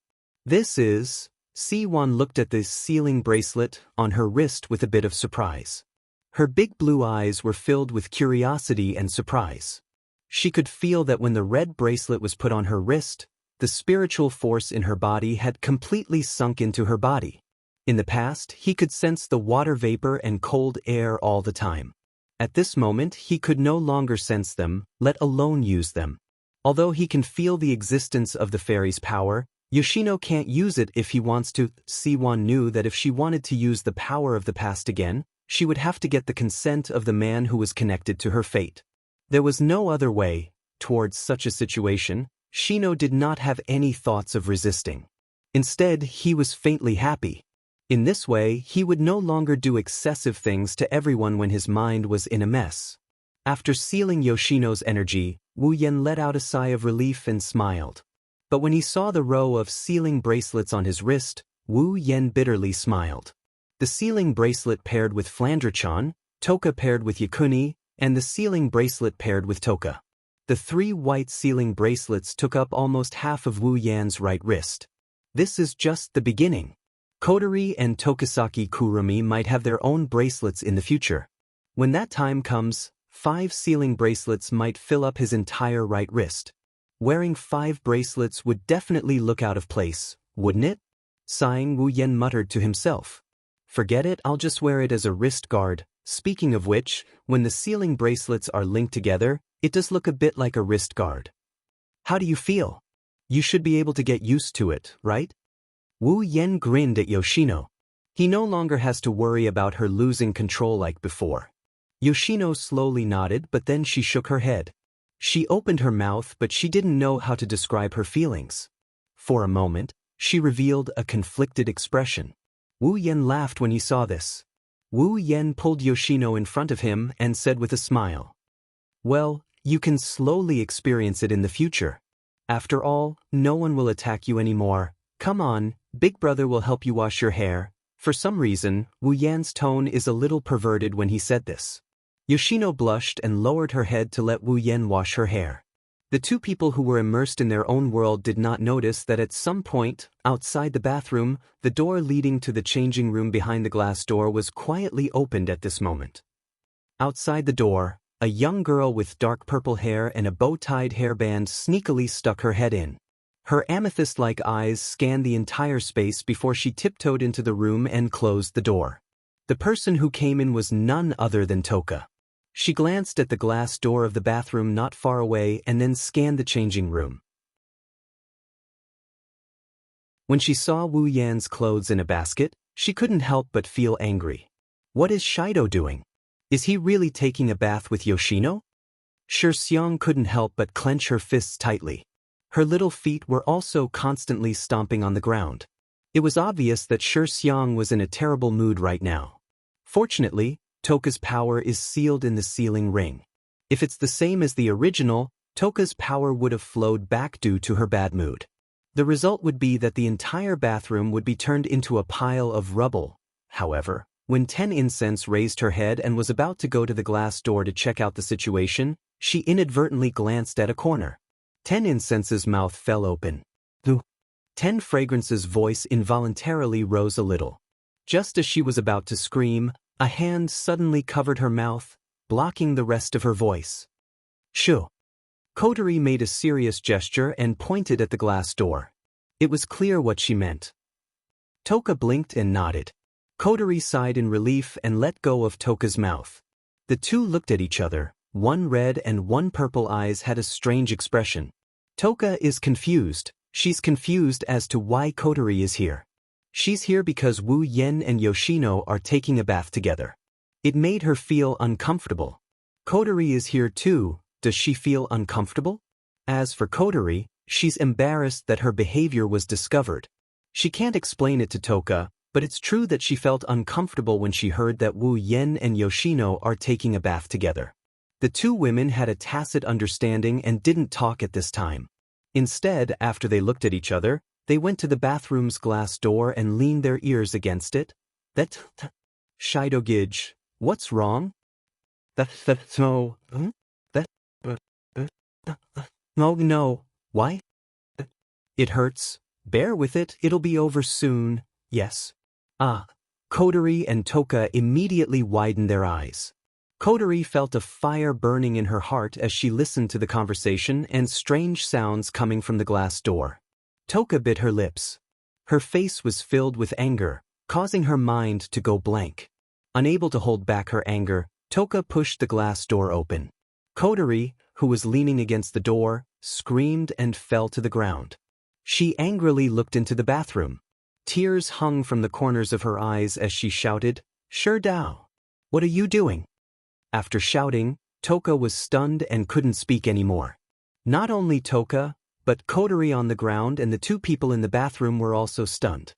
This is... Siwon looked at the sealing bracelet on her wrist with a bit of surprise. Her big blue eyes were filled with curiosity and surprise. She could feel that when the red bracelet was put on her wrist, the spiritual force in her body had completely sunk into her body. In the past, he could sense the water vapor and cold air all the time. At this moment, he could no longer sense them, let alone use them. Although he can feel the existence of the fairy's power, Yoshino can't use it if he wants to. Siwon knew that if she wanted to use the power of the past again, she would have to get the consent of the man who was connected to her fate. There was no other way. Towards such a situation, Shino did not have any thoughts of resisting. Instead, he was faintly happy. In this way, he would no longer do excessive things to everyone when his mind was in a mess. After sealing Yoshino's energy, Wu Yan let out a sigh of relief and smiled. But when he saw the row of sealing bracelets on his wrist, Wu Yan bitterly smiled. The sealing bracelet paired with Flandre-chan, Toka paired with Yakuni, and the sealing bracelet paired with Toka. The 3 white sealing bracelets took up almost half of Wu Yan's right wrist. This is just the beginning. Kotori and Tokisaki Kurumi might have their own bracelets in the future. When that time comes, 5 sealing bracelets might fill up his entire right wrist. Wearing 5 bracelets would definitely look out of place, wouldn't it? Sighing, Wu Yan muttered to himself. Forget it, I'll just wear it as a wrist guard. Speaking of which, when the sealing bracelets are linked together, it does look a bit like a wrist guard. How do you feel? You should be able to get used to it, right? Wu Yan grinned at Yoshino. He no longer has to worry about her losing control like before. Yoshino slowly nodded, but then she shook her head. She opened her mouth, but she didn't know how to describe her feelings. For a moment, she revealed a conflicted expression. Wu Yan laughed when he saw this. Wu Yan pulled Yoshino in front of him and said with a smile, "Well, you can slowly experience it in the future. After all, no one will attack you anymore. Come on, Big Brother will help you wash your hair." For some reason, Wu Yan's tone is a little perverted when he said this. Yoshino blushed and lowered her head to let Wu Yan wash her hair. The 2 people who were immersed in their own world did not notice that at some point, outside the bathroom, the door leading to the changing room behind the glass door was quietly opened at this moment. Outside the door, a young girl with dark purple hair and a bow-tied hairband sneakily stuck her head in. Her amethyst-like eyes scanned the entire space before she tiptoed into the room and closed the door. The person who came in was none other than Toka. She glanced at the glass door of the bathroom not far away and then scanned the changing room. When she saw Wu Yan's clothes in a basket, she couldn't help but feel angry. What is Shido doing? Is he really taking a bath with Yoshino? Shi Xiang couldn't help but clench her fists tightly. Her little feet were also constantly stomping on the ground. It was obvious that Shi Xiang was in a terrible mood right now. Fortunately, Toka's power is sealed in the sealing ring. If it's the same as the original, Toka's power would have flowed back due to her bad mood. The result would be that the entire bathroom would be turned into a pile of rubble. However, when 10 Incense raised her head and was about to go to the glass door to check out the situation, she inadvertently glanced at a corner. 10 Incense's mouth fell open. 10 Fragrance's voice involuntarily rose a little. Just as she was about to scream, a hand suddenly covered her mouth, blocking the rest of her voice. Shoo! Kotori made a serious gesture and pointed at the glass door. It was clear what she meant. Toka blinked and nodded. Kotori sighed in relief and let go of Toka's mouth. The 2 looked at each other. 1 red and 1 purple eyes had a strange expression. Toka is confused. She's confused as to why Kotori is here. She's here because Wu Yen and Yoshino are taking a bath together. It made her feel uncomfortable. Kotori is here too. Does she feel uncomfortable? As for Kotori, she's embarrassed that her behavior was discovered. She can't explain it to Toka, but it's true that she felt uncomfortable when she heard that Wu Yen and Yoshino are taking a bath together. The two women had a tacit understanding and didn't talk at this time. Instead, after they looked at each other, they went to the bathroom's glass door and leaned their ears against it. Shidogij, what's wrong? No, why? It hurts. Bear with it, it'll be over soon, yes. Kotori and Toka immediately widened their eyes. Kotori felt a fire burning in her heart as she listened to the conversation and strange sounds coming from the glass door. Toka bit her lips. Her face was filled with anger, causing her mind to go blank. Unable to hold back her anger, Toka pushed the glass door open. Kotori, who was leaning against the door, screamed and fell to the ground. She angrily looked into the bathroom. Tears hung from the corners of her eyes as she shouted, "Sherdao, what are you doing?" After shouting, Toka was stunned and couldn't speak anymore. Not only Toka, but Kotori on the ground and the two people in the bathroom were also stunned.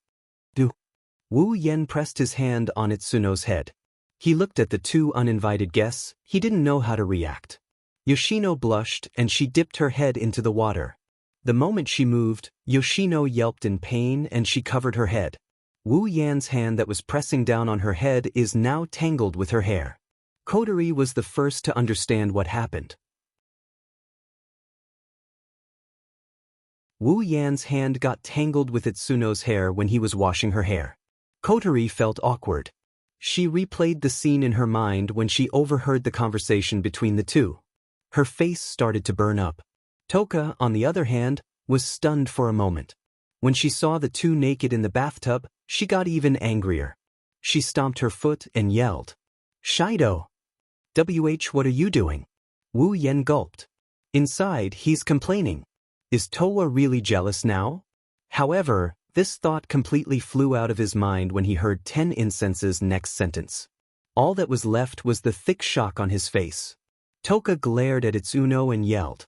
Wu Yen pressed his hand on Itsuno's head. He looked at the two uninvited guests. He didn't know how to react. Yoshino blushed and she dipped her head into the water. The moment she moved, Yoshino yelped in pain and she covered her head. Wu Yan's hand that was pressing down on her head is now tangled with her hair. Kotori was the first to understand what happened. Wu Yan's hand got tangled with Itsuno's hair when he was washing her hair. Kotori felt awkward. She replayed the scene in her mind when she overheard the conversation between the two. Her face started to burn up. Toka, on the other hand, was stunned for a moment. When she saw the two naked in the bathtub, she got even angrier. She stomped her foot and yelled, "Shido! What are you doing?" Wu Yen gulped. Inside, he's complaining. Is Towa really jealous now? However, this thought completely flew out of his mind when he heard 10 Incense's next sentence. All that was left was the thick shock on his face. Toka glared at Itsuno and yelled,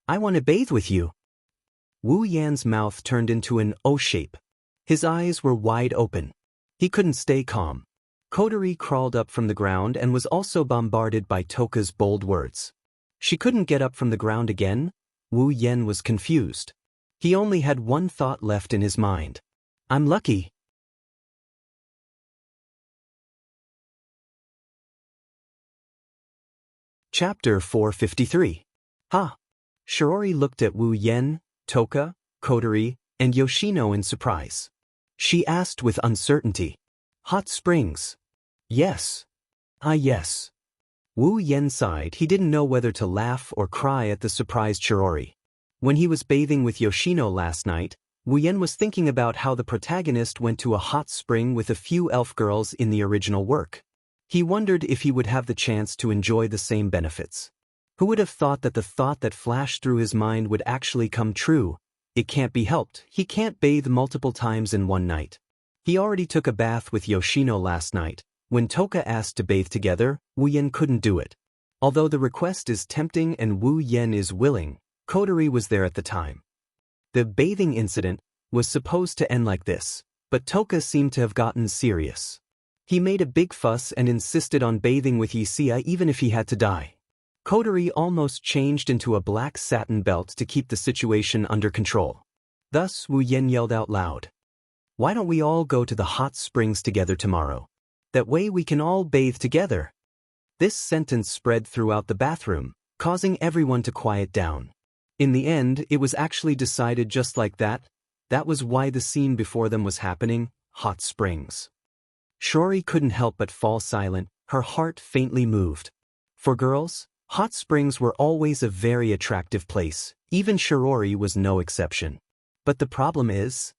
"I want to bathe with you." Wu Yan's mouth turned into an O shape. His eyes were wide open. He couldn't stay calm. Kotori crawled up from the ground and was also bombarded by Toka's bold words. She couldn't get up from the ground again. Wu Yen was confused. He only had one thought left in his mind. I'm lucky. Chapter 453. Shirori looked at Wu Yen, Toka, Kotori, and Yoshino in surprise. She asked with uncertainty, "Hot springs?" "Yes." Yes." Wu Yen sighed. He didn't know whether to laugh or cry at the surprised Shirori. When he was bathing with Yoshino last night, Wu Yen was thinking about how the protagonist went to a hot spring with a few elf girls in the original work. He wondered if he would have the chance to enjoy the same benefits. Who would have thought that the thought that flashed through his mind would actually come true? It can't be helped. He can't bathe multiple times in one night. He already took a bath with Yoshino last night. When Toka asked to bathe together, Wu Yen couldn't do it. Although the request is tempting and Wu Yen is willing, Kotori was there at the time. The bathing incident was supposed to end like this, but Toka seemed to have gotten serious. He made a big fuss and insisted on bathing with Isia even if he had to die. Kotori almost changed into a black satin belt to keep the situation under control. Thus Wu Yen yelled out loud, "Why don't we all go to the hot springs together tomorrow? That way we can all bathe together." This sentence spread throughout the bathroom, causing everyone to quiet down. In the end, it was actually decided just like that. That was why the scene before them was happening, hot springs. Shori couldn't help but fall silent, her heart faintly moved. For girls, hot springs were always a very attractive place, even Shirori was no exception. But the problem is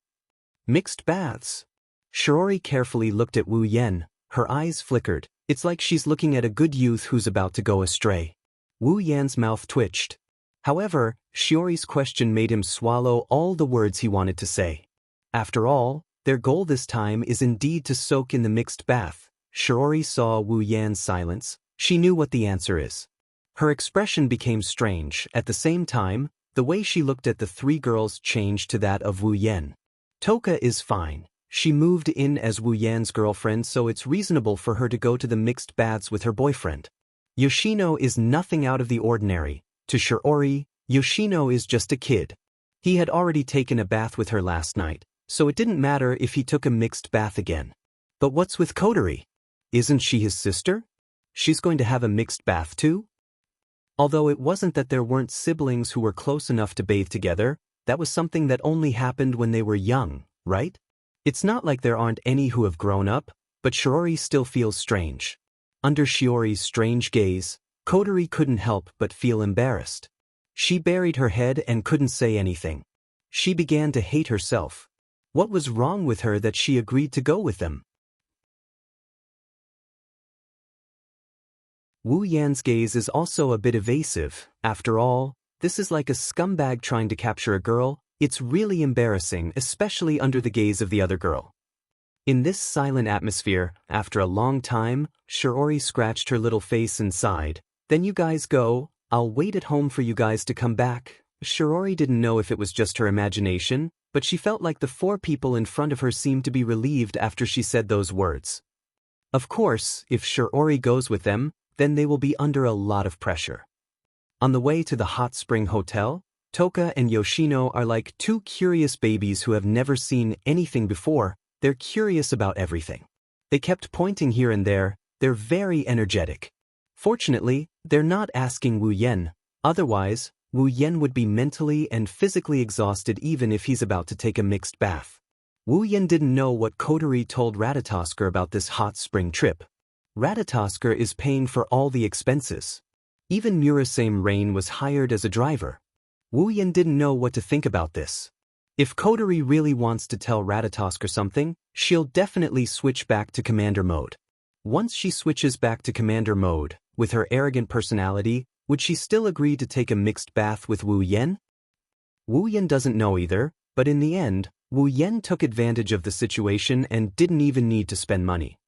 mixed baths. Shirori carefully looked at Wu Yen, her eyes flickered. It's like she's looking at a good youth who's about to go astray. Wu Yan's mouth twitched. However, Shiori's question made him swallow all the words he wanted to say. After all, Their goal this time is indeed to soak in the mixed bath. Shiori saw Wu Yan's silence. She knew what the answer is. Her expression became strange. At the same time, the way she looked at the three girls changed to that of Wu Yan. Toka is fine. She moved in as Wu Yan's girlfriend, so it's reasonable for her to go to the mixed baths with her boyfriend. Yoshino is nothing out of the ordinary. To Shiori, Yoshino is just a kid. He had already taken a bath with her last night, so it didn't matter if he took a mixed bath again. But what's with Kotori? Isn't she his sister? She's going to have a mixed bath too? Although it wasn't that there weren't siblings who were close enough to bathe together, that was something that only happened when they were young, right? It's not like there aren't any who have grown up, but Shiori still feels strange. Under Shiori's strange gaze, Kotori couldn't help but feel embarrassed. She buried her head and couldn't say anything. She began to hate herself. What was wrong with her that she agreed to go with them? Wu Yan's gaze is also a bit evasive. After all, this is like a scumbag trying to capture a girl. It's really embarrassing, especially under the gaze of the other girl. In this silent atmosphere, after a long time, Shiori scratched her little face and sighed. Then you guys go, I'll wait at home for you guys to come back. Shiori didn't know if it was just her imagination, but she felt like the four people in front of her seemed to be relieved after she said those words. Of course, if Shiori goes with them, then they will be under a lot of pressure. On the way to the hot spring hotel, Toka and Yoshino are like two curious babies who have never seen anything before. They're curious about everything. They kept pointing here and there. They're very energetic. Fortunately, they're not asking Wu Yan. Otherwise, Wu Yan would be mentally and physically exhausted even if he's about to take a mixed bath. Wu Yan didn't know what Kotori told Ratatosker about this hot spring trip. Ratatosker is paying for all the expenses. Even Murasame Rain was hired as a driver. Wu Yan didn't know what to think about this. If Kotori really wants to tell Ratatosker something, she'll definitely switch back to commander mode. Once she switches back to commander mode, with her arrogant personality, would she still agree to take a mixed bath with Wu Yan? Wu Yan doesn't know either, but in the end, Wu Yan took advantage of the situation and didn't even need to spend money.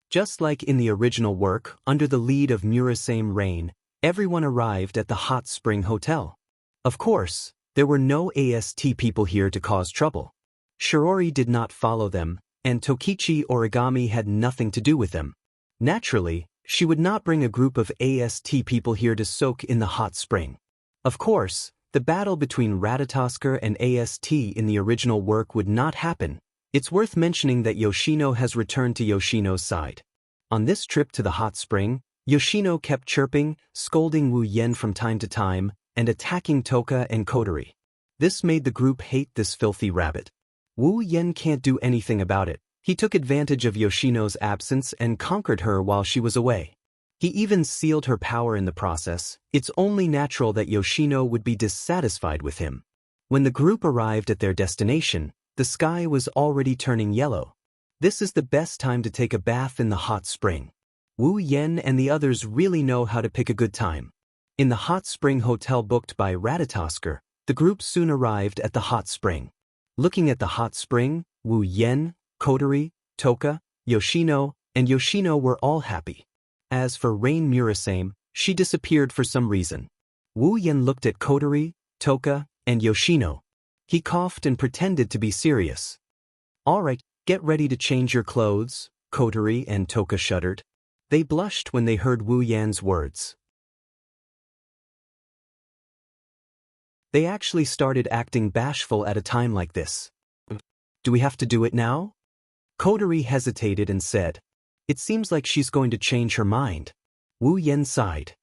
Just like in the original work, under the lead of Murasame Rain, everyone arrived at the hot spring hotel. Of course, there were no AST people here to cause trouble. Shiori did not follow them, and Tokichi Origami had nothing to do with them. Naturally, she would not bring a group of AST people here to soak in the hot spring. Of course, the battle between Ratatosker and AST in the original work would not happen. It's worth mentioning that Yoshino has returned to Yoshino's side. On this trip to the hot spring, Yoshino kept chirping, scolding Wu Yan from time to time, and attacking Toka and Kotori. This made the group hate this filthy rabbit. Wu Yan can't do anything about it. He took advantage of Yoshino's absence and conquered her while she was away. He even sealed her power in the process. It's only natural that Yoshino would be dissatisfied with him. When the group arrived at their destination, the sky was already turning yellow. This is the best time to take a bath in the hot spring. Wu Yan and the others really know how to pick a good time. In the hot spring hotel booked by Ratatosker, the group soon arrived at the hot spring. Looking at the hot spring, Wu Yan, Kotori, Toka, Yoshino, and Yoshino were all happy. As for Rain Murasame, she disappeared for some reason. Wu Yan looked at Kotori, Toka, and Yoshino. He coughed and pretended to be serious. All right, get ready to change your clothes, Kotori and Toka shuddered. They blushed when they heard Wu Yan's words. They actually started acting bashful at a time like this. Do we have to do it now? Kotori hesitated and said, It seems like she's going to change her mind. Wu Yan sighed.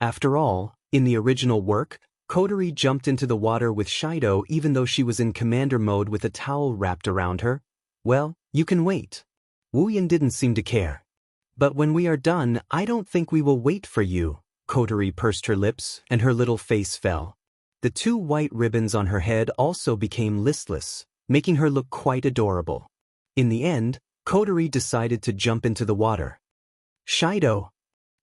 After all, in the original work, Kotori jumped into the water with Shido even though she was in commander mode with a towel wrapped around her. Well, you can wait. Wu Yan didn't seem to care. But when we are done, I don't think we will wait for you. Kotori pursed her lips and her little face fell. The two white ribbons on her head also became listless, making her look quite adorable. In the end, Kotori decided to jump into the water. Shido!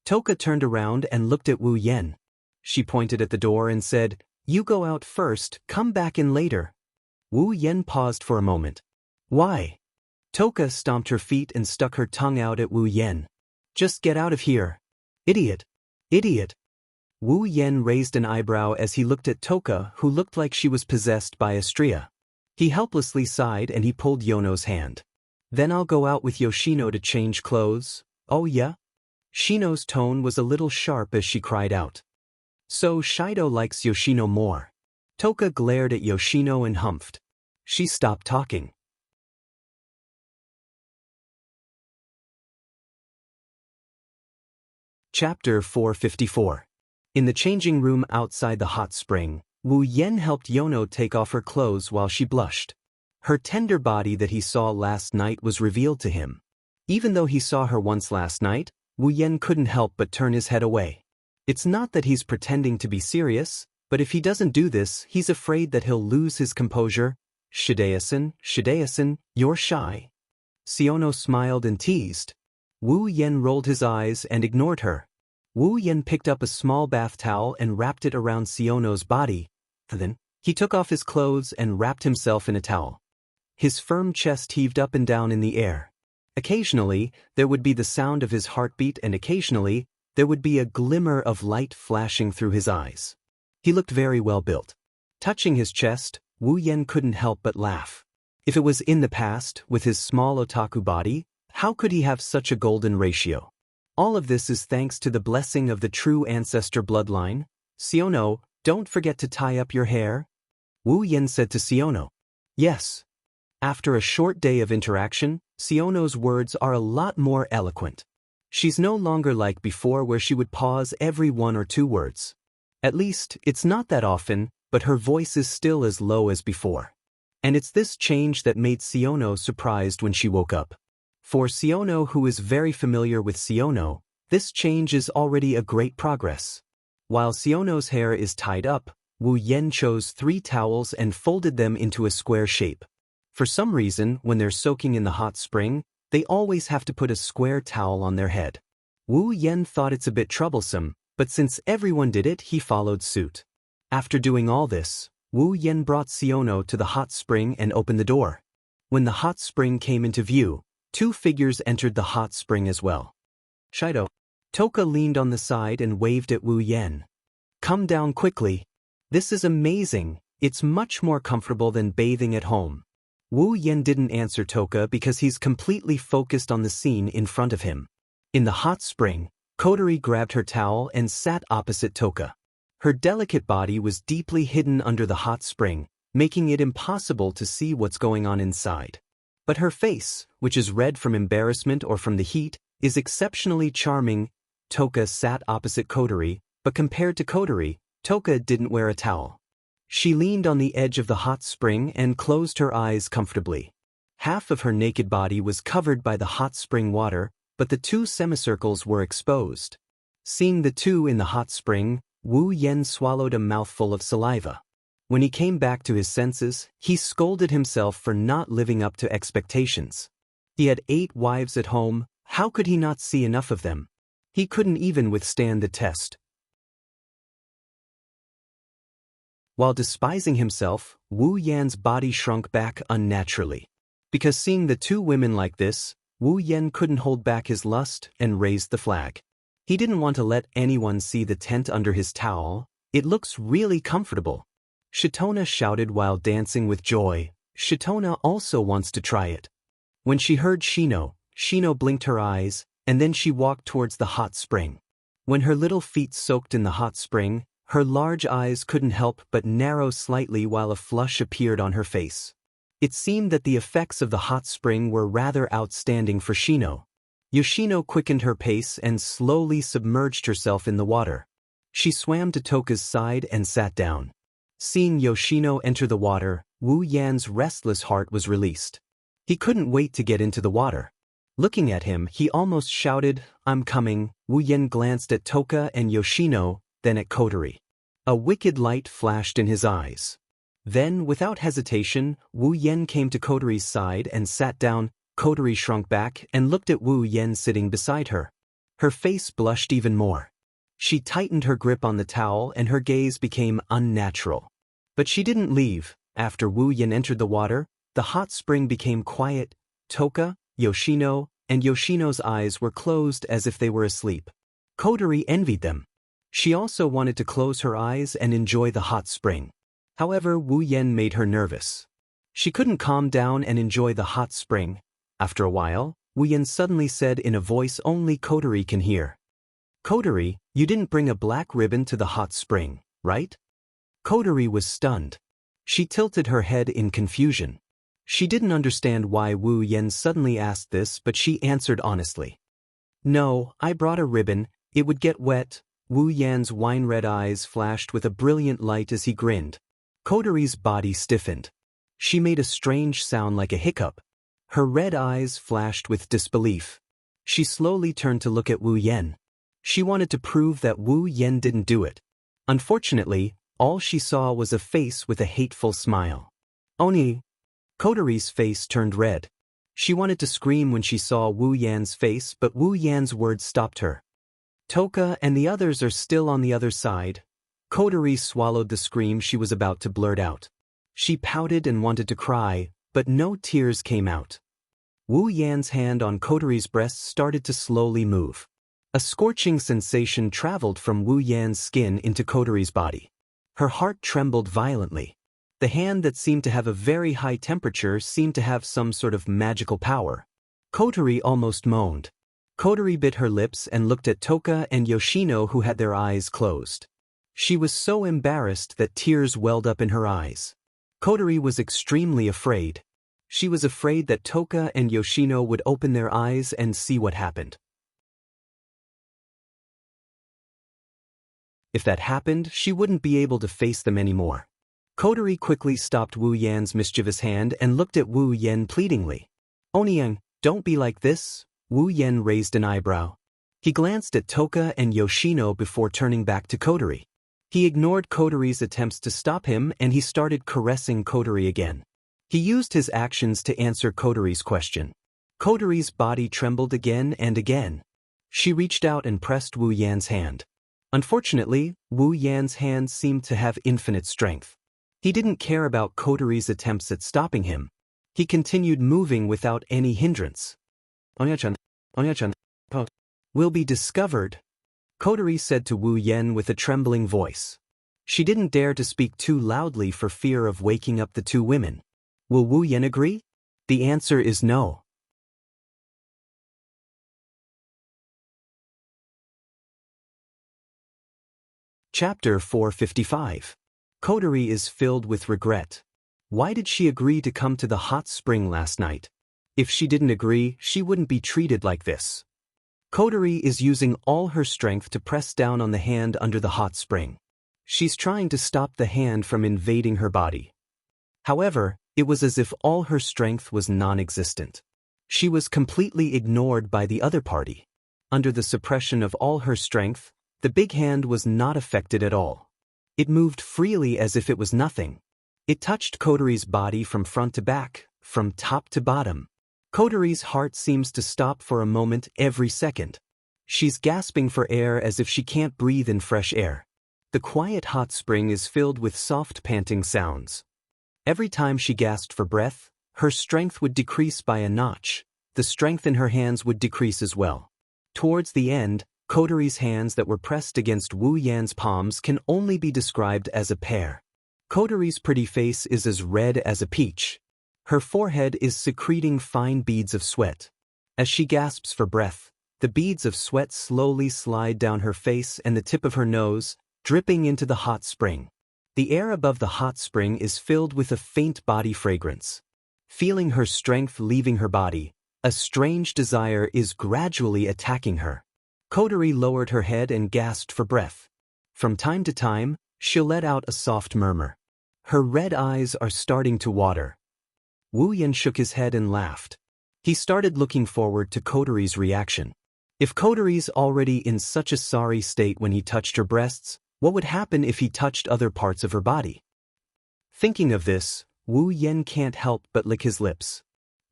Toka turned around and looked at Wu Yan. She pointed at the door and said, You go out first, come back in later. Wu Yan paused for a moment. Why? Toka stomped her feet and stuck her tongue out at Wu Yen. "Just get out of here. Idiot. Idiot." Wu Yen raised an eyebrow as he looked at Toka, who looked like she was possessed by a stria. He helplessly sighed and he pulled Yono's hand. "Then I'll go out with Yoshino to change clothes." "Oh yeah?" Shino's tone was a little sharp as she cried out. "So Shido likes Yoshino more." Toka glared at Yoshino and humphed. She stopped talking. Chapter 454. In the changing room outside the hot spring, Wu Yen helped Yono take off her clothes while she blushed. Her tender body that he saw last night was revealed to him. Even though he saw her once last night, Wu Yen couldn't help but turn his head away. It's not that he's pretending to be serious, but if he doesn't do this, he's afraid that he'll lose his composure. Shideo-san, you're shy." Siono smiled and teased. Wu Yen rolled his eyes and ignored her. Wu Yen picked up a small bath towel and wrapped it around Siono's body. Then, he took off his clothes and wrapped himself in a towel. His firm chest heaved up and down in the air. Occasionally, there would be the sound of his heartbeat, and occasionally, there would be a glimmer of light flashing through his eyes. He looked very well built. Touching his chest, Wu Yen couldn't help but laugh. If it was in the past, with his small otaku body, how could he have such a golden ratio? All of this is thanks to the blessing of the true ancestor bloodline. "Siono, don't forget to tie up your hair," Wu Yen said to Siono. "Yes." After a short day of interaction, Siono's words are a lot more eloquent. She's no longer like before where she would pause every 1 or 2 words. At least, it's not that often, but her voice is still as low as before. And it's this change that made Siono surprised when she woke up. For Siono, who is very familiar with Siono, this change is already a great progress. While Siono's hair is tied up, Wu Yen chose 3 towels and folded them into a square shape. For some reason, when they're soaking in the hot spring, they always have to put a square towel on their head. Wu Yen thought it's a bit troublesome, but since everyone did it, he followed suit. After doing all this, Wu Yen brought Siono to the hot spring and opened the door. When the hot spring came into view, 2 figures entered the hot spring as well. "Shido." Toka leaned on the side and waved at Wu Yen. "Come down quickly. This is amazing. It's much more comfortable than bathing at home." Wu Yen didn't answer Toka because he's completely focused on the scene in front of him. In the hot spring, Kotori grabbed her towel and sat opposite Toka. Her delicate body was deeply hidden under the hot spring, making it impossible to see what's going on inside. But her face, which is red from embarrassment or from the heat, is exceptionally charming. Toka sat opposite Kotori, but compared to Kotori, Toka didn't wear a towel. She leaned on the edge of the hot spring and closed her eyes comfortably. Half of her naked body was covered by the hot spring water, but the 2 semicircles were exposed. Seeing the 2 in the hot spring, Wu Yen swallowed a mouthful of saliva. When he came back to his senses, he scolded himself for not living up to expectations. He had 8 wives at home, how could he not see enough of them? He couldn't even withstand the test. While despising himself, Wu Yan's body shrunk back unnaturally. Because seeing the 2 women like this, Wu Yen couldn't hold back his lust and raised the flag. He didn't want to let anyone see the tent under his towel. "It looks really comfortable." Shitona shouted while dancing with joy. Shitona also wants to try it. When she heard Shino blinked her eyes, and then she walked towards the hot spring. When her little feet soaked in the hot spring, her large eyes couldn't help but narrow slightly while a flush appeared on her face. It seemed that the effects of the hot spring were rather outstanding for Shino. Yoshino quickened her pace and slowly submerged herself in the water. She swam to Toka's side and sat down. Seeing Yoshino enter the water, Wu Yan's restless heart was released. He couldn't wait to get into the water. Looking at him, he almost shouted, "I'm coming." Wu Yan glanced at Toka and Yoshino, then at Kotori. A wicked light flashed in his eyes. Then, without hesitation, Wu Yan came to Kotori's side and sat down. Kotori shrunk back and looked at Wu Yan sitting beside her. Her face blushed even more. She tightened her grip on the towel and her gaze became unnatural. But she didn't leave. After Wu Yan entered the water, the hot spring became quiet. Toka, Yoshino, and Yoshino's eyes were closed as if they were asleep. Kotori envied them. She also wanted to close her eyes and enjoy the hot spring. However, Wu Yen made her nervous. She couldn't calm down and enjoy the hot spring. After a while, Wu Yen suddenly said in a voice only Kotori can hear. Kotori, you didn't bring a black ribbon to the hot spring, right? Kotori was stunned. She tilted her head in confusion. She didn't understand why Wu Yen suddenly asked this, but she answered honestly. No, I brought a ribbon, it would get wet. Wu Yan's wine-red eyes flashed with a brilliant light as he grinned. Kotori's body stiffened. She made a strange sound like a hiccup. Her red eyes flashed with disbelief. She slowly turned to look at Wu Yen. She wanted to prove that Wu Yen didn't do it. Unfortunately, all she saw was a face with a hateful smile. Oni! Kotori's face turned red. She wanted to scream when she saw Wu Yan's face, but Wu Yan's words stopped her. Toka and the others are still on the other side. Kotori swallowed the scream she was about to blurt out. She pouted and wanted to cry, but no tears came out. Wu Yan's hand on Kotori's breast started to slowly move. A scorching sensation traveled from Wu Yan's skin into Kotori's body. Her heart trembled violently. The hand that seemed to have a very high temperature seemed to have some sort of magical power. Kotori almost moaned. Kotori bit her lips and looked at Toka and Yoshino, who had their eyes closed. She was so embarrassed that tears welled up in her eyes. Kotori was extremely afraid. She was afraid that Toka and Yoshino would open their eyes and see what happened. If that happened, she wouldn't be able to face them anymore. Kotori quickly stopped Wu Yan's mischievous hand and looked at Wu Yen pleadingly. Oniyang, don't be like this. Wu Yen raised an eyebrow. He glanced at Toka and Yoshino before turning back to Kotori. He ignored Kotori's attempts to stop him and he started caressing Kotori again. He used his actions to answer Kotori's question. Kotori's body trembled again and again. She reached out and pressed Wu Yan's hand. Unfortunately, Wu Yan's hand seemed to have infinite strength. He didn't care about Kotori's attempts at stopping him. He continued moving without any hindrance. Onya-chan, will be discovered, Kotori said to Wu Yen with a trembling voice. She didn't dare to speak too loudly for fear of waking up the two women. Will Wu Yen agree? The answer is no. Chapter 455. Kotori is filled with regret. Why did she agree to come to the hot spring last night? If she didn't agree, she wouldn't be treated like this. Kotori is using all her strength to press down on the hand under the hot spring. She's trying to stop the hand from invading her body. However, it was as if all her strength was non-existent. She was completely ignored by the other party. Under the suppression of all her strength, the big hand was not affected at all. It moved freely as if it was nothing. It touched Kotori's body from front to back, from top to bottom. Kotori's heart seems to stop for a moment every second. She's gasping for air as if she can't breathe in fresh air. The quiet hot spring is filled with soft panting sounds. Every time she gasped for breath, her strength would decrease by a notch. The strength in her hands would decrease as well. Towards the end, Kotori's hands that were pressed against Wu Yan's palms can only be described as a pair. Kotori's pretty face is as red as a peach. Her forehead is secreting fine beads of sweat. As she gasps for breath, the beads of sweat slowly slide down her face and the tip of her nose, dripping into the hot spring. The air above the hot spring is filled with a faint body fragrance. Feeling her strength leaving her body, a strange desire is gradually attacking her. Kotori lowered her head and gasped for breath. From time to time, she'll let out a soft murmur. Her red eyes are starting to water. Wu Yen shook his head and laughed. He started looking forward to Kotori's reaction. If Kotori's already in such a sorry state when he touched her breasts, what would happen if he touched other parts of her body? Thinking of this, Wu Yen can't help but lick his lips.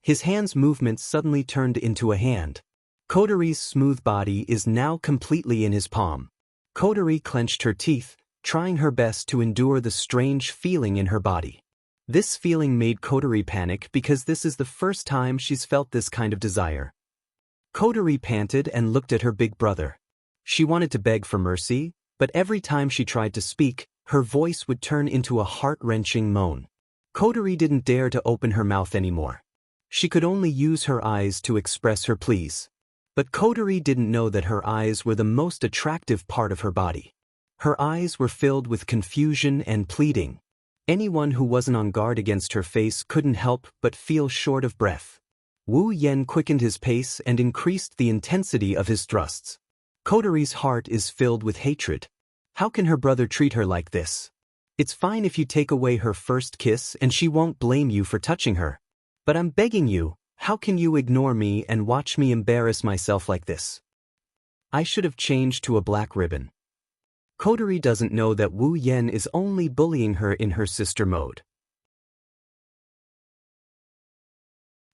His hand's movement suddenly turned into a hand. Kotori's smooth body is now completely in his palm. Kotori clenched her teeth, trying her best to endure the strange feeling in her body. This feeling made Kotori panic because this is the first time she's felt this kind of desire. Kotori panted and looked at her big brother. She wanted to beg for mercy, but every time she tried to speak, her voice would turn into a heart-wrenching moan. Kotori didn't dare to open her mouth anymore. She could only use her eyes to express her pleas. But Kotori didn't know that her eyes were the most attractive part of her body. Her eyes were filled with confusion and pleading. Anyone who wasn't on guard against her face couldn't help but feel short of breath. Wu Yen quickened his pace and increased the intensity of his thrusts. Kotori's heart is filled with hatred. How can her brother treat her like this? It's fine if you take away her first kiss and she won't blame you for touching her. But I'm begging you, how can you ignore me and watch me embarrass myself like this? I should have changed to a black ribbon. Kotori doesn't know that Wu Yen is only bullying her in her sister mode.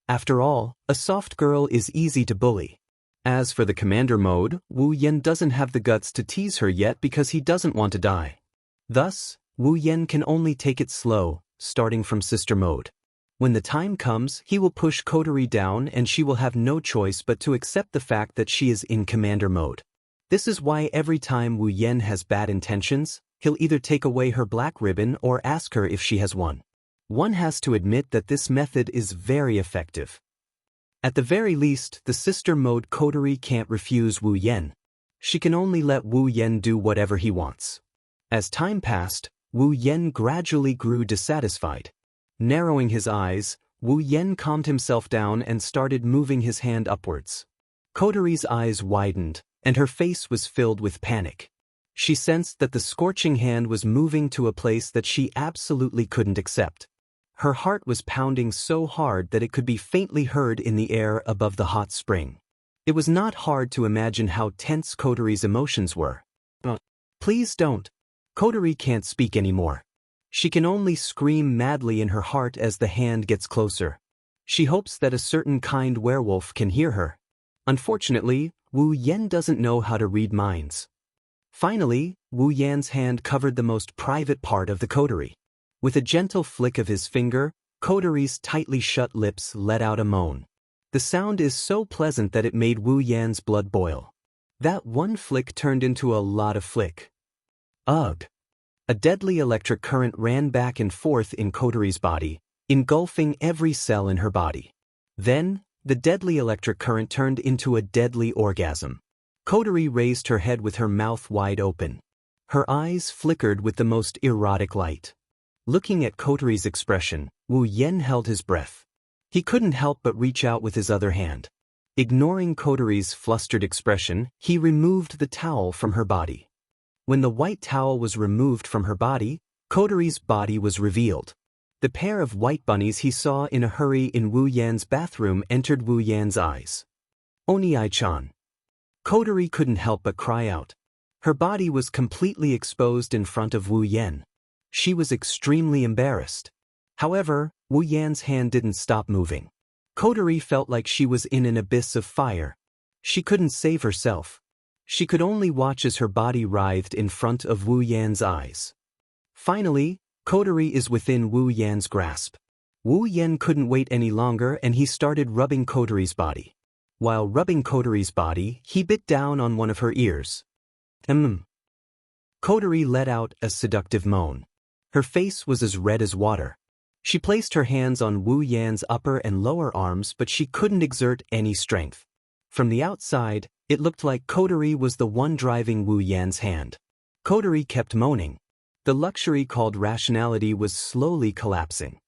After all, a soft girl is easy to bully. As for the commander mode, Wu Yen doesn't have the guts to tease her yet because he doesn't want to die. Thus, Wu Yen can only take it slow, starting from sister mode. When the time comes, he will push Kotori down and she will have no choice but to accept the fact that she is in commander mode. This is why every time Wu Yen has bad intentions, he'll either take away her black ribbon or ask her if she has one. One has to admit that this method is very effective. At the very least, the sister mode Kotori can't refuse Wu Yen. She can only let Wu Yen do whatever he wants. As time passed, Wu Yen gradually grew dissatisfied. Narrowing his eyes, Wu Yen calmed himself down and started moving his hand upwards. Kotori's eyes widened, and her face was filled with panic. She sensed that the scorching hand was moving to a place that she absolutely couldn't accept. Her heart was pounding so hard that it could be faintly heard in the air above the hot spring. It was not hard to imagine how tense Kotori's emotions were. Please don't. Kotori can't speak anymore. She can only scream madly in her heart as the hand gets closer. She hopes that a certain kind werewolf can hear her. Unfortunately, Wu Yen doesn't know how to read minds. Finally, Wu Yan's hand covered the most private part of the Kotori. With a gentle flick of his finger, Kotori's tightly shut lips let out a moan. The sound is so pleasant that it made Wu Yan's blood boil. That one flick turned into a lot of flick. Ugh! A deadly electric current ran back and forth in Kotori's body, engulfing every cell in her body. Then, the deadly electric current turned into a deadly orgasm. Kotori raised her head with her mouth wide open. Her eyes flickered with the most erotic light. Looking at Kotori's expression, Wu Yen held his breath. He couldn't help but reach out with his other hand. Ignoring Kotori's flustered expression, he removed the towel from her body. When the white towel was removed from her body, Kotori's body was revealed. The pair of white bunnies he saw in a hurry in Wu Yan's bathroom entered Wu Yan's eyes. Oni-chan. Kotori couldn't help but cry out. Her body was completely exposed in front of Wu Yen. She was extremely embarrassed. However, Wu Yan's hand didn't stop moving. Kotori felt like she was in an abyss of fire. She couldn't save herself. She could only watch as her body writhed in front of Wu Yan's eyes. Finally, Kotori is within Wu Yan's grasp. Wu Yen couldn't wait any longer and he started rubbing Kotori's body. While rubbing Kotori's body, he bit down on one of her ears. Kotori let out a seductive moan. Her face was as red as water. She placed her hands on Wu Yan's upper and lower arms, but she couldn't exert any strength. From the outside, it looked like Kotori was the one driving Wu Yan's hand. Kotori kept moaning. The luxury called rationality was slowly collapsing.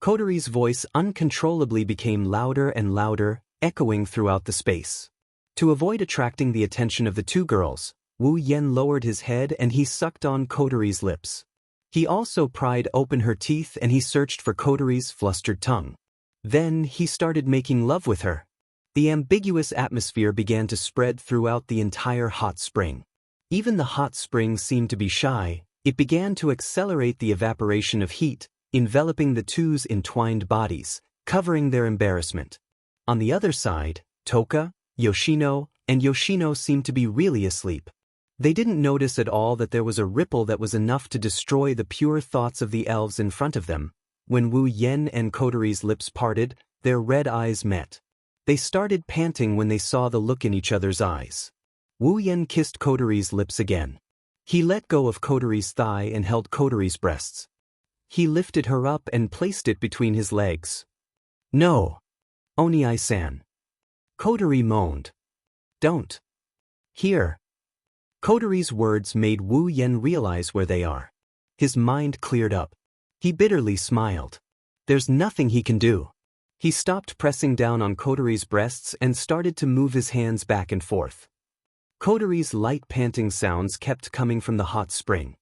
Kotori's voice uncontrollably became louder and louder, echoing throughout the space. To avoid attracting the attention of the two girls, Wu Yen lowered his head and he sucked on Kotori's lips. He also pried open her teeth and he searched for Kotori's flustered tongue. Then he started making love with her. The ambiguous atmosphere began to spread throughout the entire hot spring. Even the hot spring seemed to be shy. It began to accelerate the evaporation of heat, enveloping the two's entwined bodies, covering their embarrassment. On the other side, Toka, Yoshino, and Yoshino seemed to be really asleep. They didn't notice at all that there was a ripple that was enough to destroy the pure thoughts of the elves in front of them. When Wu Yen and Kotori's lips parted, their red eyes met. They started panting when they saw the look in each other's eyes. Wu Yen kissed Kotori's lips again. He let go of Kotori's thigh and held Kotori's breasts. He lifted her up and placed it between his legs. "No. Oniai-san." Kotori moaned. "Don't." "Here." Kotori's words made Wu Yen realize where they are. His mind cleared up. He bitterly smiled. There's nothing he can do. He stopped pressing down on Kotori's breasts and started to move his hands back and forth. Kotori's light panting sounds kept coming from the hot spring.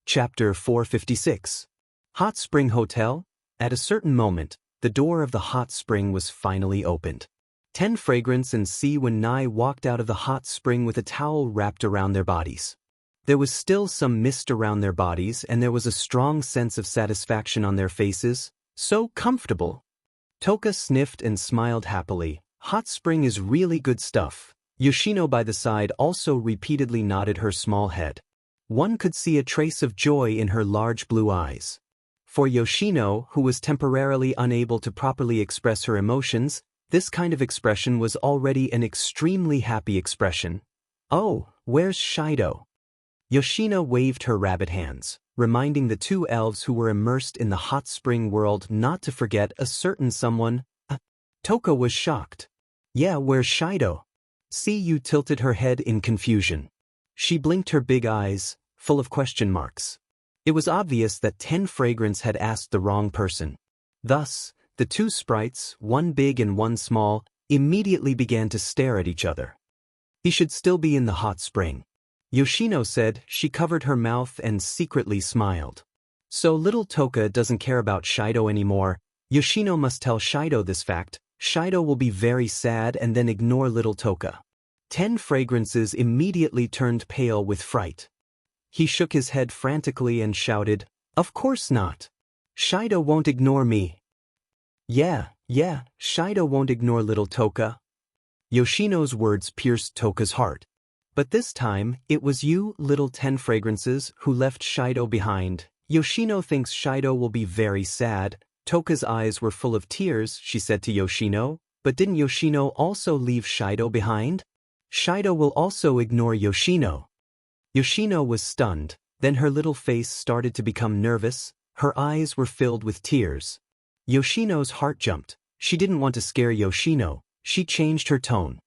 Chapter 456. Hot Spring Hotel. At a certain moment, the door of the hot spring was finally opened. 10 Fragrance and Si Wen Nai walked out of the hot spring with a towel wrapped around their bodies. There was still some mist around their bodies and there was a strong sense of satisfaction on their faces. So comfortable. Toka sniffed and smiled happily. Hot spring is really good stuff. Yoshino by the side also repeatedly nodded her small head. One could see a trace of joy in her large blue eyes. For Yoshino, who was temporarily unable to properly express her emotions, this kind of expression was already an extremely happy expression. "Oh, where's Shido?" Yoshino waved her rabbit hands, reminding the two elves who were immersed in the hot spring world not to forget a certain someone. Toka was shocked. "Yeah, where's Shido?" Siyu tilted her head in confusion. She blinked her big eyes, full of question marks. It was obvious that 10 Fragrance had asked the wrong person. Thus, the two sprites, one big and one small, immediately began to stare at each other. "He should still be in the hot spring," Yoshino said. She covered her mouth and secretly smiled. So little Toka doesn't care about Shido anymore. Yoshino must tell Shido this fact. Shido will be very sad and then ignore little Toka. 10 Fragrances immediately turned pale with fright. He shook his head frantically and shouted, "Of course not. Shido won't ignore me." Yeah, Shido won't ignore little Toka." Yoshino's words pierced Toka's heart. But this time, it was you, little 10 Fragrances, who left Shido behind. Yoshino thinks Shido will be very sad. Toka's eyes were full of tears, she said to Yoshino. But didn't Yoshino also leave Shido behind? Shido will also ignore Yoshino. Yoshino was stunned. Then her little face started to become nervous. Her eyes were filled with tears. Yoshino's heart jumped. She didn't want to scare Yoshino. She changed her tone.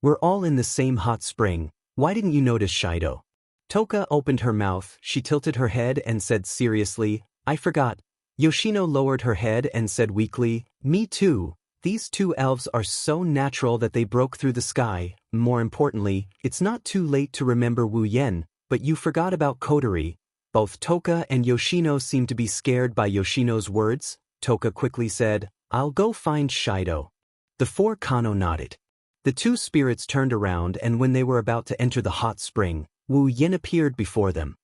"We're all in the same hot spring. Why didn't you notice Shido?" Toka opened her mouth. She tilted her head and said seriously, "I forgot." Yoshino lowered her head and said weakly, "Me too. These two elves are so natural that they broke through the sky. More importantly, it's not too late to remember Wu Yen, but you forgot about Kotori." Both Toka and Yoshino seemed to be scared by Yoshino's words. Toka quickly said, "I'll go find Shido." The 4 Kano nodded. The two spirits turned around and when they were about to enter the hot spring, Wu Yen appeared before them.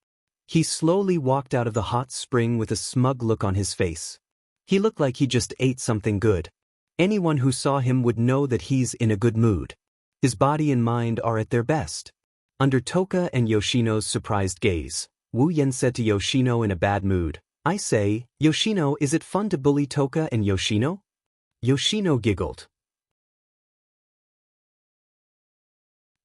He slowly walked out of the hot spring with a smug look on his face. He looked like he just ate something good. Anyone who saw him would know that he's in a good mood. His body and mind are at their best. Under Toka and Yoshino's surprised gaze, Wu Yen said to Yoshino in a bad mood, "I say, Yoshino, is it fun to bully Toka and Yoshino?" Yoshino giggled.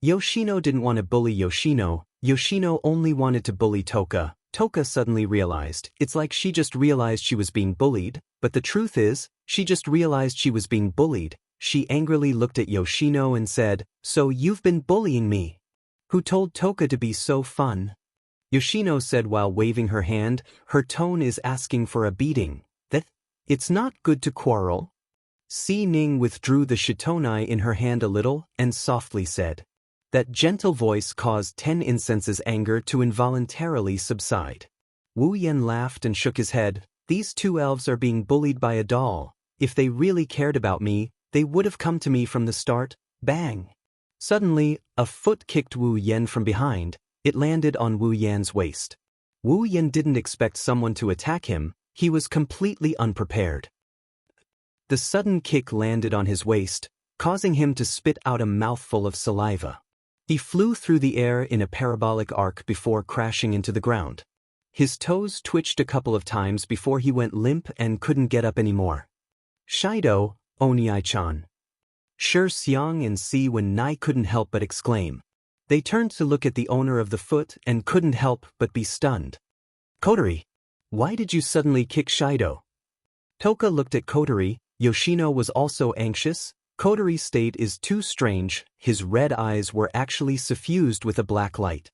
Yoshino didn't want to bully Yoshino. Yoshino only wanted to bully Toka. Toka suddenly realized, it's like she just realized she was being bullied, but the truth is, she just realized she was being bullied. She angrily looked at Yoshino and said, "So you've been bullying me? Who told Toka to be so fun?" Yoshino said while waving her hand. Her tone is asking for a beating. "That it's not good to quarrel." Si Ning withdrew the shitonai in her hand a little and softly said. That gentle voice caused 10 Incense's anger to involuntarily subside. Wu Yen laughed and shook his head. "These two elves are being bullied by a doll. If they really cared about me, they would have come to me from the start." Bang! Suddenly, a foot kicked Wu Yen from behind. It landed on Wu Yan's waist. Wu Yen didn't expect someone to attack him. He was completely unprepared. The sudden kick landed on his waist, causing him to spit out a mouthful of saliva. He flew through the air in a parabolic arc before crashing into the ground. His toes twitched a couple of times before he went limp and couldn't get up anymore. Shido, Oniai-chan. Shi Xiang and Si Wen Nai couldn't help but exclaim. They turned to look at the owner of the foot and couldn't help but be stunned. Kotori, why did you suddenly kick Shido? Toka looked at Kotori. Yoshino was also anxious. Kotori's state is too strange. His red eyes were actually suffused with a black light.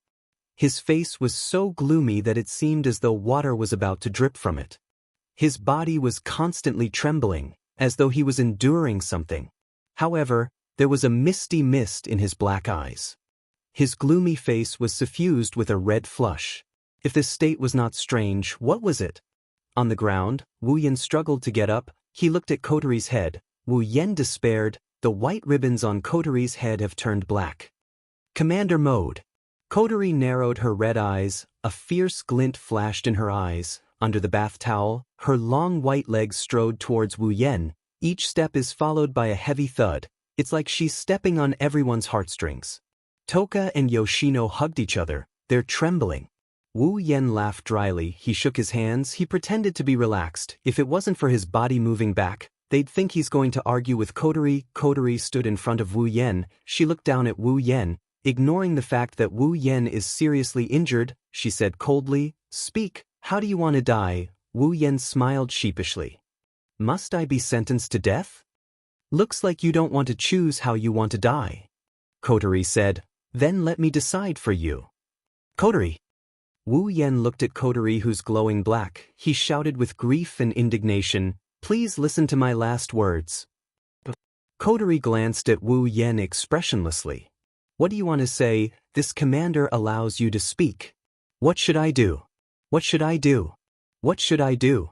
His face was so gloomy that it seemed as though water was about to drip from it. His body was constantly trembling, as though he was enduring something. However, there was a misty mist in his black eyes. His gloomy face was suffused with a red flush. If this state was not strange, what was it? On the ground, Wu Yen struggled to get up. He looked at Kotori's head. Wu Yen despaired. The white ribbons on Kotori's head have turned black. Commander mode. Kotori narrowed her red eyes. A fierce glint flashed in her eyes. Under the bath towel, her long white legs strode towards Wu Yen. Each step is followed by a heavy thud. It's like she's stepping on everyone's heartstrings. Toka and Yoshino hugged each other. They're trembling. Wu Yen laughed dryly. He shook his hands. He pretended to be relaxed. If it wasn't for his body moving back, they'd think he's going to argue with Kotori. Kotori stood in front of Wu Yen. She looked down at Wu Yen. Ignoring the fact that Wu Yen is seriously injured, she said coldly, "Speak, how do you want to die?" Wu Yen smiled sheepishly. "Must I be sentenced to death? Looks like you don't want to choose how you want to die." Kotori said, "Then let me decide for you." Kotori. Wu Yen looked at Kotori, who's glowing black. He shouted with grief and indignation, "Please listen to my last words." Kotori glanced at Wu Yen expressionlessly. "What do you want to say? This commander allows you to speak. What should I do? What should I do? What should I do?"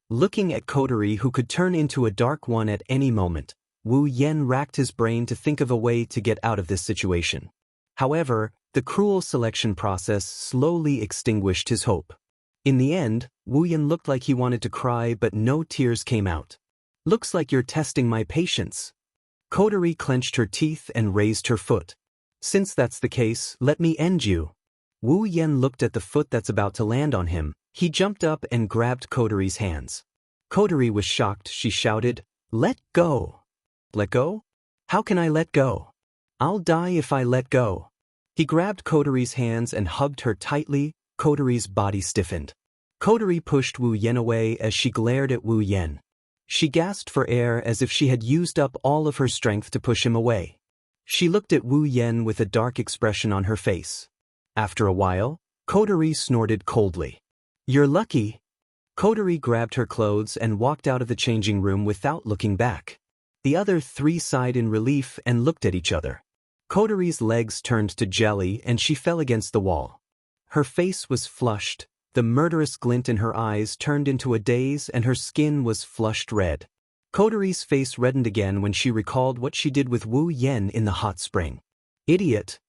Looking at Kotori, who could turn into a dark one at any moment, Wu Yen racked his brain to think of a way to get out of this situation. However, the cruel selection process slowly extinguished his hope. In the end, Wu Yen looked like he wanted to cry, but no tears came out. "Looks like you're testing my patience." Kotori clenched her teeth and raised her foot. "Since that's the case, let me end you." Wu Yen looked at the foot that's about to land on him. He jumped up and grabbed Kotori's hands. Kotori was shocked. She shouted, "Let go!" "Let go? How can I let go? I'll die if I let go." He grabbed Kotori's hands and hugged her tightly. Kotori's body stiffened. Kotori pushed Wu Yen away as she glared at Wu Yen. She gasped for air as if she had used up all of her strength to push him away. She looked at Wu Yen with a dark expression on her face. After a while, Kotori snorted coldly. "You're lucky." Kotori grabbed her clothes and walked out of the changing room without looking back. The other three sighed in relief and looked at each other. Kotori's legs turned to jelly and she fell against the wall. Her face was flushed, the murderous glint in her eyes turned into a daze, and her skin was flushed red. Kotori's face reddened again when she recalled what she did with Wu Yen in the hot spring. Idiot.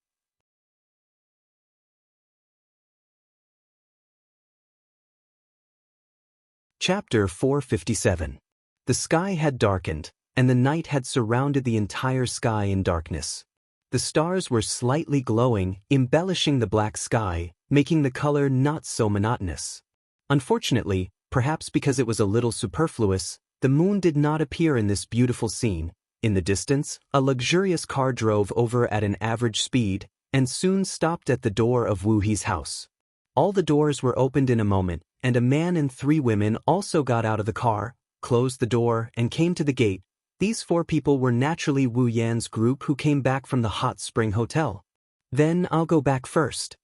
Chapter 457. The sky had darkened, and the night had surrounded the entire sky in darkness. The stars were slightly glowing, embellishing the black sky, making the color not so monotonous. Unfortunately, perhaps because it was a little superfluous, the moon did not appear in this beautiful scene. In the distance, a luxurious car drove over at an average speed, and soon stopped at the door of Wu He's house. All the doors were opened in a moment, and a man and 3 women also got out of the car, closed the door, and came to the gate. These 4 people were naturally Wu Yan's group who came back from the hot spring hotel. "Then I'll go back first,"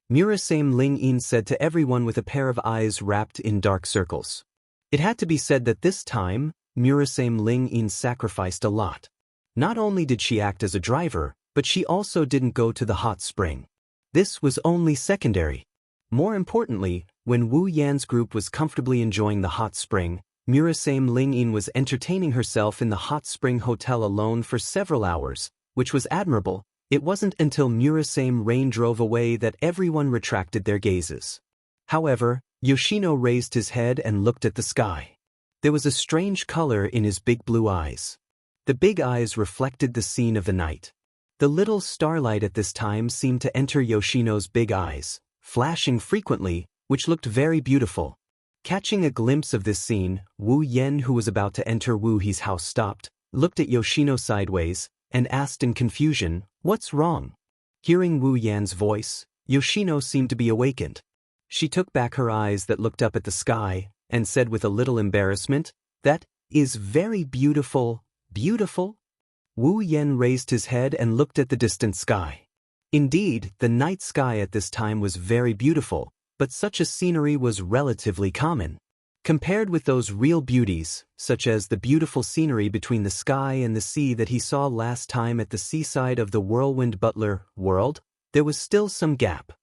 Murasame Ling-in said to everyone with a pair of eyes wrapped in dark circles. It had to be said that this time, Murasame Ling-in sacrificed a lot. Not only did she act as a driver, but she also didn't go to the hot spring. This was only secondary. More importantly, when Wu Yan's group was comfortably enjoying the hot spring, Murasame Ling-in was entertaining herself in the hot spring hotel alone for several hours, which was admirable. It wasn't until Murasame Rain drove away that everyone retracted their gazes. However, Yoshino raised his head and looked at the sky. There was a strange color in his big blue eyes. The big eyes reflected the scene of the night. The little starlight at this time seemed to enter Yoshino's big eyes, flashing frequently, which looked very beautiful. Catching a glimpse of this scene, Wu Yen, who was about to enter Wu He's house, stopped, looked at Yoshino sideways, and asked in confusion, "What's wrong?" Hearing Wu Yan's voice, Yoshino seemed to be awakened. She took back her eyes that looked up at the sky, and said with a little embarrassment, "That is very beautiful, beautiful?" Wu Yen raised his head and looked at the distant sky. Indeed, the night sky at this time was very beautiful, but such a scenery was relatively common. Compared with those real beauties, such as the beautiful scenery between the sky and the sea that he saw last time at the seaside of the Whirlwind Butler world, there was still some gap.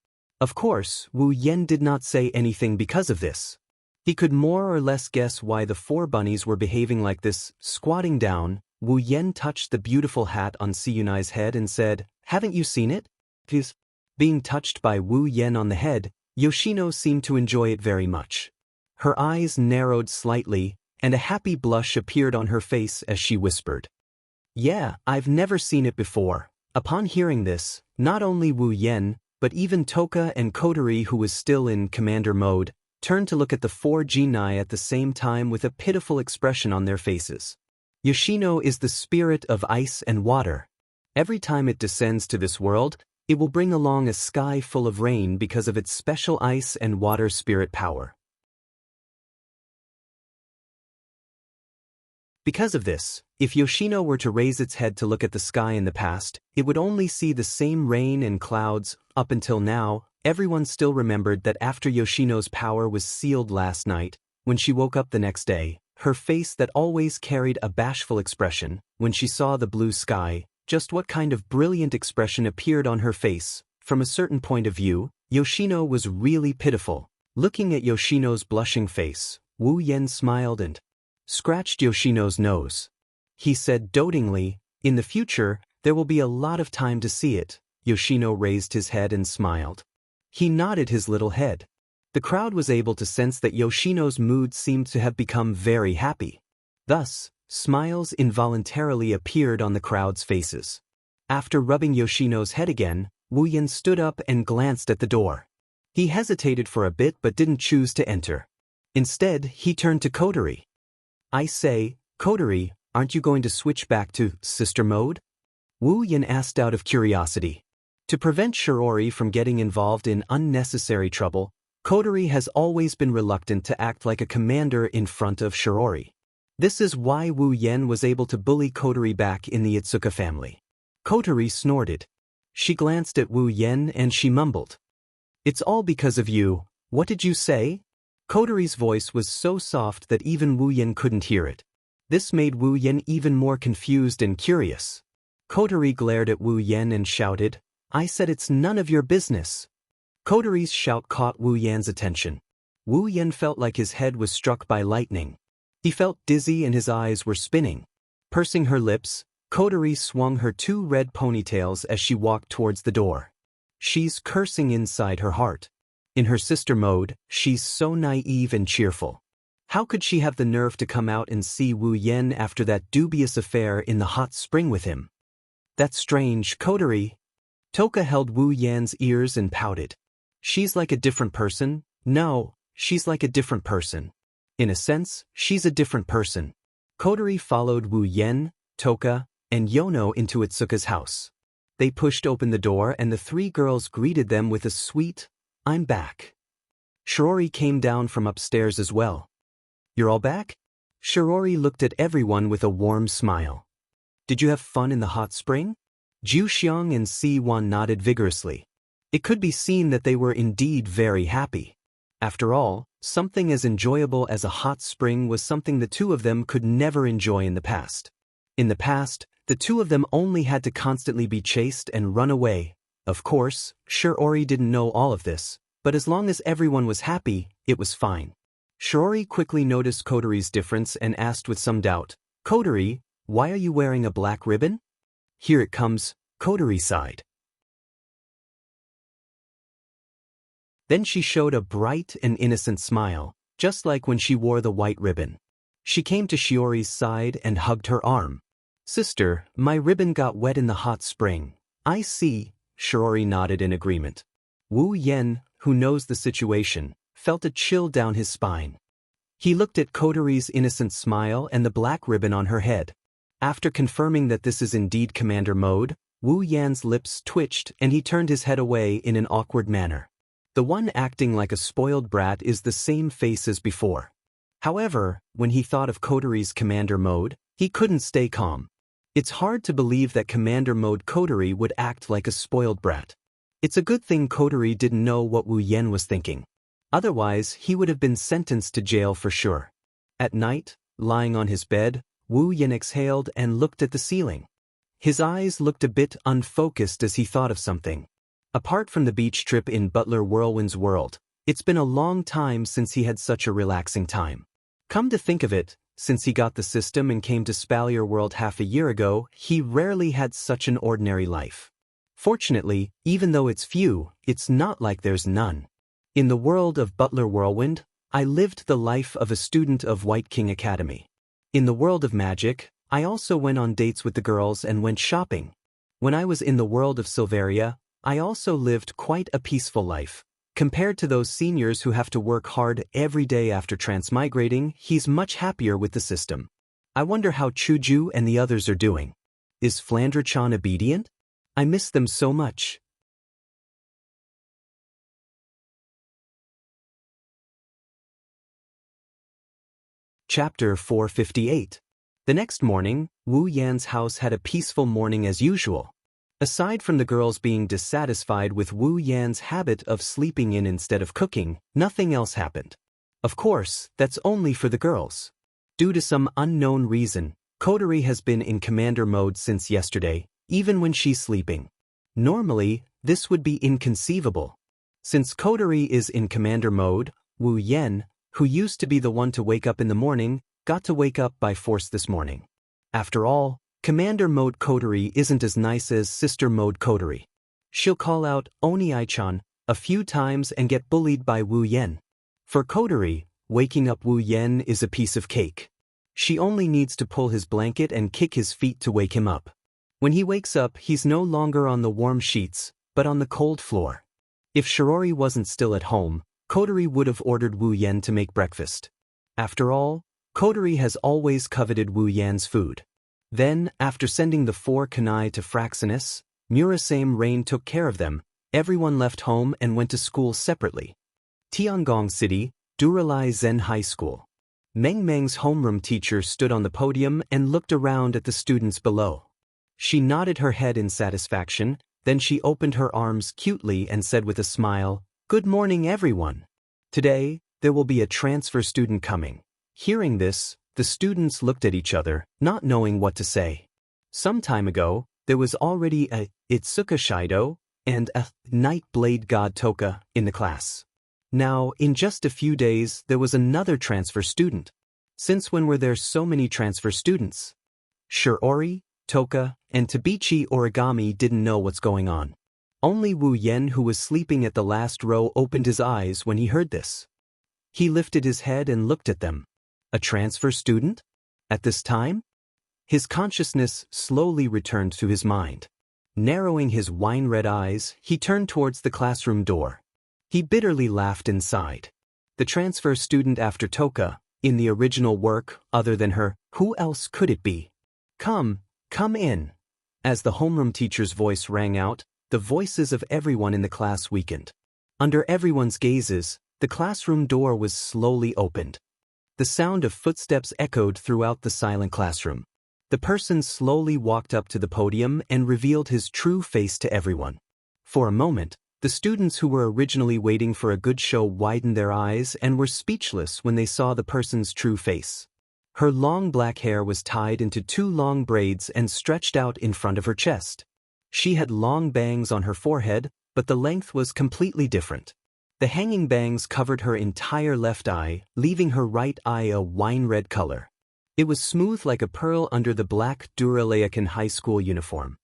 Of course, Wu Yen did not say anything because of this. He could more or less guess why the four bunnies were behaving like this. Squatting down, Wu Yen touched the beautiful hat on Siyunai's head and said, "Haven't you seen it?" Being touched by Wu Yen on the head, Yoshino seemed to enjoy it very much. Her eyes narrowed slightly, and a happy blush appeared on her face as she whispered, "Yeah, I've never seen it before." Upon hearing this, not only Wu Yen, but even Toka and Kotori, who was still in commander mode, turned to look at the four genii at the same time with a pitiful expression on their faces. Yoshino is the spirit of ice and water. Every time it descends to this world, it will bring along a sky full of rain because of its special ice and water spirit power. Because of this, if Yoshino were to raise its head to look at the sky in the past, it would only see the same rain and clouds. Up until now, everyone still remembered that after Yoshino's power was sealed last night, when she woke up the next day, her face that always carried a bashful expression, when she saw the blue sky, just what kind of brilliant expression appeared on her face. From a certain point of view, Yoshino was really pitiful. Looking at Yoshino's blushing face, Wu Yen smiled and scratched Yoshino's nose. He said dotingly, "In the future, there will be a lot of time to see it." Yoshino raised his head and smiled. He nodded his little head. The crowd was able to sense that Yoshino's mood seemed to have become very happy. Thus, smiles involuntarily appeared on the crowd's faces. After rubbing Yoshino's head again, Wu Yen stood up and glanced at the door. He hesitated for a bit but didn't choose to enter. Instead, he turned to Kotori. "I say, Kotori, aren't you going to switch back to sister mode?" Wu Yen asked out of curiosity. To prevent Shirori from getting involved in unnecessary trouble, Kotori has always been reluctant to act like a commander in front of Shirori. This is why Wu Yen was able to bully Kotori back in the Itsuka family. Kotori snorted. She glanced at Wu Yen and she mumbled, "It's all because of you. What did you say?" Kotori's voice was so soft that even Wu Yen couldn't hear it. This made Wu Yen even more confused and curious. Kotori glared at Wu Yen and shouted, "I said it's none of your business." Kotori's shout caught Wu Yan's attention. Wu Yen felt like his head was struck by lightning. He felt dizzy and his eyes were spinning. Pursing her lips, Kotori swung her two red ponytails as she walked towards the door. She's cursing inside her heart. In her sister mode, she's so naive and cheerful. How could she have the nerve to come out and see Wu Yen after that dubious affair in the hot spring with him? "That's strange, Kotori." Toka held Wu Yan's ears and pouted. "She's like a different person." "No, she's like a different person. In a sense, she's a different person." Kotori followed Wu Yen, Toka, and Yono into Itsuka's house. They pushed open the door and the three girls greeted them with a sweet, "I'm back." Shirori came down from upstairs as well. "You're all back?" Shirori looked at everyone with a warm smile. "Did you have fun in the hot spring?" Ju Xiang and Si Wan nodded vigorously. It could be seen that they were indeed very happy. After all, something as enjoyable as a hot spring was something the two of them could never enjoy in the past. In the past, the two of them only had to constantly be chased and run away. Of course, Shirori didn't know all of this, but as long as everyone was happy, it was fine. Shirori quickly noticed Kotori's difference and asked with some doubt, "Kotori, why are you wearing a black ribbon?" "Here it comes," Kotori sighed. Then she showed a bright and innocent smile, just like when she wore the white ribbon. She came to Shiori's side and hugged her arm. "Sister, my ribbon got wet in the hot spring." "I see," Shiori nodded in agreement. Wu Yen, who knows the situation, felt a chill down his spine. He looked at Kotori's innocent smile and the black ribbon on her head. After confirming that this is indeed commander mode, Wu Yan's lips twitched and he turned his head away in an awkward manner. The one acting like a spoiled brat is the same face as before. However, when he thought of Kotori's commander mode, he couldn't stay calm. It's hard to believe that commander mode Kotori would act like a spoiled brat. It's a good thing Kotori didn't know what Wu Yen was thinking. Otherwise, he would have been sentenced to jail for sure. At night, lying on his bed, Wu Yen exhaled and looked at the ceiling. His eyes looked a bit unfocused as he thought of something. Apart from the beach trip in Butler Whirlwind's world, it's been a long time since he had such a relaxing time. Come to think of it, since he got the system and came to Spalier World half a year ago, he rarely had such an ordinary life. Fortunately, even though it's few, it's not like there's none. In the world of Butler Whirlwind, I lived the life of a student of White King Academy. In the world of magic, I also went on dates with the girls and went shopping. When I was in the world of Silveria, I also lived quite a peaceful life. Compared to those seniors who have to work hard every day after transmigrating, he's much happier with the system. I wonder how Chuju and the others are doing. Is Flandre-chan obedient? I miss them so much. Chapter 458. The next morning, Wu Yan's house had a peaceful morning as usual. Aside from the girls being dissatisfied with Wu Yan's habit of sleeping in instead of cooking, nothing else happened. Of course, that's only for the girls. Due to some unknown reason, Kotori has been in commander mode since yesterday, even when she's sleeping. Normally, this would be inconceivable. Since Kotori is in commander mode, Wu Yan, who used to be the one to wake up in the morning, got to wake up by force this morning. After all, commander mode Kotori isn't as nice as sister mode Kotori. She'll call out Oni-chan a few times and get bullied by Wu Yan. For Kotori, waking up Wu Yan is a piece of cake. She only needs to pull his blanket and kick his feet to wake him up. When he wakes up, he's no longer on the warm sheets, but on the cold floor. If Shiori wasn't still at home, Kotori would have ordered Wu Yan to make breakfast. After all, Kotori has always coveted Wu Yan's food. Then, after sending the 4 Kanai to Fraxinus, Murasame Rain took care of them. Everyone left home and went to school separately. Tiangong City, Duralai Zen High School. Meng Meng's homeroom teacher stood on the podium and looked around at the students below. She nodded her head in satisfaction, then she opened her arms cutely and said with a smile, "Good morning, everyone. Today, there will be a transfer student coming." Hearing this, the students looked at each other, not knowing what to say. Some time ago, there was already a Itsuka Shido and a Night Blade God Toka in the class. Now, in just a few days, there was another transfer student. Since when were there so many transfer students? Shiori, Toka, and Tabichi Origami didn't know what's going on. Only Wu Yen, who was sleeping at the last row, opened his eyes when he heard this. He lifted his head and looked at them. A transfer student? At this time? His consciousness slowly returned to his mind. Narrowing his wine-red eyes, he turned towards the classroom door. He bitterly laughed inside. The transfer student after Toka, in the original work, other than her, who else could it be? Come in." As the homeroom teacher's voice rang out, the voices of everyone in the class weakened. Under everyone's gazes, the classroom door was slowly opened. The sound of footsteps echoed throughout the silent classroom. The person slowly walked up to the podium and revealed his true face to everyone. For a moment, the students who were originally waiting for a good show widened their eyes and were speechless when they saw the person's true face. Her long black hair was tied into 2 long braids and stretched out in front of her chest. She had long bangs on her forehead, but the length was completely different. The hanging bangs covered her entire left eye, leaving her right eye a wine-red color. It was smooth like a pearl under the black Duralaican high school uniform.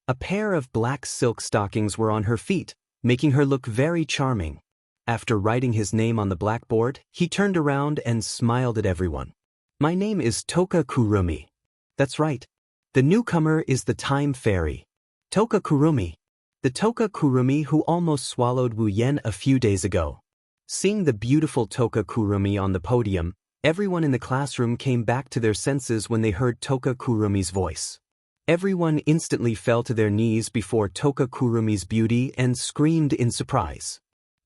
A pair of black silk stockings were on her feet, making her look very charming. After writing his name on the blackboard, he turned around and smiled at everyone. My name is Toka Kurumi. That's right. The newcomer is the time fairy. Toka Kurumi. The Toka Kurumi who almost swallowed Wu Yen a few days ago. Seeing the beautiful Toka Kurumi on the podium, everyone in the classroom came back to their senses when they heard Toka Kurumi's voice. Everyone instantly fell to their knees before Toka Kurumi's beauty and screamed in surprise.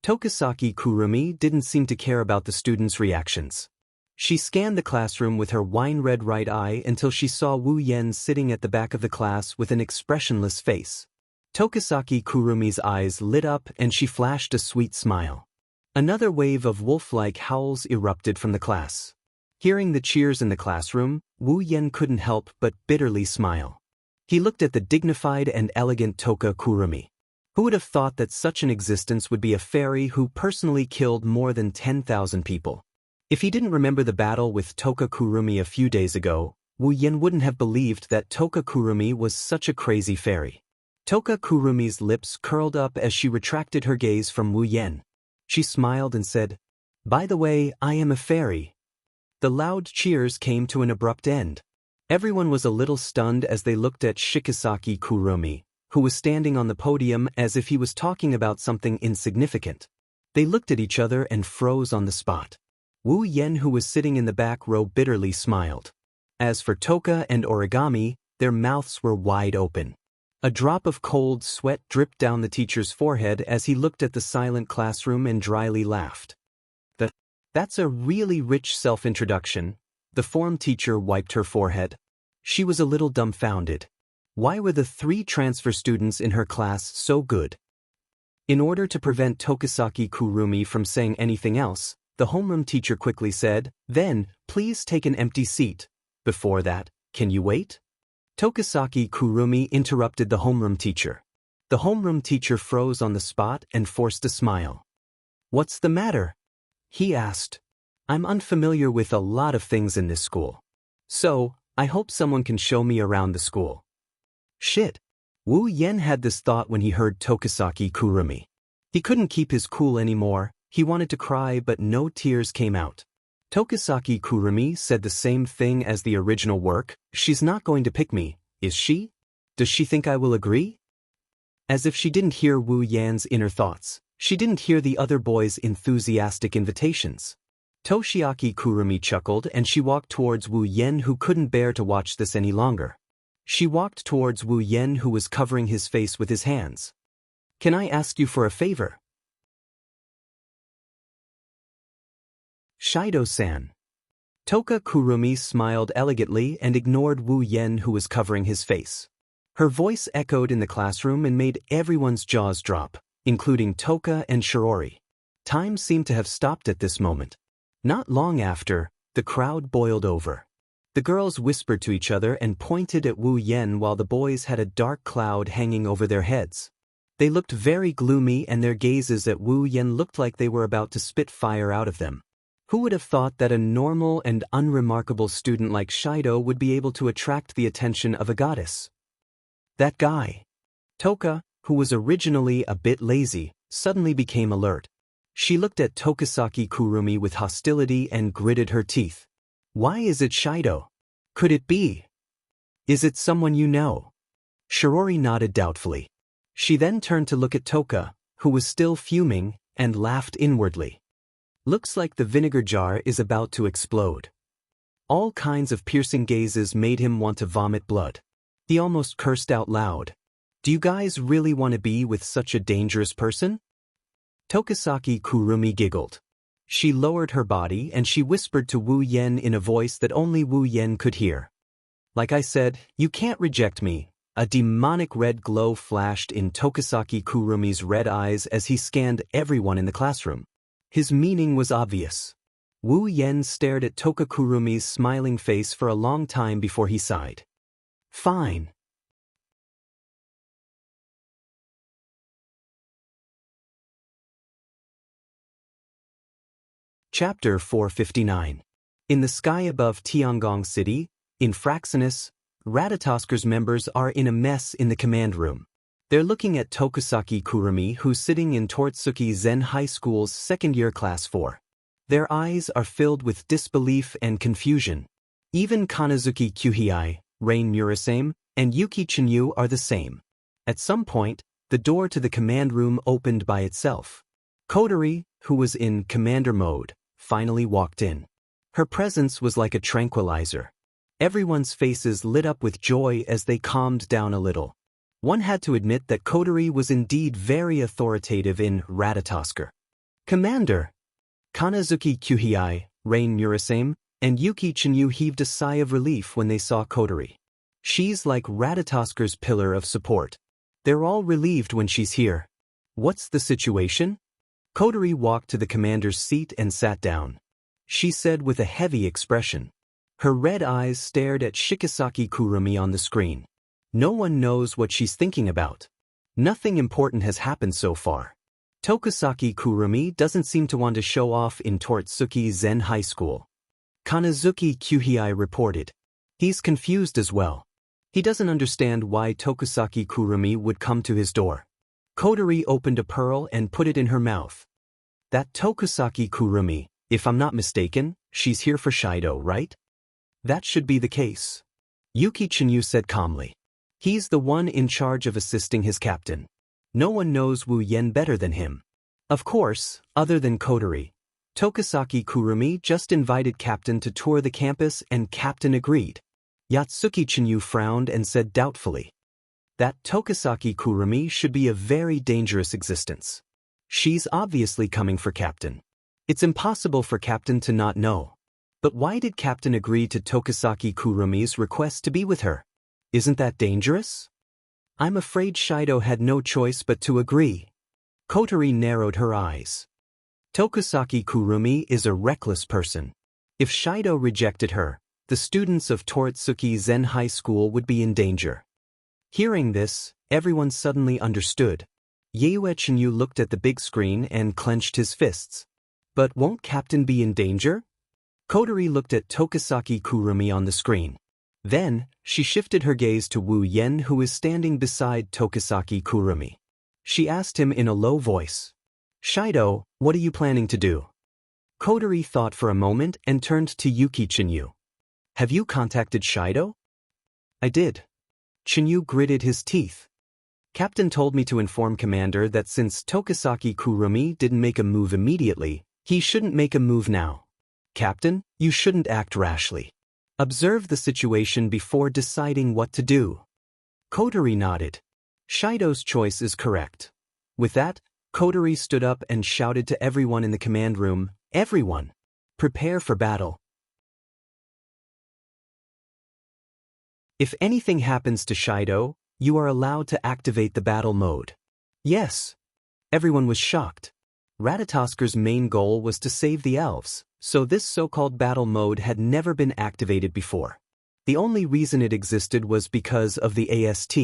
Tokasaki Kurumi didn't seem to care about the students' reactions. She scanned the classroom with her wine-red right eye until she saw Wu Yen sitting at the back of the class with an expressionless face. Tokasaki Kurumi's eyes lit up and she flashed a sweet smile. Another wave of wolf-like howls erupted from the class. Hearing the cheers in the classroom, Wu Yen couldn't help but bitterly smile. He looked at the dignified and elegant Toka Kurumi. Who would have thought that such an existence would be a fairy who personally killed more than 10,000 people? If he didn't remember the battle with Toka Kurumi a few days ago, Wu Yen wouldn't have believed that Toka Kurumi was such a crazy fairy. Toka Kurumi's lips curled up as she retracted her gaze from Wu Yen. She smiled and said, "By the way, I am a fairy." The loud cheers came to an abrupt end. Everyone was a little stunned as they looked at Shikisaki Kurumi, who was standing on the podium as if he was talking about something insignificant. They looked at each other and froze on the spot. Wu Yen, who was sitting in the back row, bitterly smiled. As for Toka and Origami, their mouths were wide open. A drop of cold sweat dripped down the teacher's forehead as he looked at the silent classroom and dryly laughed. That's a really rich self-introduction. The form teacher wiped her forehead. She was a little dumbfounded. Why were the 3 transfer students in her class so good? In order to prevent Tokasaki Kurumi from saying anything else, the homeroom teacher quickly said, "Then, please take an empty seat. Before that, can you wait?" Tokasaki Kurumi interrupted the homeroom teacher. The homeroom teacher froze on the spot and forced a smile. "What's the matter?" he asked. "I'm unfamiliar with a lot of things in this school. So, I hope someone can show me around the school." Shit. Wu Yen had this thought when he heard Tokasaki Kurumi. He couldn't keep his cool anymore. He wanted to cry, but no tears came out. Tokasaki Kurumi said the same thing as the original work. "She's not going to pick me, is she? Does she think I will agree?" As if she didn't hear Wu Yan's inner thoughts, she didn't hear the other boys' enthusiastic invitations. Toshiaki Kurumi chuckled and she walked towards Wu Yen, who couldn't bear to watch this any longer. She walked towards Wu Yen, who was covering his face with his hands. "Can I ask you for a favor?" Shido-san. Toka Kurumi smiled elegantly and ignored Wu Yen, who was covering his face. Her voice echoed in the classroom and made everyone's jaws drop, including Toka and Shirori. Time seemed to have stopped at this moment. Not long after, the crowd boiled over. The girls whispered to each other and pointed at Wu Yen while the boys had a dark cloud hanging over their heads. They looked very gloomy and their gazes at Wu Yen looked like they were about to spit fire out of them. Who would have thought that a normal and unremarkable student like Shido would be able to attract the attention of a goddess? That guy. Toka, who was originally a bit lazy, suddenly became alert. She looked at Tokasaki Kurumi with hostility and gritted her teeth. "Why is it Shido? Could it be? Is it someone you know?" Shirori nodded doubtfully. She then turned to look at Toka, who was still fuming, and laughed inwardly. Looks like the vinegar jar is about to explode. All kinds of piercing gazes made him want to vomit blood. He almost cursed out loud. "Do you guys really want to be with such a dangerous person?" Tokasaki Kurumi giggled. She lowered her body and she whispered to Wu Yen in a voice that only Wu Yen could hear. "Like I said, you can't reject me." A demonic red glow flashed in Tokasaki Kurumi's red eyes as he scanned everyone in the classroom. His meaning was obvious. Wu Yen stared at Toka Kurumi's smiling face for a long time before he sighed. "Fine." Chapter 459. In the sky above Tiangong City, in Fraxinus, Ratatoskers members are in a mess in the command room. They're looking at Tokusaki Kurumi, who's sitting in Tortsuki Zen High School's second-year class 4. Their eyes are filled with disbelief and confusion. Even Kanazuki Kyuhei, Rain Murasame, and Yuki Chinyu are the same. At some point, the door to the command room opened by itself. Kotori, who was in commander mode, finally walked in. Her presence was like a tranquilizer. Everyone's faces lit up with joy as they calmed down a little. One had to admit that Kotori was indeed very authoritative in Ratatosker. Commander! Kanazuki Kyuhei, Rain Murasame, and Yuki Chinyu heaved a sigh of relief when they saw Kotori. She's like Ratatosker's pillar of support. They're all relieved when she's here. What's the situation? Kotori walked to the commander's seat and sat down. She said with a heavy expression. Her red eyes stared at Shikisaki Kurumi on the screen. No one knows what she's thinking about. Nothing important has happened so far. Tokusaki Kurumi doesn't seem to want to show off in Tortsuki Zen High School. Kanazuki Kyuhei reported. He's confused as well. He doesn't understand why Tokusaki Kurumi would come to his door. Kotori opened a pearl and put it in her mouth. That Tokusaki Kurumi, if I'm not mistaken, she's here for Shido, right? That should be the case. Yuki Chinyu said calmly. He's the one in charge of assisting his captain. No one knows Wu Yen better than him. Of course, other than Kotori, Tokusaki Kurumi just invited Captain to tour the campus and Captain agreed. Yatsuki Chinyu frowned and said doubtfully. That Tokusaki Kurumi should be a very dangerous existence. She's obviously coming for Captain. It's impossible for Captain to not know. But why did Captain agree to Tokusaki Kurumi's request to be with her? Isn't that dangerous? I'm afraid Shido had no choice but to agree. Kotori narrowed her eyes. Tokusaki Kurumi is a reckless person. If Shido rejected her, the students of Tortsuki Zen High School would be in danger. Hearing this, everyone suddenly understood. Yue Chinyu looked at the big screen and clenched his fists. But won't Captain be in danger? Kotori looked at Tokusaki Kurumi on the screen. Then, she shifted her gaze to Wu Yen, who is standing beside Tokusaki Kurumi. She asked him in a low voice. Shido, what are you planning to do? Kotori thought for a moment and turned to Yuki Chinyu. Have you contacted Shido? I did. Chinyu gritted his teeth. Captain told me to inform Commander that since Tokusaki Kurumi didn't make a move immediately, he shouldn't make a move now. Captain, you shouldn't act rashly. Observe the situation before deciding what to do. Kotori nodded. Shido's choice is correct. With that, Kotori stood up and shouted to everyone in the command room, everyone, prepare for battle. If anything happens to Shido, you are allowed to activate the battle mode. Yes. Everyone was shocked. Ratatosker's main goal was to save the elves, so this so-called battle mode had never been activated before. The only reason it existed was because of the AST.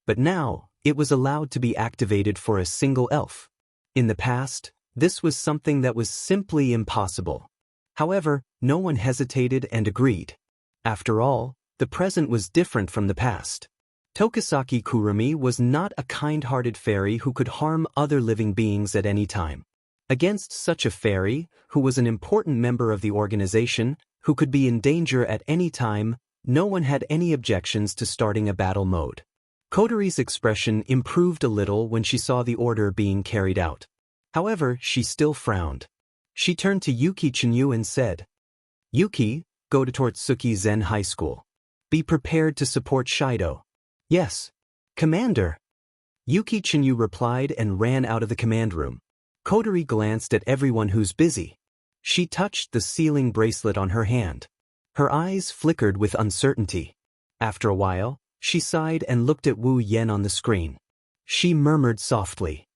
But now, it was allowed to be activated for a single elf. In the past, this was something that was simply impossible. However, no one hesitated and agreed. After all, the present was different from the past. Tokusaki Kurumi was not a kind-hearted fairy who could harm other living beings at any time. Against such a fairy, who was an important member of the organization, who could be in danger at any time, no one had any objections to starting a battle mode. Kotori's expression improved a little when she saw the order being carried out. However, she still frowned. She turned to Yuki Chinyu and said, Yuki, go to Tortsuki Zen High School. Be prepared to support Shido. Yes, Commander. Yuki Chinyu replied and ran out of the command room. Kotori glanced at everyone who's busy. She touched the sealing bracelet on her hand. Her eyes flickered with uncertainty. After a while, she sighed and looked at Wu Yen on the screen. She murmured softly.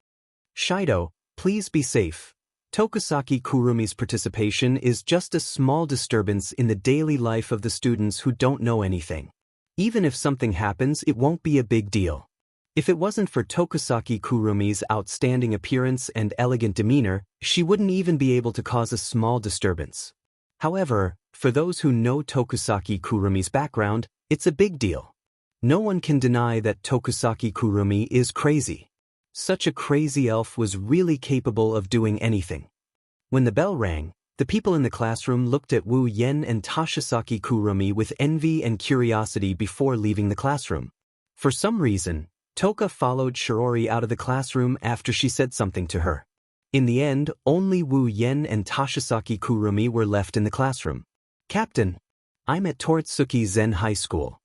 Shido, please be safe. Tokusaki Kurumi's participation is just a small disturbance in the daily life of the students who don't know anything. Even if something happens, it won't be a big deal. If it wasn't for Tokusaki Kurumi's outstanding appearance and elegant demeanor, she wouldn't even be able to cause a small disturbance. However, For those who know Tokusaki Kurumi's background, it's a big deal. No one can deny that Tokusaki Kurumi is crazy. Such a crazy elf was really capable of doing anything. When the bell rang, the people in the classroom looked at Wu Yen and Tokusaki Kurumi with envy and curiosity before leaving the classroom. For some reason, Toka followed Shiori out of the classroom after she said something to her. In the end, only Wu Yen and Tokusaki Kurumi were left in the classroom. Captain, I'm at Toritsuki Zen High School.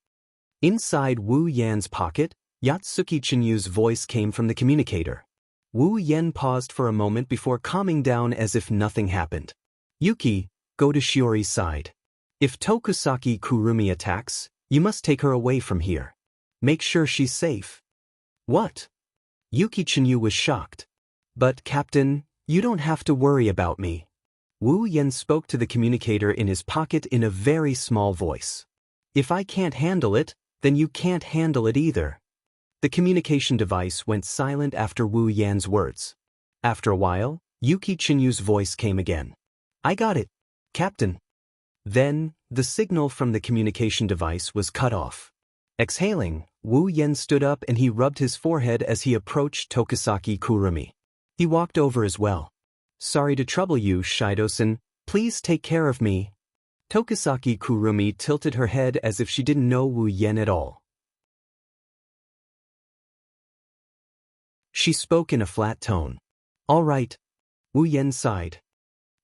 Inside Wu Yan's pocket, Yatsuki Chinyu's voice came from the communicator. Wu Yen paused for a moment before calming down as if nothing happened. Yuki, go to Shiori's side. If Tokusaki Kurumi attacks, you must take her away from here. Make sure she's safe. What? Yuki Chinyu was shocked. But, Captain, you don't have to worry about me. Wu Yen spoke to the communicator in his pocket in a very small voice. If I can't handle it, then you can't handle it either. The communication device went silent after Wu Yan's words. After a while, Yuki Chinyu's voice came again. I got it, Captain. Then, the signal from the communication device was cut off. Exhaling, Wu Yen stood up and he rubbed his forehead as he approached Tokusaki Kurumi. He walked over as well. Sorry to trouble you, Shido-san. Please take care of me. Tokusaki Kurumi tilted her head as if she didn't know Wu Yen at all. She spoke in a flat tone. All right. Wu Yen sighed.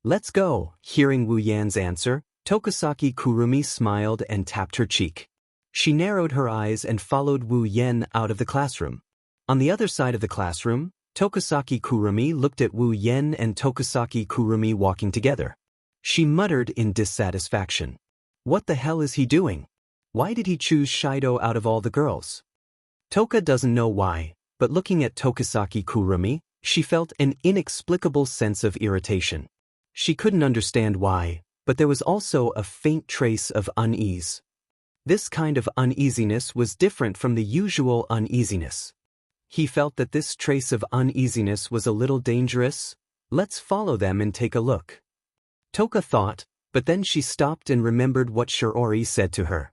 Let's go. Hearing Wu Yan's answer, Tokusaki Kurumi smiled and tapped her cheek. She narrowed her eyes and followed Wu Yen out of the classroom. On the other side of the classroom, Tokusaki Kurumi looked at Wu Yen and Tokusaki Kurumi walking together. She muttered in dissatisfaction. What the hell is he doing? Why did he choose Shido out of all the girls? Toka doesn't know why, but looking at Tokusaki Kurumi, she felt an inexplicable sense of irritation. She couldn't understand why, but there was also a faint trace of unease. This kind of uneasiness was different from the usual uneasiness. He felt that this trace of uneasiness was a little dangerous. Let's follow them and take a look. Toka thought, but then she stopped and remembered what Shiori said to her.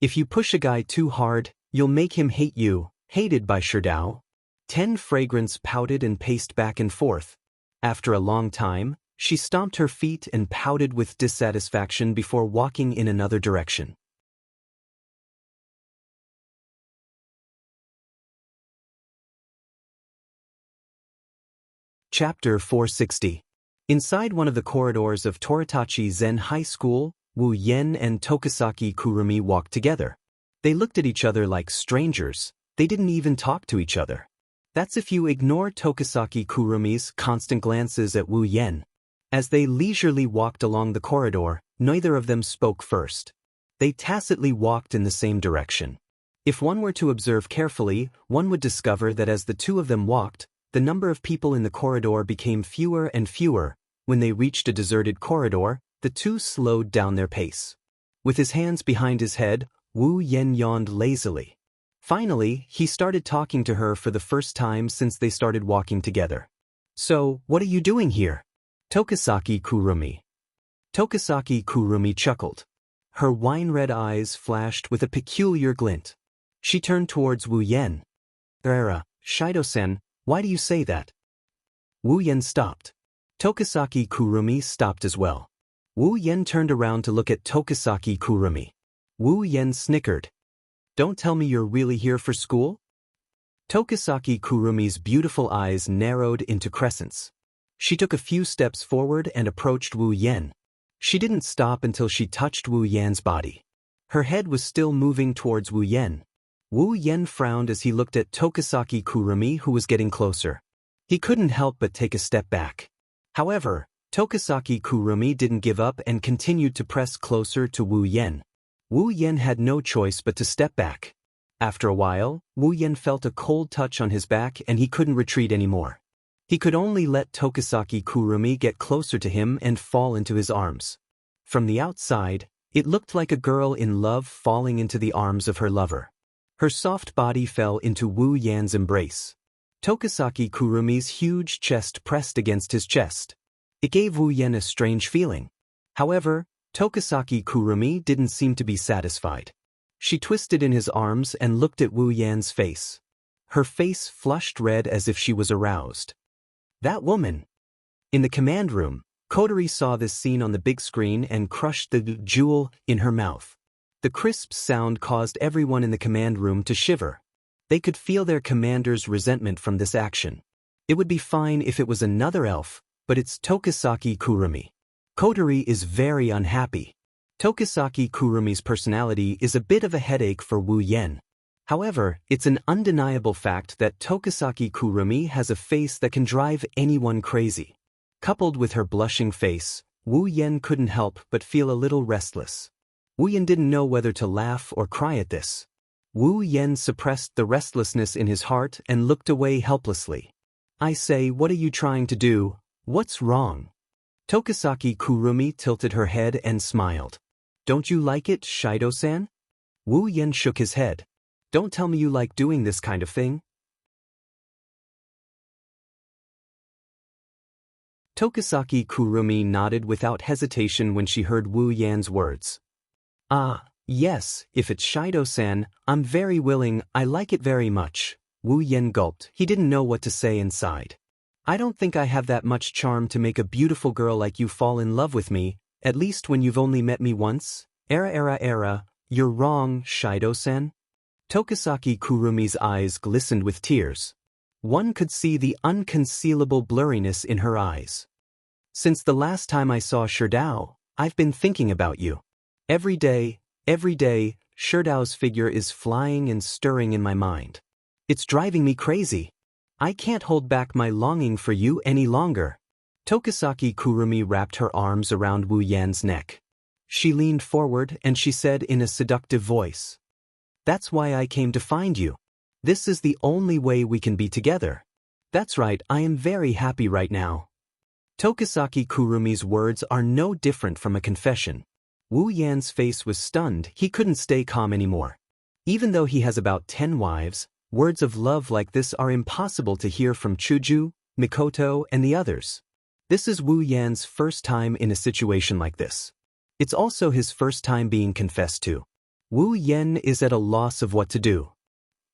If you push a guy too hard, you'll make him hate you, hated by Shirdao. 10 Fragrance pouted and paced back and forth. After a long time, she stomped her feet and pouted with dissatisfaction before walking in another direction. Chapter 460. Inside one of the corridors of Toritachi Zen High School, Wu Yen and Tokusaki Kurumi walked together. They looked at each other like strangers. They didn't even talk to each other. That's if you ignore Tokusaki Kurumi's constant glances at Wu Yen. As they leisurely walked along the corridor, neither of them spoke first. They tacitly walked in the same direction. If one were to observe carefully, one would discover that as the two of them walked, the number of people in the corridor became fewer and fewer. When they reached a deserted corridor, the two slowed down their pace. With his hands behind his head, Wu Yen yawned lazily. Finally, he started talking to her for the first time since they started walking together. So, what are you doing here? Tokusaki Kurumi. Tokusaki Kurumi chuckled. Her wine-red eyes flashed with a peculiar glint. She turned towards Wu Yen. Shido-sen, why do you say that? Wu Yen stopped. Tokusaki Kurumi stopped as well. Wu Yen turned around to look at Tokusaki Kurumi. Wu Yen snickered. Don't tell me you're really here for school? Tokusaki Kurumi's beautiful eyes narrowed into crescents. She took a few steps forward and approached Wu Yen. She didn't stop until she touched Wu Yan's body. Her head was still moving towards Wu Yen. Wu Yen frowned as he looked at Tokusaki Kurumi, who was getting closer. He couldn't help but take a step back. However, Tokusaki Kurumi didn't give up and continued to press closer to Wu Yen. Wu Yen had no choice but to step back. After a while, Wu Yen felt a cold touch on his back and he couldn't retreat anymore. He could only let Tokusaki Kurumi get closer to him and fall into his arms. From the outside, it looked like a girl in love falling into the arms of her lover. Her soft body fell into Wu Yan's embrace. Tokusaki Kurumi's huge chest pressed against his chest. It gave Wu Yen a strange feeling. However, Tokisaki Kurumi didn't seem to be satisfied. She twisted in his arms and looked at Wu Yan's face. Her face flushed red as if she was aroused. That woman! In the command room, Kotori saw this scene on the big screen and crushed the jewel in her mouth. The crisp sound caused everyone in the command room to shiver. They could feel their commander's resentment from this action. It would be fine if it was another elf, but it's Tokisaki Kurumi. Kotori is very unhappy. Tokisaki Kurumi's personality is a bit of a headache for Wu Yan. However, it's an undeniable fact that Tokisaki Kurumi has a face that can drive anyone crazy. Coupled with her blushing face, Wu Yan couldn't help but feel a little restless. Wu Yan didn't know whether to laugh or cry at this. Wu Yan suppressed the restlessness in his heart and looked away helplessly. I say, what are you trying to do? What's wrong? Tokisaki Kurumi tilted her head and smiled. Don't you like it, Shido-san? Wu Yan shook his head. Don't tell me you like doing this kind of thing. Tokisaki Kurumi nodded without hesitation when she heard Wu Yan's words. Ah, yes, if it's Shido-san, I'm very willing, I like it very much. Wu Yan gulped. He didn't know what to say and sighed. I don't think I have that much charm to make a beautiful girl like you fall in love with me, at least when you've only met me once. You're wrong, Shido-san. Tokisaki Kurumi's eyes glistened with tears. One could see the unconcealable blurriness in her eyes. Since the last time I saw Shirdao, I've been thinking about you. Every day, Shirdao's figure is flying and stirring in my mind. It's driving me crazy. I can't hold back my longing for you any longer. Tokisaki Kurumi wrapped her arms around Wu Yan's neck. She leaned forward and she said in a seductive voice, That's why I came to find you. This is the only way we can be together. That's right, I am very happy right now. Tokisaki Kurumi's words are no different from a confession. Wu Yan's face was stunned. He couldn't stay calm anymore. Even though he has about 10 wives, words of love like this are impossible to hear from Chuju, Mikoto, and the others. This is Wu Yan's first time in a situation like this. It's also his first time being confessed to. Wu Yan is at a loss of what to do.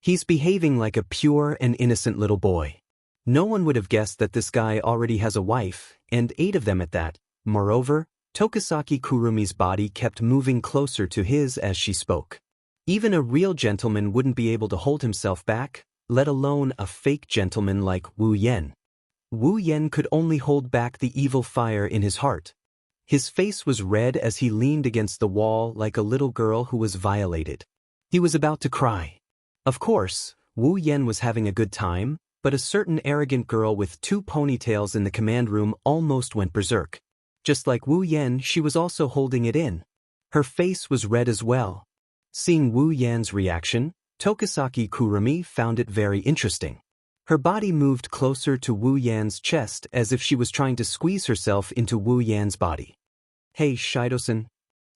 He's behaving like a pure and innocent little boy. No one would have guessed that this guy already has a wife, and 8 of them at that. Moreover, Tokisaki Kurumi's body kept moving closer to his as she spoke. Even a real gentleman wouldn't be able to hold himself back, let alone a fake gentleman like Wu Yan. Wu Yan could only hold back the evil fire in his heart. His face was red as he leaned against the wall like a little girl who was violated. He was about to cry. Of course, Wu Yan was having a good time, but a certain arrogant girl with 2 ponytails in the command room almost went berserk. Just like Wu Yan, she was also holding it in. Her face was red as well. Seeing Wu Yan's reaction, Tokisaki Kurumi found it very interesting. Her body moved closer to Wu Yan's chest as if she was trying to squeeze herself into Wu Yan's body. Hey, Shido-san.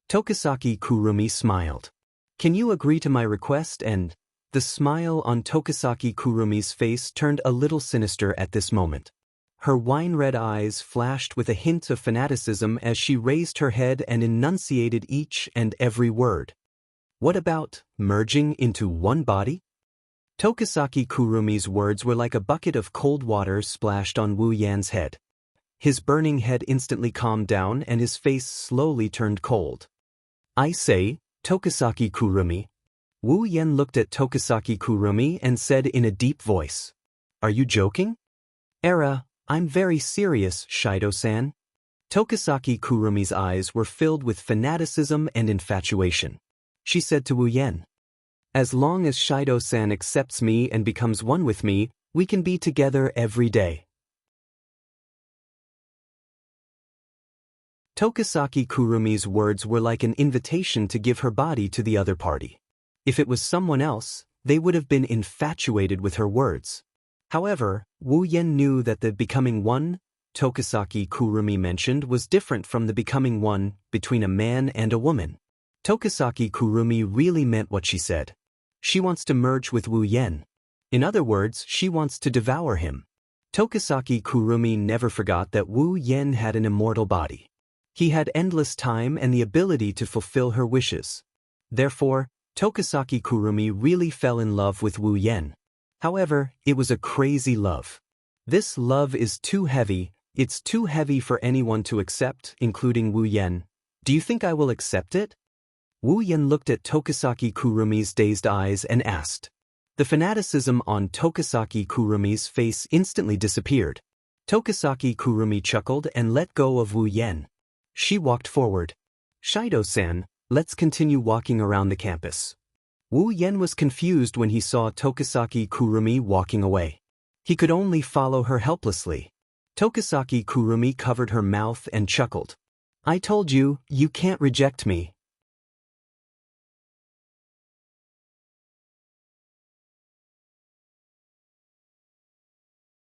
Tokisaki Kurumi smiled. Can you agree to my request? And the smile on Tokisaki Kurumi's face turned a little sinister at this moment. Her wine-red eyes flashed with a hint of fanaticism as she raised her head and enunciated each and every word. What about merging into one body? Tokisaki Kurumi's words were like a bucket of cold water splashed on Wu Yan's head. His burning head instantly calmed down and his face slowly turned cold. I say, Tokisaki Kurumi. Wu Yan looked at Tokisaki Kurumi and said in a deep voice, Are you joking? I'm very serious, Shido-san. Tokisaki Kurumi's eyes were filled with fanaticism and infatuation. She said to Wu Yan, As long as Shido-san accepts me and becomes one with me, we can be together every day. Tokisaki Kurumi's words were like an invitation to give her body to the other party. If it was someone else, they would have been infatuated with her words. However, Wu Yan knew that the becoming one Tokisaki Kurumi mentioned was different from the becoming one between a man and a woman. Tokisaki Kurumi really meant what she said. She wants to merge with Wu Yan. In other words, she wants to devour him. Tokisaki Kurumi never forgot that Wu Yan had an immortal body. He had endless time and the ability to fulfill her wishes. Therefore, Tokisaki Kurumi really fell in love with Wu Yen. However, it was a crazy love. This love is too heavy, it's too heavy for anyone to accept, including Wu Yen. Do you think I will accept it? Wu Yen looked at Tokisaki Kurumi's dazed eyes and asked. The fanaticism on Tokisaki Kurumi's face instantly disappeared. Tokisaki Kurumi chuckled and let go of Wu Yen. She walked forward. Shido-san, let's continue walking around the campus. Wu Yen was confused when he saw Tokisaki Kurumi walking away. He could only follow her helplessly. Tokisaki Kurumi covered her mouth and chuckled. I told you, you can't reject me.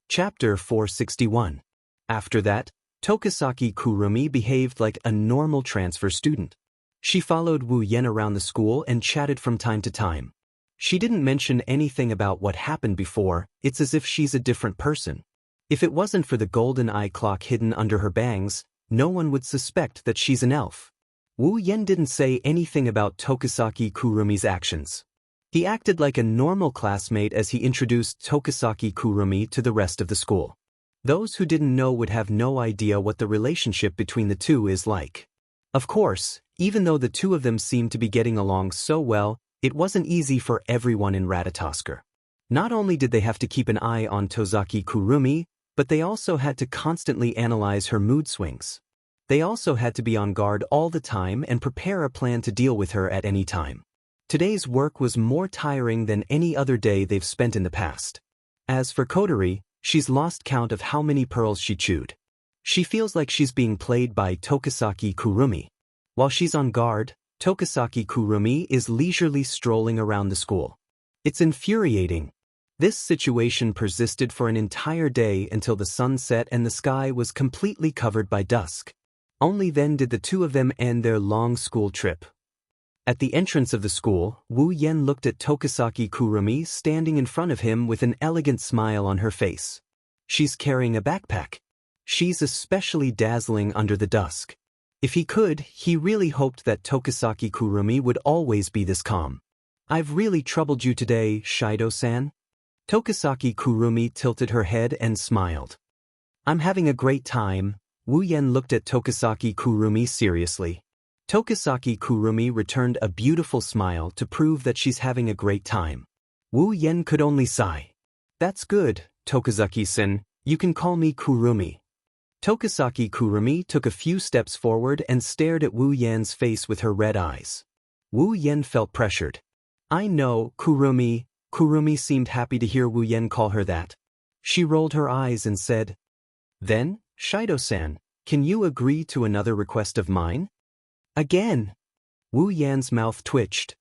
Chapter 461. After that, Tokisaki Kurumi behaved like a normal transfer student. She followed Wu Yen around the school and chatted from time to time. She didn't mention anything about what happened before, it's as if she's a different person. If it wasn't for the golden eye clock hidden under her bangs, no one would suspect that she's an elf. Wu Yen didn't say anything about Tokisaki Kurumi's actions. He acted like a normal classmate as he introduced Tokisaki Kurumi to the rest of the school. Those who didn't know would have no idea what the relationship between the two is like. Of course, even though the two of them seemed to be getting along so well, it wasn't easy for everyone in Ratatoskr. Not only did they have to keep an eye on Tozaki Kurumi, but they also had to constantly analyze her mood swings. They also had to be on guard all the time and prepare a plan to deal with her at any time. Today's work was more tiring than any other day they've spent in the past. As for Kotori, she's lost count of how many pearls she chewed. She feels like she's being played by Tokisaki Kurumi. While she's on guard, Tokisaki Kurumi is leisurely strolling around the school. It's infuriating. This situation persisted for an entire day until the sun set and the sky was completely covered by dusk. Only then did the two of them end their long school trip. At the entrance of the school, Wu Yen looked at Tokisaki Kurumi standing in front of him with an elegant smile on her face. She's carrying a backpack. She's especially dazzling under the dusk. If he could, he really hoped that Tokisaki Kurumi would always be this calm. I've really troubled you today, Shido-san? Tokisaki Kurumi tilted her head and smiled. I'm having a great time. Wu Yen looked at Tokisaki Kurumi seriously. Tokisaki Kurumi returned a beautiful smile to prove that she's having a great time. Wu Yen could only sigh. That's good, Tokisaki-san, you can call me Kurumi. Tokisaki Kurumi took a few steps forward and stared at Wu Yen's face with her red eyes. Wu Yen felt pressured. I know, Kurumi. Kurumi seemed happy to hear Wu Yen call her that. She rolled her eyes and said, Then, Shido-san, can you agree to another request of mine? Again. Wu Yan's mouth twitched.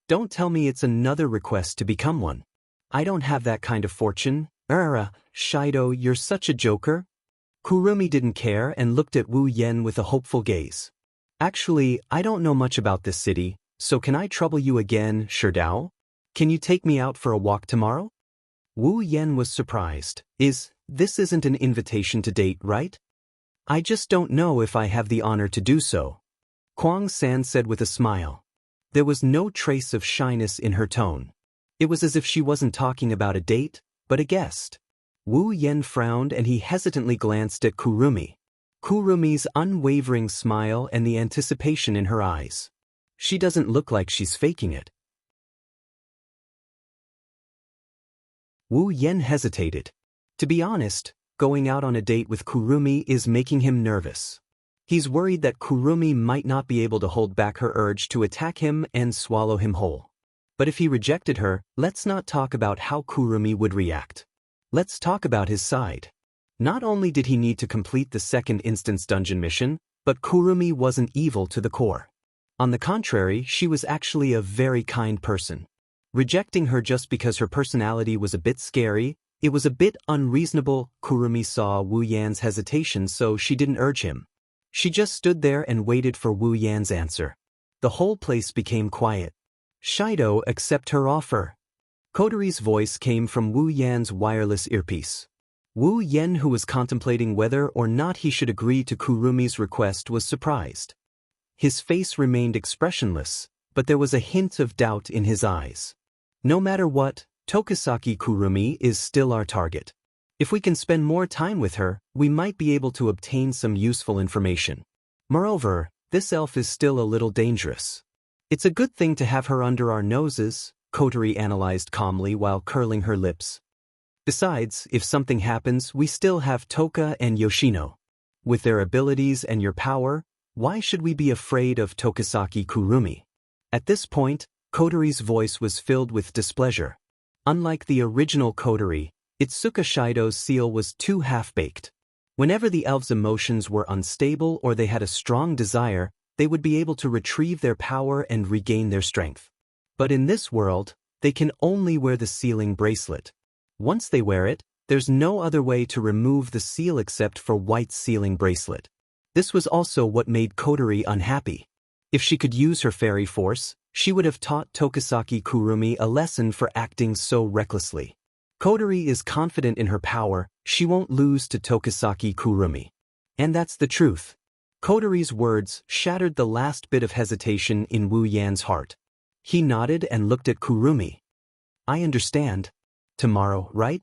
Don't tell me it's another request to become one. I don't have that kind of fortune. Shido, you're such a joker. Kurumi didn't care and looked at Wu Yen with a hopeful gaze. Actually, I don't know much about this city, so can I trouble you again, Sherdao? Can you take me out for a walk tomorrow? Wu Yen was surprised. This isn't an invitation to date, right? I just don't know if I have the honor to do so. Kwang-san said with a smile. There was no trace of shyness in her tone. It was as if she wasn't talking about a date, but a guest. Wu Yen frowned and he hesitantly glanced at Kurumi. Kurumi's unwavering smile and the anticipation in her eyes. She doesn't look like she's faking it. Wu Yen hesitated. To be honest, going out on a date with Kurumi is making him nervous. He's worried that Kurumi might not be able to hold back her urge to attack him and swallow him whole. But if he rejected her, let's not talk about how Kurumi would react. Let's talk about his side. Not only did he need to complete the second instance dungeon mission, but Kurumi wasn't evil to the core. On the contrary, she was actually a very kind person. Rejecting her just because her personality was a bit scary, it was a bit unreasonable. Kurumi saw Wu Yan's hesitation, so she didn't urge him. She just stood there and waited for Wu Yan's answer. The whole place became quiet. Shido, accept her offer. Kotori's voice came from Wu Yan's wireless earpiece. Wu Yen, who was contemplating whether or not he should agree to Kurumi's request, was surprised. His face remained expressionless, but there was a hint of doubt in his eyes. No matter what, Tokisaki Kurumi is still our target. If we can spend more time with her, we might be able to obtain some useful information. Moreover, this elf is still a little dangerous. It's a good thing to have her under our noses, Kotori analyzed calmly while curling her lips. Besides, if something happens, we still have Toka and Yoshino. With their abilities and your power, why should we be afraid of Tokisaki Kurumi? At this point, Kotori's voice was filled with displeasure. Unlike the original Kotori, Itsuka Shido's seal was too half-baked. Whenever the elves' emotions were unstable or they had a strong desire, they would be able to retrieve their power and regain their strength. But in this world, they can only wear the sealing bracelet. Once they wear it, there's no other way to remove the seal except for white sealing bracelet. This was also what made Kotori unhappy. If she could use her fairy force, she would have taught Tokisaki Kurumi a lesson for acting so recklessly. Kotori is confident in her power, she won't lose to Tokisaki Kurumi. And that's the truth. Kotori's words shattered the last bit of hesitation in Wu Yan's heart. He nodded and looked at Kurumi. I understand. Tomorrow, right?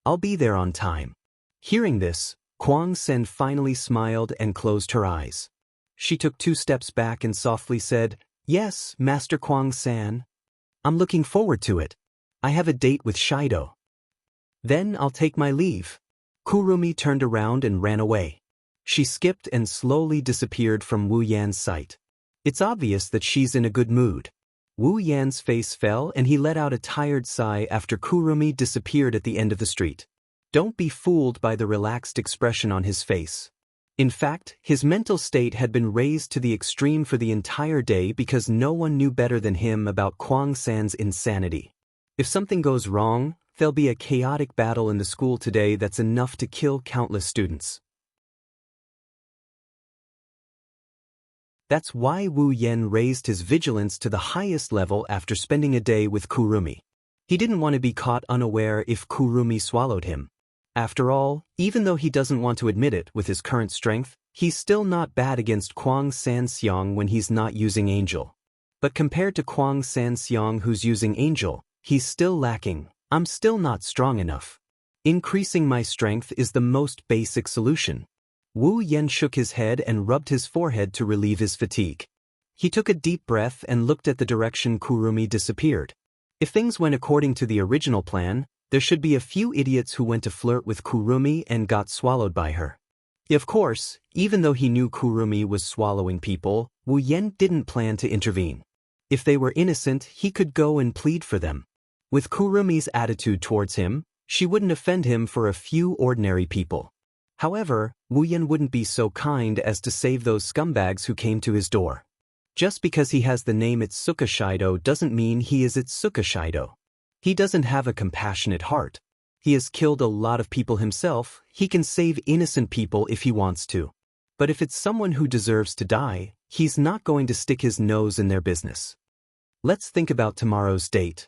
I'll be there on time. Hearing this, Kwang Sen finally smiled and closed her eyes. She took 2 steps back and softly said, Yes, Master Kwang San. I'm looking forward to it. I have a date with Shido. Then I'll take my leave. Kurumi turned around and ran away. She skipped and slowly disappeared from Wu Yan's sight. It's obvious that she's in a good mood. Wu Yan's face fell and he let out a tired sigh after Kurumi disappeared at the end of the street. Don't be fooled by the relaxed expression on his face. In fact, his mental state had been raised to the extreme for the entire day because no one knew better than him about Kwang San's insanity. If something goes wrong, there'll be a chaotic battle in the school today that's enough to kill countless students. That's why Wu Yen raised his vigilance to the highest level after spending a day with Kurumi. He didn't want to be caught unaware if Kurumi swallowed him. After all, even though he doesn't want to admit it with his current strength, he's still not bad against Kwang San Seong when he's not using Angel. But compared to Kwang San Seong who's using Angel, he's still lacking. I'm still not strong enough. Increasing my strength is the most basic solution. Wu Yen shook his head and rubbed his forehead to relieve his fatigue. He took a deep breath and looked at the direction Kurumi disappeared. If things went according to the original plan, there should be a few idiots who went to flirt with Kurumi and got swallowed by her. Of course, even though he knew Kurumi was swallowing people, Wu Yen didn't plan to intervene. If they were innocent, he could go and plead for them. With Kurumi's attitude towards him, she wouldn't offend him for a few ordinary people. However, Wu Yen wouldn't be so kind as to save those scumbags who came to his door. Just because he has the name Itsuka Shido doesn't mean he is Itsuka Shido. He doesn't have a compassionate heart. He has killed a lot of people himself, he can save innocent people if he wants to. But if it's someone who deserves to die, he's not going to stick his nose in their business. Let's think about tomorrow's date.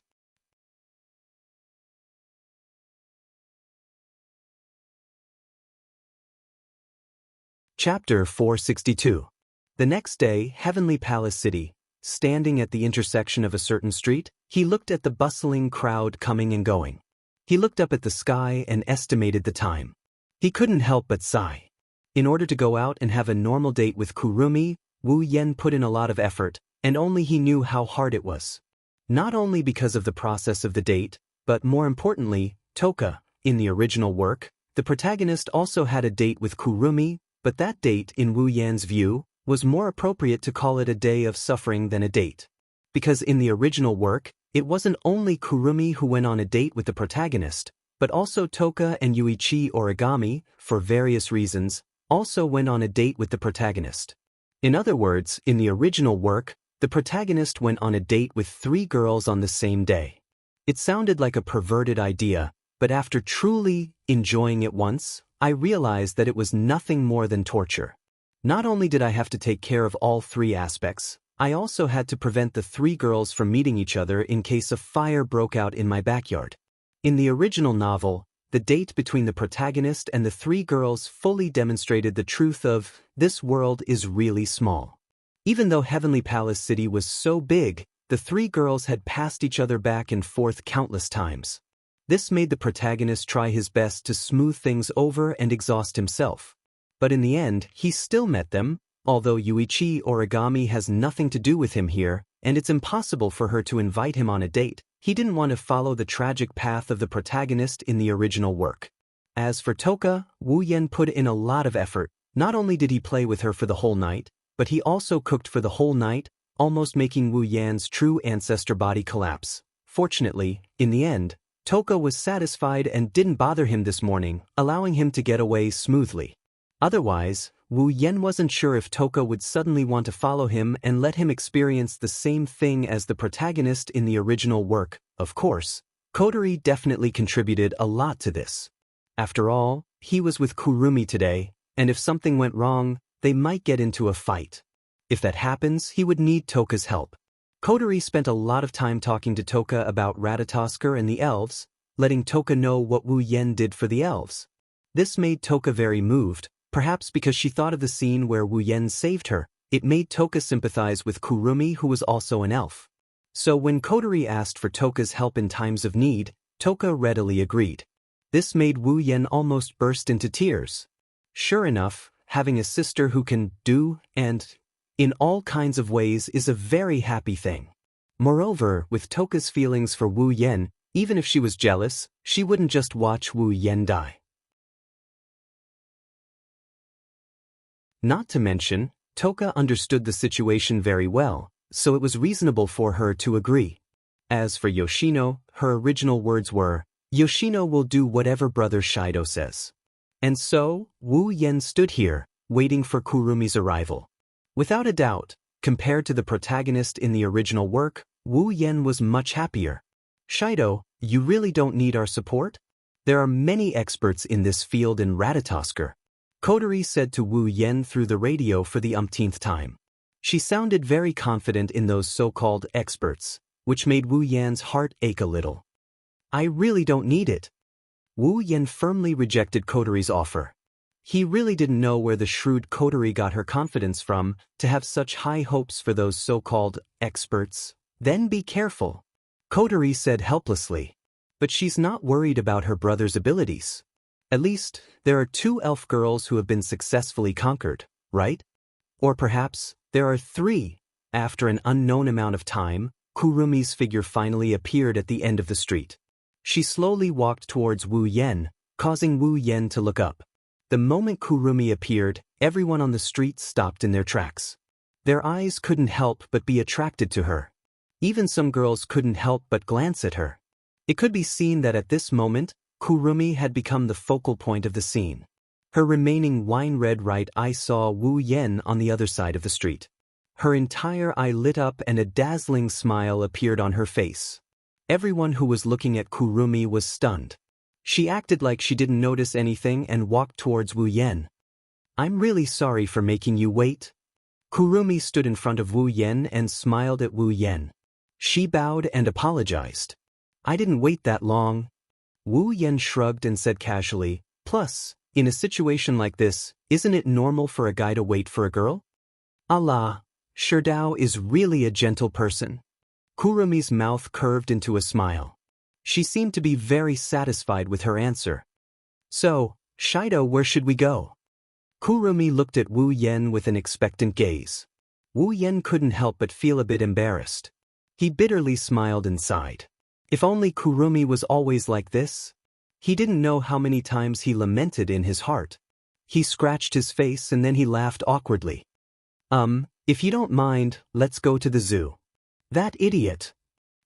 Chapter 462. The next day, Heavenly Palace City. Standing at the intersection of a certain street, he looked at the bustling crowd coming and going. He looked up at the sky and estimated the time. He couldn't help but sigh. In order to go out and have a normal date with Kurumi, Wu Yen put in a lot of effort, and only he knew how hard it was. Not only because of the process of the date, but more importantly, Toka. In the original work, the protagonist also had a date with Kurumi, but that date, in Wu Yan's view, was more appropriate to call it a day of suffering than a date. Because in the original work, it wasn't only Kurumi who went on a date with the protagonist, but also Toka and Yuichi Origami, for various reasons, also went on a date with the protagonist. In other words, in the original work, the protagonist went on a date with 3 girls on the same day. It sounded like a perverted idea, but after truly enjoying it once, I realized that it was nothing more than torture. Not only did I have to take care of all 3 aspects, I also had to prevent the 3 girls from meeting each other in case a fire broke out in my backyard. In the original novel, the date between the protagonist and the three girls fully demonstrated the truth of, this world is really small. Even though Heavenly Palace City was so big, the three girls had passed each other back and forth countless times. This made the protagonist try his best to smooth things over and exhaust himself. But in the end, he still met them, although Yuichi Origami has nothing to do with him here, and it's impossible for her to invite him on a date. He didn't want to follow the tragic path of the protagonist in the original work. As for Toka, Wu Yen put in a lot of effort. Not only did he play with her for the whole night, but he also cooked for the whole night, almost making Wu Yan's true ancestor body collapse. Fortunately, in the end, Toka was satisfied and didn't bother him this morning, allowing him to get away smoothly. Otherwise, Wu Yen wasn't sure if Toka would suddenly want to follow him and let him experience the same thing as the protagonist in the original work. Of course, Kotori definitely contributed a lot to this. After all, he was with Kurumi today, and if something went wrong, they might get into a fight. If that happens, he would need Toka's help. Kotori spent a lot of time talking to Toka about Ratatosker and the elves, letting Toka know what Wu Yen did for the elves. This made Toka very moved, perhaps because she thought of the scene where Wu Yen saved her. It made Toka sympathize with Kurumi, who was also an elf. So when Kotori asked for Toka's help in times of need, Toka readily agreed. This made Wu Yen almost burst into tears. Sure enough, having a sister who can do and in all kinds of ways is a very happy thing. Moreover, with Toka's feelings for Wu Yen, even if she was jealous, she wouldn't just watch Wu Yen die. Not to mention, Toka understood the situation very well, so it was reasonable for her to agree. As for Yoshino, her original words were, "Yoshino will do whatever Brother Shido says." And so, Wu Yen stood here, waiting for Kurumi's arrival. Without a doubt, compared to the protagonist in the original work, Wu Yen was much happier. "Shido, you really don't need our support? There are many experts in this field in Ratatosker," Kotori said to Wu Yen through the radio for the umpteenth time. She sounded very confident in those so-called experts, which made Wu Yan's heart ache a little. "I really don't need it." Wu Yen firmly rejected Kotori's offer. He really didn't know where the shrewd Kotori got her confidence from to have such high hopes for those so-called experts. "Then be careful," Kotori said helplessly. "But she's not worried about her brother's abilities. At least, there are 2 elf girls who have been successfully conquered, right? Or perhaps, there are 3. After an unknown amount of time, Kurumi's figure finally appeared at the end of the street. She slowly walked towards Wu Yen, causing Wu Yen to look up. The moment Kurumi appeared, everyone on the street stopped in their tracks. Their eyes couldn't help but be attracted to her. Even some girls couldn't help but glance at her. It could be seen that at this moment, Kurumi had become the focal point of the scene. Her remaining wine-red right eye saw Wu Yen on the other side of the street. Her entire eye lit up and a dazzling smile appeared on her face. Everyone who was looking at Kurumi was stunned. She acted like she didn't notice anything and walked towards Wu Yen. "I'm really sorry for making you wait." Kurumi stood in front of Wu Yen and smiled at Wu Yen. She bowed and apologized. "I didn't wait that long." Wu Yen shrugged and said casually, "Plus, in a situation like this, isn't it normal for a guy to wait for a girl?" "Allah, Sherdao is really a gentle person." Kurumi's mouth curved into a smile. She seemed to be very satisfied with her answer. "So, Shido, where should we go?" Kurumi looked at Wu Yen with an expectant gaze. Wu Yen couldn't help but feel a bit embarrassed. He bitterly smiled and sighed. If only Kurumi was always like this. He didn't know how many times he lamented in his heart. He scratched his face and then he laughed awkwardly. If you don't mind, let's go to the zoo." "That idiot!"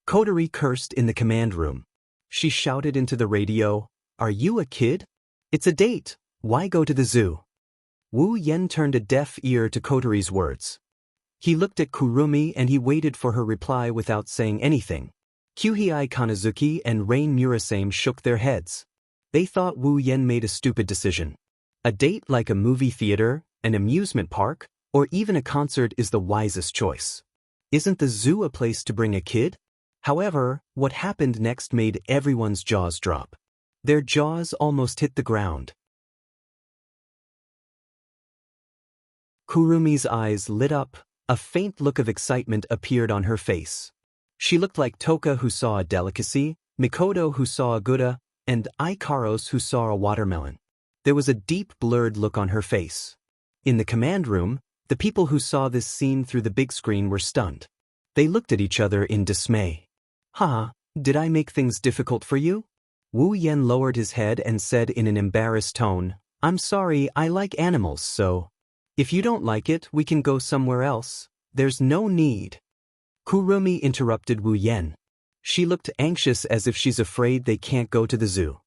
Kotori cursed in the command room. She shouted into the radio, "Are you a kid? It's a date. Why go to the zoo?" Wu Yen turned a deaf ear to Kotori's words. He looked at Kurumi and he waited for her reply without saying anything. Kyuhei Kanazuki and Rain Murasame shook their heads. They thought Wu Yen made a stupid decision. A date like a movie theater, an amusement park, or even a concert is the wisest choice. Isn't the zoo a place to bring a kid? However, what happened next made everyone's jaws drop. Their jaws almost hit the ground. Kurumi's eyes lit up, a faint look of excitement appeared on her face. She looked like Toka who saw a delicacy, Mikoto who saw a Gouda, and Ikaros who saw a watermelon. There was a deep blurred look on her face. In the command room, the people who saw this scene through the big screen were stunned. They looked at each other in dismay. "Ha, did I make things difficult for you?" Wu Yen lowered his head and said in an embarrassed tone, "I'm sorry, I like animals, so if you don't like it, we can go somewhere else. There's no need." Kurumi interrupted Wu Yen. She looked anxious as if she's afraid they can't go to the zoo.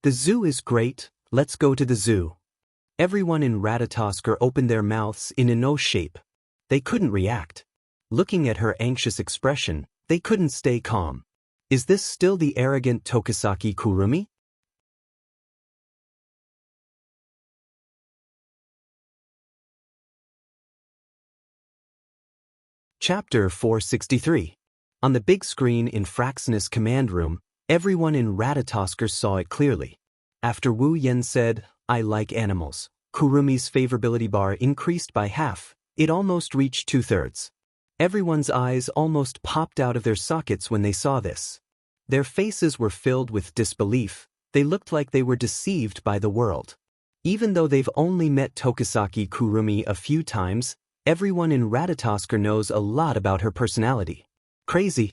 "The zoo is great, let's go to the zoo." Everyone in Ratatoskr opened their mouths in an O shape. They couldn't react. Looking at her anxious expression, they couldn't stay calm. Is this still the arrogant Tokisaki Kurumi? Chapter 463. On the big screen in Fraxinus' command room, everyone in Ratatoskr saw it clearly. After Wu Yen said, "I like animals," Kurumi's favorability bar increased by half. It almost reached 2/3. Everyone's eyes almost popped out of their sockets when they saw this. Their faces were filled with disbelief. They looked like they were deceived by the world. Even though they've only met Tokisaki Kurumi a few times, everyone in Ratatoskr knows a lot about her personality. Crazy.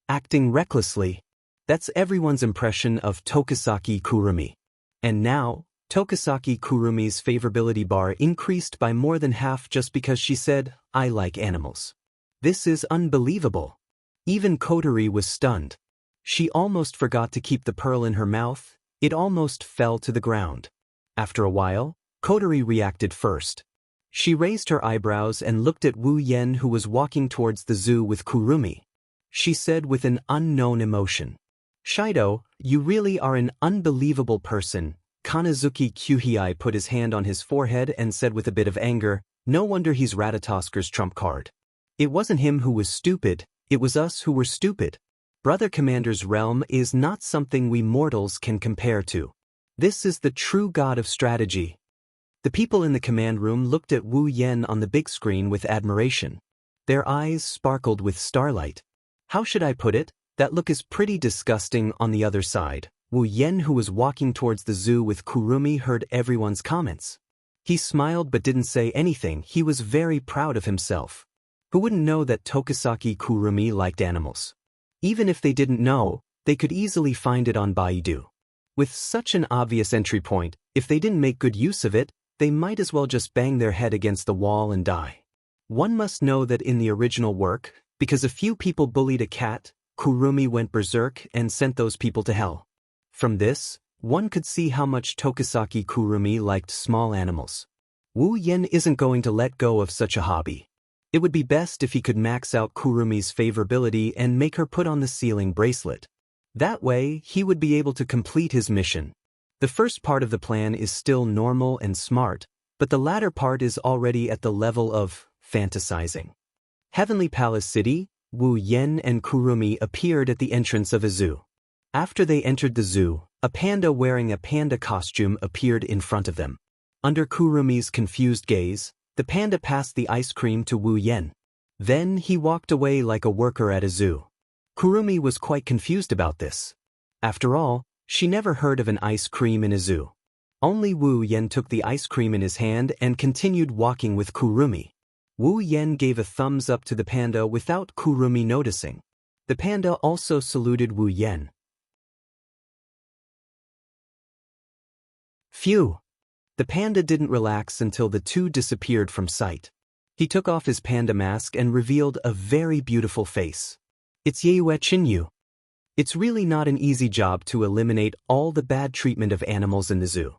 Acting recklessly. That's everyone's impression of Tokisaki Kurumi. And now, Tokisaki Kurumi's favorability bar increased by more than half just because she said, "I like animals." This is unbelievable. Even Kotori was stunned. She almost forgot to keep the pearl in her mouth. It almost fell to the ground. After a while, Kotori reacted first. She raised her eyebrows and looked at Wu Yen who was walking towards the zoo with Kurumi. She said with an unknown emotion, "Shido, you really are an unbelievable person." Kanazuki Kyuhei put his hand on his forehead and said with a bit of anger, "No wonder he's Ratatoskr's trump card. It wasn't him who was stupid, it was us who were stupid. Brother Commander's realm is not something we mortals can compare to. This is the true god of strategy." The people in the command room looked at Wu Yen on the big screen with admiration. Their eyes sparkled with starlight. How should I put it? That look is pretty disgusting. On the other side, Wu Yen who was walking towards the zoo with Kurumi heard everyone's comments. He smiled but didn't say anything. He was very proud of himself. Who wouldn't know that Tokisaki Kurumi liked animals? Even if they didn't know, they could easily find it on Baidu. With such an obvious entry point, if they didn't make good use of it, they might as well just bang their head against the wall and die. One must know that in the original work, because a few people bullied a cat, Kurumi went berserk and sent those people to hell. From this, one could see how much Tokisaki Kurumi liked small animals. Wu Yen isn't going to let go of such a hobby. It would be best if he could max out Kurumi's favorability and make her put on the sealing bracelet. That way, he would be able to complete his mission. The first part of the plan is still normal and smart, but the latter part is already at the level of fantasizing. Heavenly Palace City, Wu Yen and Kurumi appeared at the entrance of a zoo. After they entered the zoo, a panda wearing a panda costume appeared in front of them. Under Kurumi's confused gaze, the panda passed the ice cream to Wu Yen. Then he walked away like a worker at a zoo. Kurumi was quite confused about this. After all, she never heard of an ice cream in a zoo. Only Wu Yen took the ice cream in his hand and continued walking with Kurumi. Wu Yen gave a thumbs up to the panda without Kurumi noticing. The panda also saluted Wu Yen. Phew! The panda didn't relax until the two disappeared from sight. He took off his panda mask and revealed a very beautiful face. It's Yeue Chinyu. It's really not an easy job to eliminate all the bad treatment of animals in the zoo.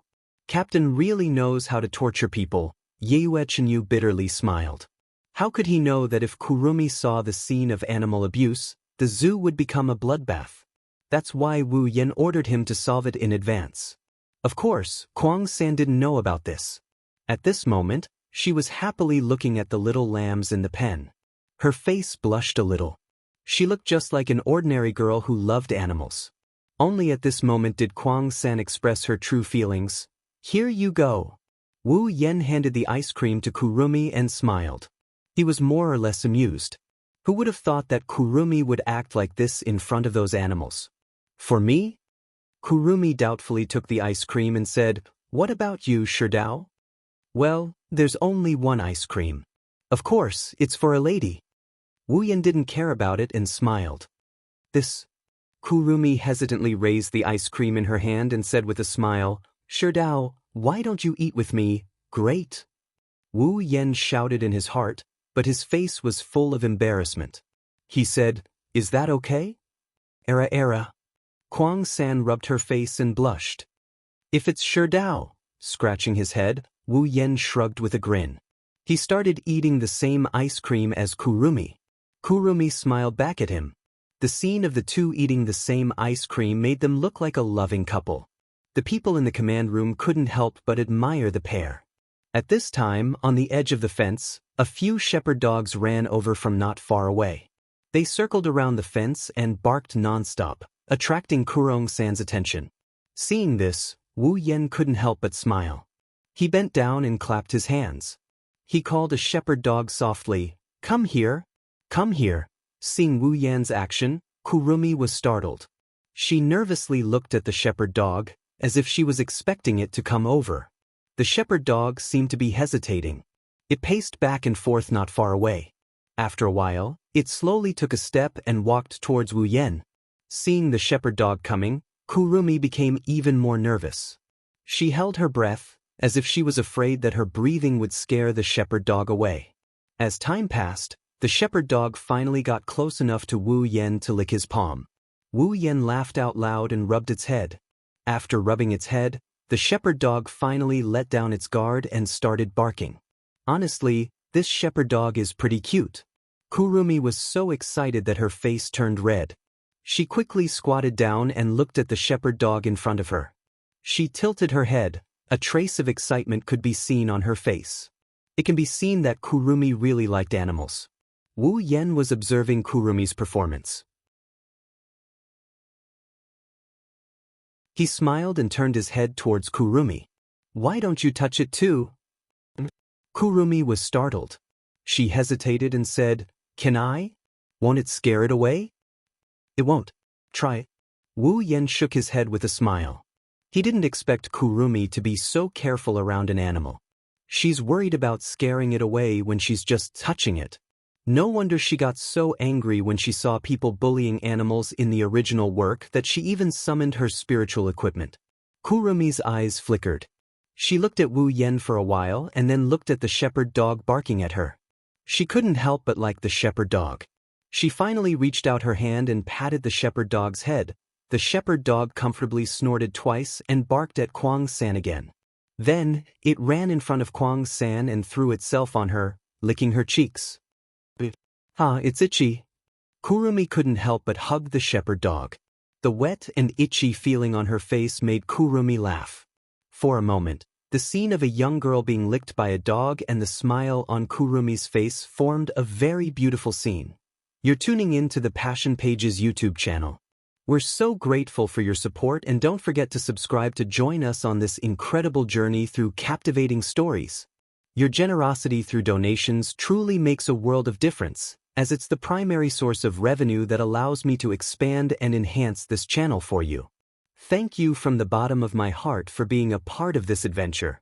Captain really knows how to torture people. Yeue Chinyu bitterly smiled. How could he know that if Kurumi saw the scene of animal abuse, the zoo would become a bloodbath? That's why Wu Yen ordered him to solve it in advance. Of course, Kwang-san didn't know about this. At this moment, she was happily looking at the little lambs in the pen. Her face blushed a little. She looked just like an ordinary girl who loved animals. Only at this moment did Kwang-san express her true feelings. Here you go. Wu Yen handed the ice cream to Kurumi and smiled. He was more or less amused. Who would have thought that Kurumi would act like this in front of those animals? For me? Kurumi doubtfully took the ice cream and said, What about you, Sherdao? Well, there's only one ice cream. Of course, it's for a lady. Wu Yen didn't care about it and smiled. This. Kurumi hesitantly raised the ice cream in her hand and said with a smile, Sherdao, why don't you eat with me? Great. Wu Yen shouted in his heart, but his face was full of embarrassment. He said, Is that okay? Era. Kwang-san rubbed her face and blushed. If it's Sherdao, scratching his head, Wu Yen shrugged with a grin. He started eating the same ice cream as Kurumi. Kurumi smiled back at him. The scene of the two eating the same ice cream made them look like a loving couple. The people in the command room couldn't help but admire the pair. At this time, on the edge of the fence, a few shepherd dogs ran over from not far away. They circled around the fence and barked nonstop, attracting Kurong-san's attention. Seeing this, Wu Yen couldn't help but smile. He bent down and clapped his hands. He called a shepherd dog softly, Come here. Come here. Seeing Wu Yan's action, Kurumi was startled. She nervously looked at the shepherd dog, as if she was expecting it to come over. The shepherd dog seemed to be hesitating. It paced back and forth not far away. After a while, it slowly took a step and walked towards Wu Yen. Seeing the shepherd dog coming, Kurumi became even more nervous. She held her breath, as if she was afraid that her breathing would scare the shepherd dog away. As time passed, the shepherd dog finally got close enough to Wu Yen to lick his palm. Wu Yen laughed out loud and rubbed its head. After rubbing its head, the shepherd dog finally let down its guard and started barking. Honestly, this shepherd dog is pretty cute. Kurumi was so excited that her face turned red. She quickly squatted down and looked at the shepherd dog in front of her. She tilted her head. A trace of excitement could be seen on her face. It can be seen that Kurumi really liked animals. Wu Yen was observing Kurumi's performance. He smiled and turned his head towards Kurumi. Why don't you touch it too? Kurumi was startled. She hesitated and said, Can I? Won't it scare it away? It won't. Try. Wu Yen shook his head with a smile. He didn't expect Kurumi to be so careful around an animal. She's worried about scaring it away when she's just touching it. No wonder she got so angry when she saw people bullying animals in the original work that she even summoned her spiritual equipment. Kurumi's eyes flickered. She looked at Wu Yen for a while and then looked at the shepherd dog barking at her. She couldn't help but like the shepherd dog. She finally reached out her hand and patted the shepherd dog's head. The shepherd dog comfortably snorted twice and barked at Kwang-san again. Then, it ran in front of Kwang-san and threw itself on her, licking her cheeks. It's itchy. Kurumi couldn't help but hug the shepherd dog. The wet and itchy feeling on her face made Kurumi laugh. For a moment, the scene of a young girl being licked by a dog and the smile on Kurumi's face formed a very beautiful scene. You're tuning in to the Passion Pages YouTube channel. We're so grateful for your support, and don't forget to subscribe to join us on this incredible journey through captivating stories. Your generosity through donations truly makes a world of difference, as it's the primary source of revenue that allows me to expand and enhance this channel for you. Thank you from the bottom of my heart for being a part of this adventure.